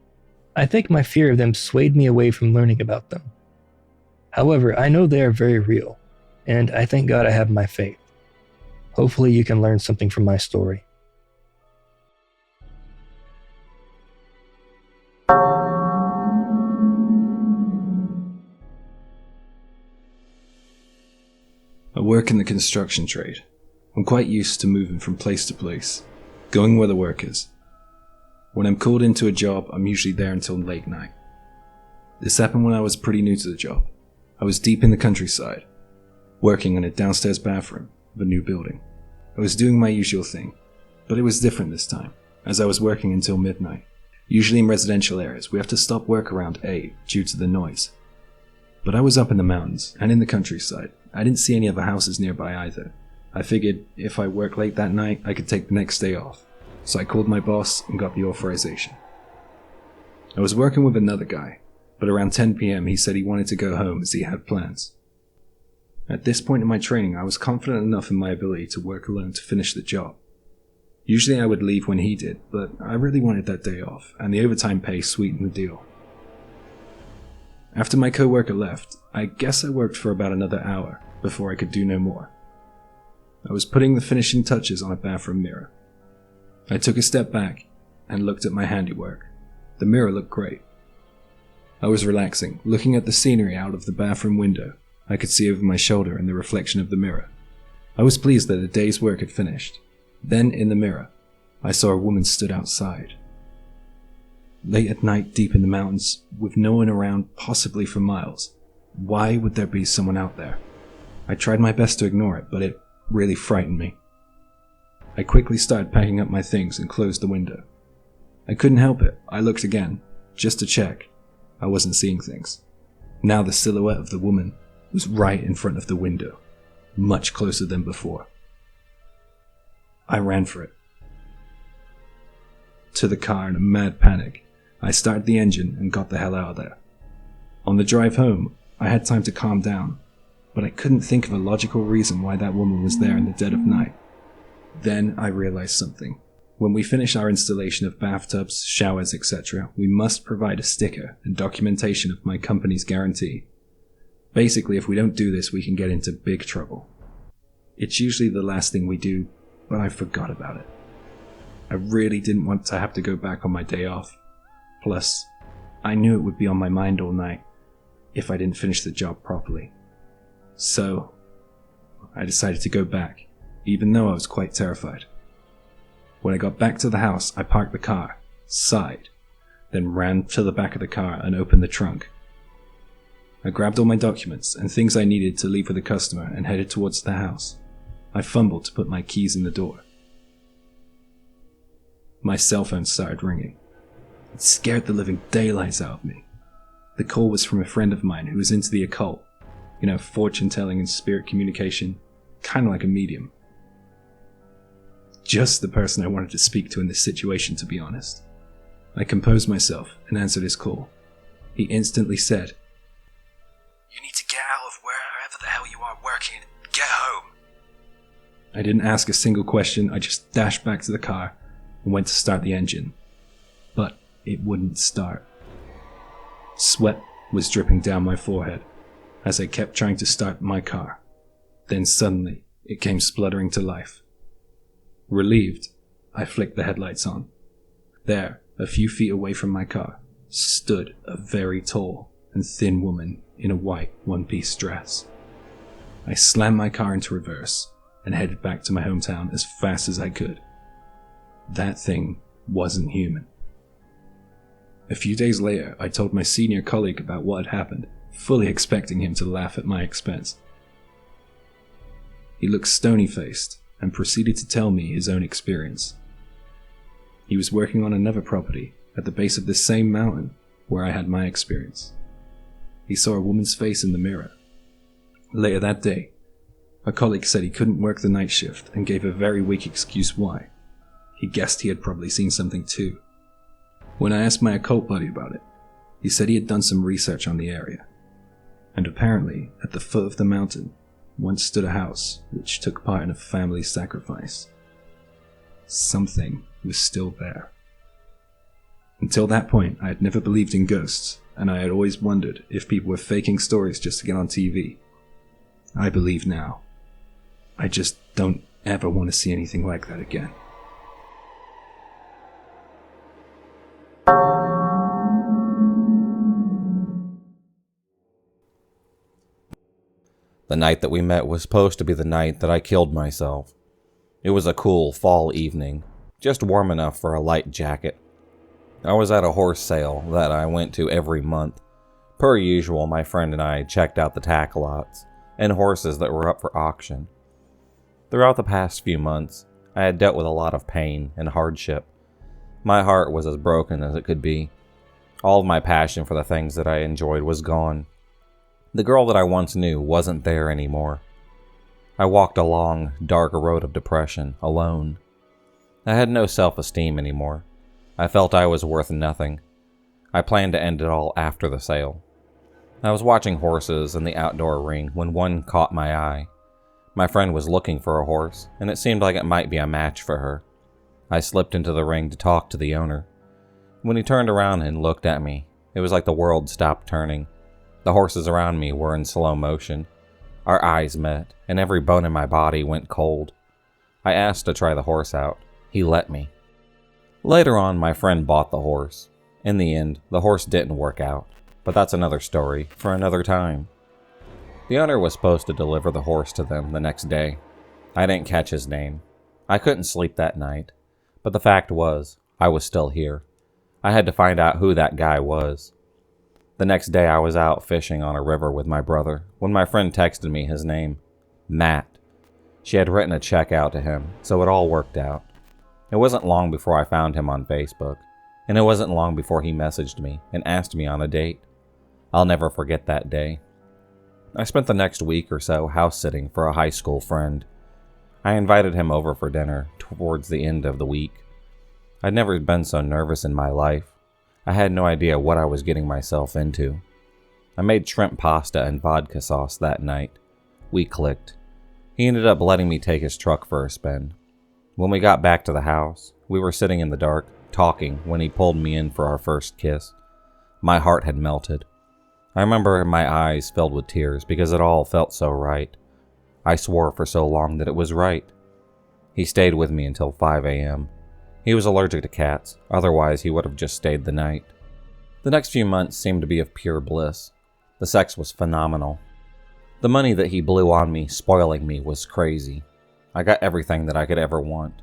I think my fear of them swayed me away from learning about them. However, I know they are very real, and I thank God I have my faith. Hopefully you can learn something from my story. I work in the construction trade. I'm quite used to moving from place to place, going where the work is. When I'm called into a job, I'm usually there until late night. This happened when I was pretty new to the job. I was deep in the countryside, working in a downstairs bathroom of a new building. I was doing my usual thing, but it was different this time, as I was working until midnight. Usually in residential areas, we have to stop work around 8 due to the noise. But I was up in the mountains and in the countryside. I didn't see any other houses nearby either. I figured if I worked late that night, I could take the next day off. So I called my boss and got the authorization. I was working with another guy, but around 10 PM he said he wanted to go home as he had plans. At this point in my training, I was confident enough in my ability to work alone to finish the job. Usually I would leave when he did, but I really wanted that day off, and the overtime pay sweetened the deal. After my co-worker left, I guess I worked for about another hour before I could do no more. I was putting the finishing touches on a bathroom mirror. I took a step back and looked at my handiwork. The mirror looked great. I was relaxing, looking at the scenery out of the bathroom window. I could see over my shoulder in the reflection of the mirror. I was pleased that the day's work had finished. Then, in the mirror, I saw a woman stood outside. Late at night, deep in the mountains, with no one around, possibly for miles. Why would there be someone out there? I tried my best to ignore it, but it really frightened me. I quickly started packing up my things and closed the window. I couldn't help it. I looked again, just to check. I wasn't seeing things. Now the silhouette of the woman was right in front of the window, much closer than before. I ran for it. To the car in a mad panic, I started the engine and got the hell out of there. On the drive home, I had time to calm down, but I couldn't think of a logical reason why that woman was there in the dead of night. Then I realized something. When we finish our installation of bathtubs, showers, etc., we must provide a sticker and documentation of my company's guarantee. Basically, if we don't do this, we can get into big trouble. It's usually the last thing we do, but I forgot about it. I really didn't want to have to go back on my day off. Plus, I knew it would be on my mind all night if I didn't finish the job properly. So, I decided to go back, even though I was quite terrified. When I got back to the house, I parked the car, sighed, then ran to the back of the car and opened the trunk. I grabbed all my documents and things I needed to leave with the customer and headed towards the house. I fumbled to put my keys in the door, My cell phone started ringing. It scared the living daylights out of me. The call was from a friend of mine who was into the occult. You know, fortune-telling and spirit communication. Kind of like a medium. Just the person I wanted to speak to in this situation, to be honest. I composed myself and answered his call. He instantly said, "You need to get out of wherever the hell you are working. Get home." I didn't ask a single question. I just dashed back to the car and went to start the engine. But it wouldn't start. Sweat was dripping down my forehead as I kept trying to start my car. Then suddenly, it came spluttering to life. Relieved, I flicked the headlights on. There, a few feet away from my car, stood a very tall and thin woman in a white one-piece dress. I slammed my car into reverse and headed back to my hometown as fast as I could. That thing wasn't human. A few days later, I told my senior colleague about what had happened, fully expecting him to laugh at my expense. He looked stony-faced and proceeded to tell me his own experience. He was working on another property at the base of the same mountain where I had my experience. He saw a woman's face in the mirror. Later that day, a colleague said he couldn't work the night shift and gave a very weak excuse why. He guessed he had probably seen something too. When I asked my occult buddy about it, he said he had done some research on the area. And apparently, at the foot of the mountain, once stood a house which took part in a family sacrifice. Something was still there. Until that point, I had never believed in ghosts, and I had always wondered if people were faking stories just to get on TV. I believe now. I just don't ever want to see anything like that again. The night that we met was supposed to be the night that I killed myself. It was a cool fall evening, just warm enough for a light jacket. I was at a horse sale that I went to every month. Per usual, my friend and I checked out the tack lots and horses that were up for auction. Throughout the past few months, I had dealt with a lot of pain and hardship. My heart was as broken as it could be. All of my passion for the things that I enjoyed was gone. The girl that I once knew wasn't there anymore. I walked a long, dark road of depression, alone. I had no self-esteem anymore. I felt I was worth nothing. I planned to end it all after the sale. I was watching horses in the outdoor ring when one caught my eye. My friend was looking for a horse, and it seemed like it might be a match for her. I slipped into the ring to talk to the owner. When he turned around and looked at me, it was like the world stopped turning. The horses around me were in slow motion. Our eyes met, and every bone in my body went cold. I asked to try the horse out. He let me. Later on, my friend bought the horse. In the end, the horse didn't work out, but that's another story for another time. The owner was supposed to deliver the horse to them the next day. I didn't catch his name. I couldn't sleep that night, but the fact was, I was still here. I had to find out who that guy was. The next day I was out fishing on a river with my brother when my friend texted me his name, Matt. She had written a check out to him, so it all worked out. It wasn't long before I found him on Facebook, and it wasn't long before he messaged me and asked me on a date. I'll never forget that day. I spent the next week or so house-sitting for a high school friend. I invited him over for dinner towards the end of the week. I'd never been so nervous in my life. I had no idea what I was getting myself into. I made shrimp pasta and vodka sauce that night. We clicked. He ended up letting me take his truck for a spin. When we got back to the house, we were sitting in the dark, talking, when he pulled me in for our first kiss. My heart had melted. I remember my eyes filled with tears because it all felt so right. I swore for so long that it was right. He stayed with me until 5 a.m. He was allergic to cats, otherwise he would have just stayed the night. The next few months seemed to be of pure bliss. The sex was phenomenal. The money that he blew on me, spoiling me, was crazy. I got everything that I could ever want.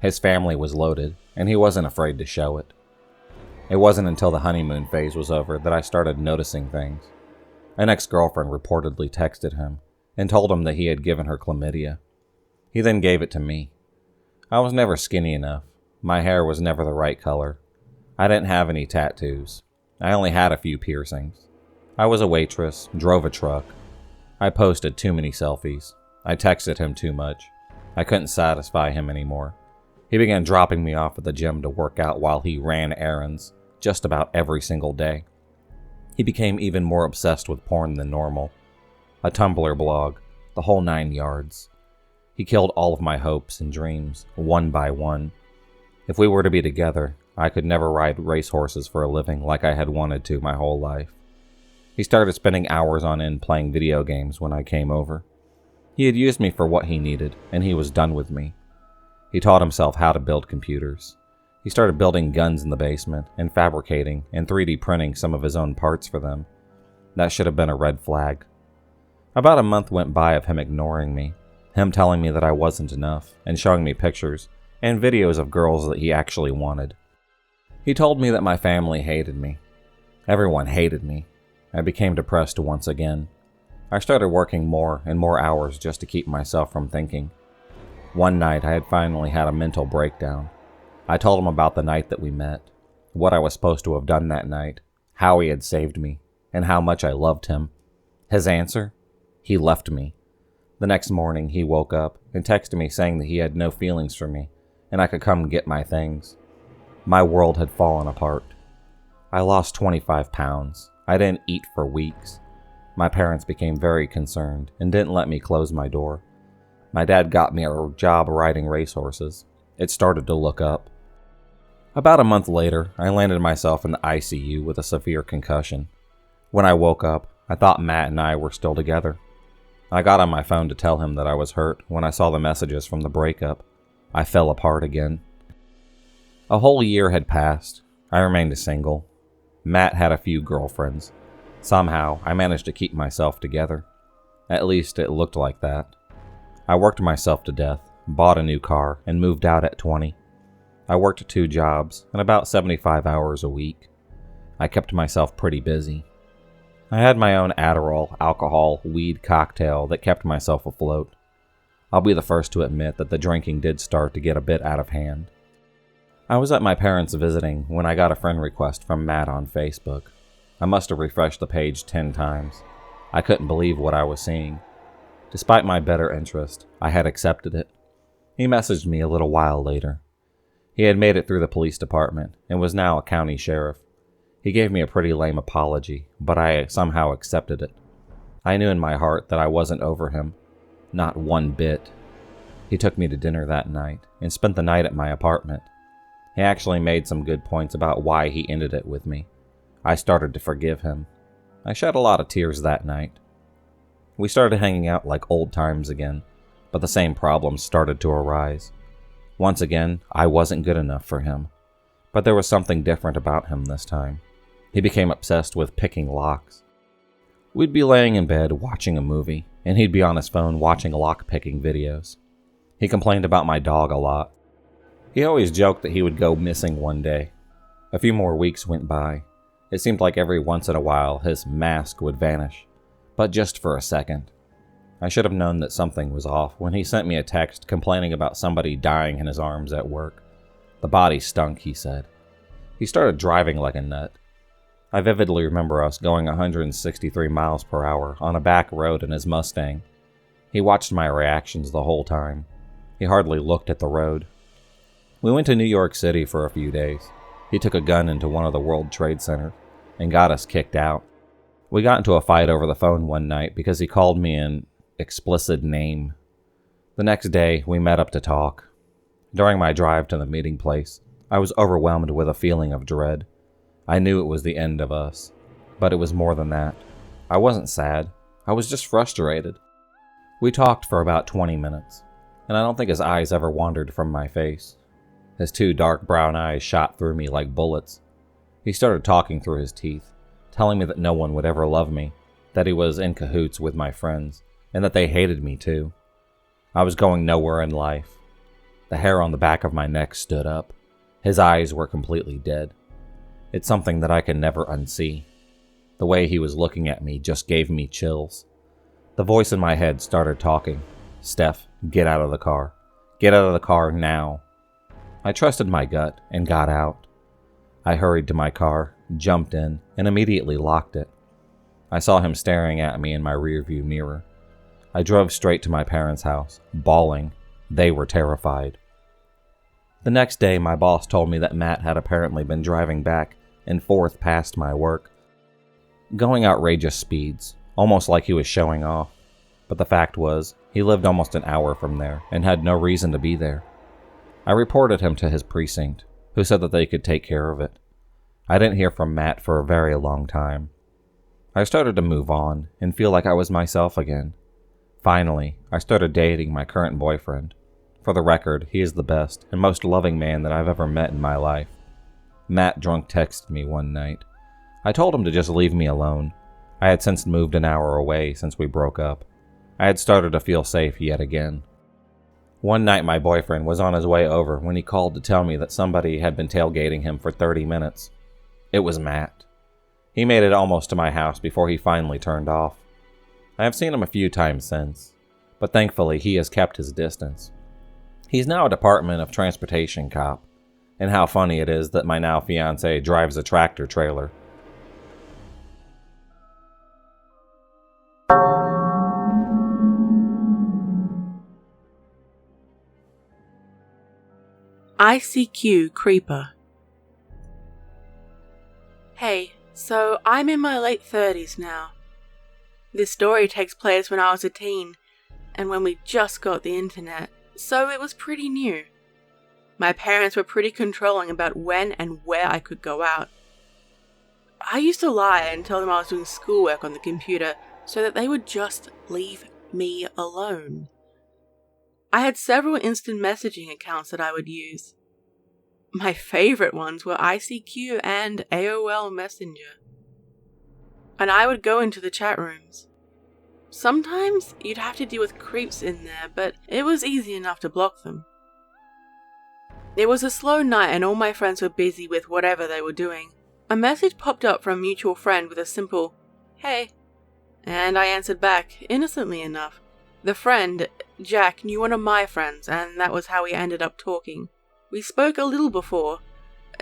His family was loaded, and he wasn't afraid to show it. It wasn't until the honeymoon phase was over that I started noticing things. An ex-girlfriend reportedly texted him and told him that he had given her chlamydia. He then gave it to me. I was never skinny enough, My hair was never the right color. I didn't have any tattoos. I only had a few piercings. I was a waitress, drove a truck. I posted too many selfies. I texted him too much. I couldn't satisfy him anymore. He began dropping me off at the gym to work out while he ran errands, just about every single day. He became even more obsessed with porn than normal. A Tumblr blog, the whole 9 yards. He killed all of my hopes and dreams, one by one. If we were to be together, I could never ride racehorses for a living like I had wanted to my whole life. He started spending hours on end playing video games when I came over. He had used me for what he needed, and he was done with me. He taught himself how to build computers. He started building guns in the basement, and fabricating and 3D printing some of his own parts for them. That should have been a red flag. About a month went by of him ignoring me, him telling me that I wasn't enough, and showing me pictures and videos of girls that he actually wanted. He told me that my family hated me. Everyone hated me. I became depressed once again. I started working more and more hours just to keep myself from thinking. One night I had finally had a mental breakdown. I told him about the night that we met, what I was supposed to have done that night, how he had saved me, and how much I loved him. His answer? He left me. The next morning he woke up and texted me saying that he had no feelings for me and I could come get my things. My world had fallen apart. I lost 25 pounds. I didn't eat for weeks. My parents became very concerned and didn't let me close my door. My dad got me a job riding racehorses. It started to look up. About a month later, I landed myself in the ICU with a severe concussion. When I woke up, I thought Matt and I were still together. I got on my phone to tell him that I was hurt when I saw the messages from the breakup. I fell apart again. A whole year had passed. I remained single. Matt had a few girlfriends. Somehow, I managed to keep myself together. At least it looked like that. I worked myself to death, bought a new car, and moved out at 20. I worked 2 jobs and about 75 hours a week. I kept myself pretty busy. I had my own Adderall, alcohol, weed cocktail that kept myself afloat. I'll be the first to admit that the drinking did start to get a bit out of hand. I was at my parents' visiting when I got a friend request from Matt on Facebook. I must have refreshed the page 10 times. I couldn't believe what I was seeing. Despite my better interest, I had accepted it. He messaged me a little while later. He had made it through the police department and was now a county sheriff. He gave me a pretty lame apology, but I somehow accepted it. I knew in my heart that I wasn't over him. Not one bit. He took me to dinner that night and spent the night at my apartment. He actually made some good points about why he ended it with me. I started to forgive him. I shed a lot of tears that night. We started hanging out like old times again, but the same problems started to arise. Once again, I wasn't good enough for him. But there was something different about him this time. He became obsessed with picking locks. We'd be laying in bed watching a movie, and he'd be on his phone watching lock-picking videos. He complained about my dog a lot. He always joked that he would go missing one day. A few more weeks went by. It seemed like every once in a while his mask would vanish, but just for a second. I should have known that something was off when he sent me a text complaining about somebody dying in his arms at work. The body stunk, he said. He started driving like a nut. I vividly remember us going 163 miles per hour on a back road in his Mustang. He watched my reactions the whole time. He hardly looked at the road. We went to New York City for a few days. He took a gun into one of the World Trade Centers and got us kicked out. We got into a fight over the phone one night because he called me an explicit name. The next day, we met up to talk. During my drive to the meeting place, I was overwhelmed with a feeling of dread. I knew it was the end of us, but it was more than that. I wasn't sad. I was just frustrated. We talked for about 20 minutes, and I don't think his eyes ever wandered from my face. His 2 dark brown eyes shot through me like bullets. He started talking through his teeth, telling me that no one would ever love me, that he was in cahoots with my friends, and that they hated me too. I was going nowhere in life. The hair on the back of my neck stood up. His eyes were completely dead. It's something that I can never unsee. The way he was looking at me just gave me chills. The voice in my head started talking. Steph, get out of the car. Get out of the car now. I trusted my gut and got out. I hurried to my car, jumped in, and immediately locked it. I saw him staring at me in my rearview mirror. I drove straight to my parents' house, bawling. They were terrified. The next day, my boss told me that Matt had apparently been driving back and forth past my work, going outrageous speeds, almost like he was showing off. But the fact was, he lived almost an hour from there and had no reason to be there. I reported him to his precinct, who said that they could take care of it. I didn't hear from Matt for a very long time. I started to move on and feel like I was myself again. Finally, I started dating my current boyfriend. For the record, he is the best and most loving man that I've ever met in my life. Matt drunk texted me one night. I told him to just leave me alone. I had since moved an hour away since we broke up. I had started to feel safe yet again. One night my boyfriend was on his way over when he called to tell me that somebody had been tailgating him for 30 minutes. It was Matt. He made it almost to my house before he finally turned off. I have seen him a few times since, but thankfully he has kept his distance. He's now a Department of Transportation cop, and how funny it is that my now fiance drives a tractor trailer. ICQ Creeper. Hey, so I'm in my late 30s now. This story takes place when I was a teen, and when we just got the internet, so it was pretty new. My parents were pretty controlling about when and where I could go out. I used to lie and tell them I was doing schoolwork on the computer so that they would just leave me alone. I had several instant messaging accounts that I would use. My favorite ones were ICQ and AOL Messenger. And I would go into the chat rooms. Sometimes you'd have to deal with creeps in there, but it was easy enough to block them. It was a slow night and all my friends were busy with whatever they were doing. A message popped up from a mutual friend with a simple, "Hey," and I answered back, innocently enough. The friend, Jack, knew one of my friends, and that was how we ended up talking. We spoke a little before.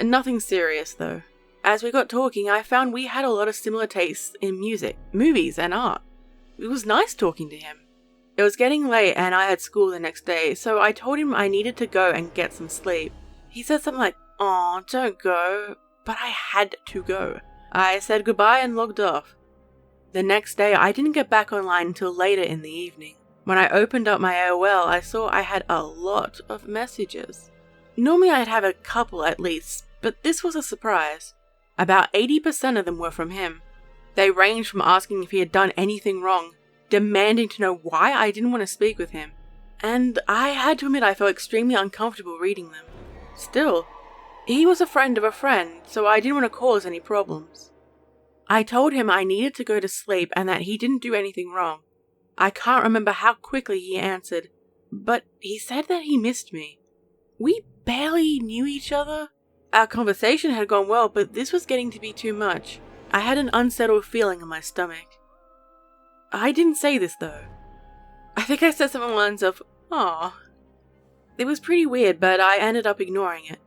Nothing serious, though. As we got talking, I found we had a lot of similar tastes in music, movies, and art. It was nice talking to him. It was getting late, and I had school the next day, so I told him I needed to go and get some sleep. He said something like, "Aw, don't go," but I had to go. I said goodbye and logged off. The next day, I didn't get back online until later in the evening. When I opened up my AOL, I saw I had a lot of messages. Normally I'd have a couple at least, but this was a surprise. About 80% of them were from him. They ranged from asking if he had done anything wrong, demanding to know why I didn't want to speak with him, and I had to admit I felt extremely uncomfortable reading them. Still, he was a friend of a friend, so I didn't want to cause any problems. I told him I needed to go to sleep and that he didn't do anything wrong. I can't remember how quickly he answered, but he said that he missed me. We barely knew each other. Our conversation had gone well, but this was getting to be too much. I had an unsettled feeling in my stomach. I didn't say this though. I think I said something along the lines of, "Aw." It was pretty weird, but I ended up ignoring it.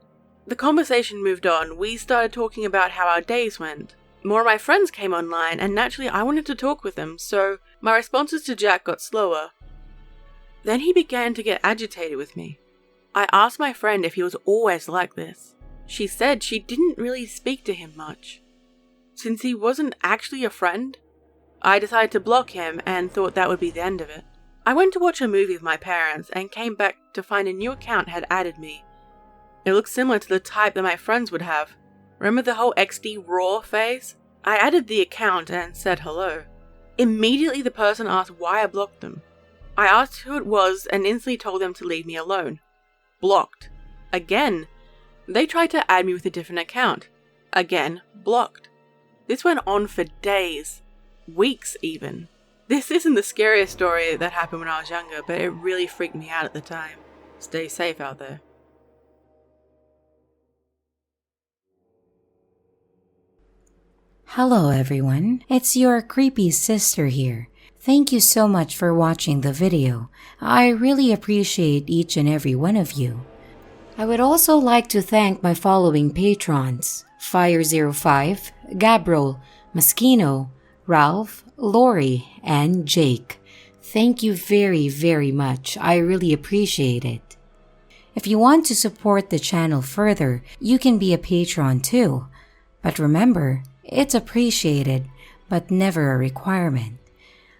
The conversation moved on. We started talking about how our days went. More of my friends came online, and naturally I wanted to talk with them, so my responses to Jack got slower. Then he began to get agitated with me. I asked my friend if he was always like this. She said she didn't really speak to him much. Since he wasn't actually a friend, I decided to block him and thought that would be the end of it. I went to watch a movie with my parents and came back to find a new account had added me. It looked similar to the type that my friends would have. Remember the whole XD raw phase? I added the account and said hello. Immediately the person asked why I blocked them. I asked who it was and instantly told them to leave me alone. Blocked. Again. They tried to add me with a different account. Again, blocked. This went on for days. Weeks even. This isn't the scariest story that happened when I was younger, but it really freaked me out at the time. Stay safe out there. Hello everyone, it's your creepy sister here. Thank you so much for watching the video. I really appreciate each and every one of you. I would also like to thank my following patrons: Fire05, Gabriel, Maskino, Ralph, Lori, and Jake. Thank you very, very much. I really appreciate it. If you want to support the channel further, you can be a patron too. But remember, it's appreciated, but never a requirement.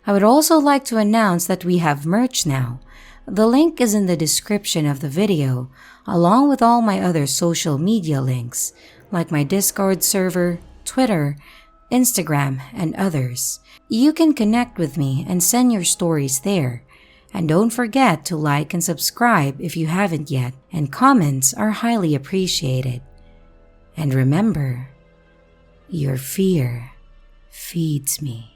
I would also like to announce that we have merch now. The link is in the description of the video, along with all my other social media links, like my Discord server, Twitter, Instagram, and others. You can connect with me and send your stories there. And don't forget to like and subscribe if you haven't yet, and comments are highly appreciated. And remember, your fear feeds me.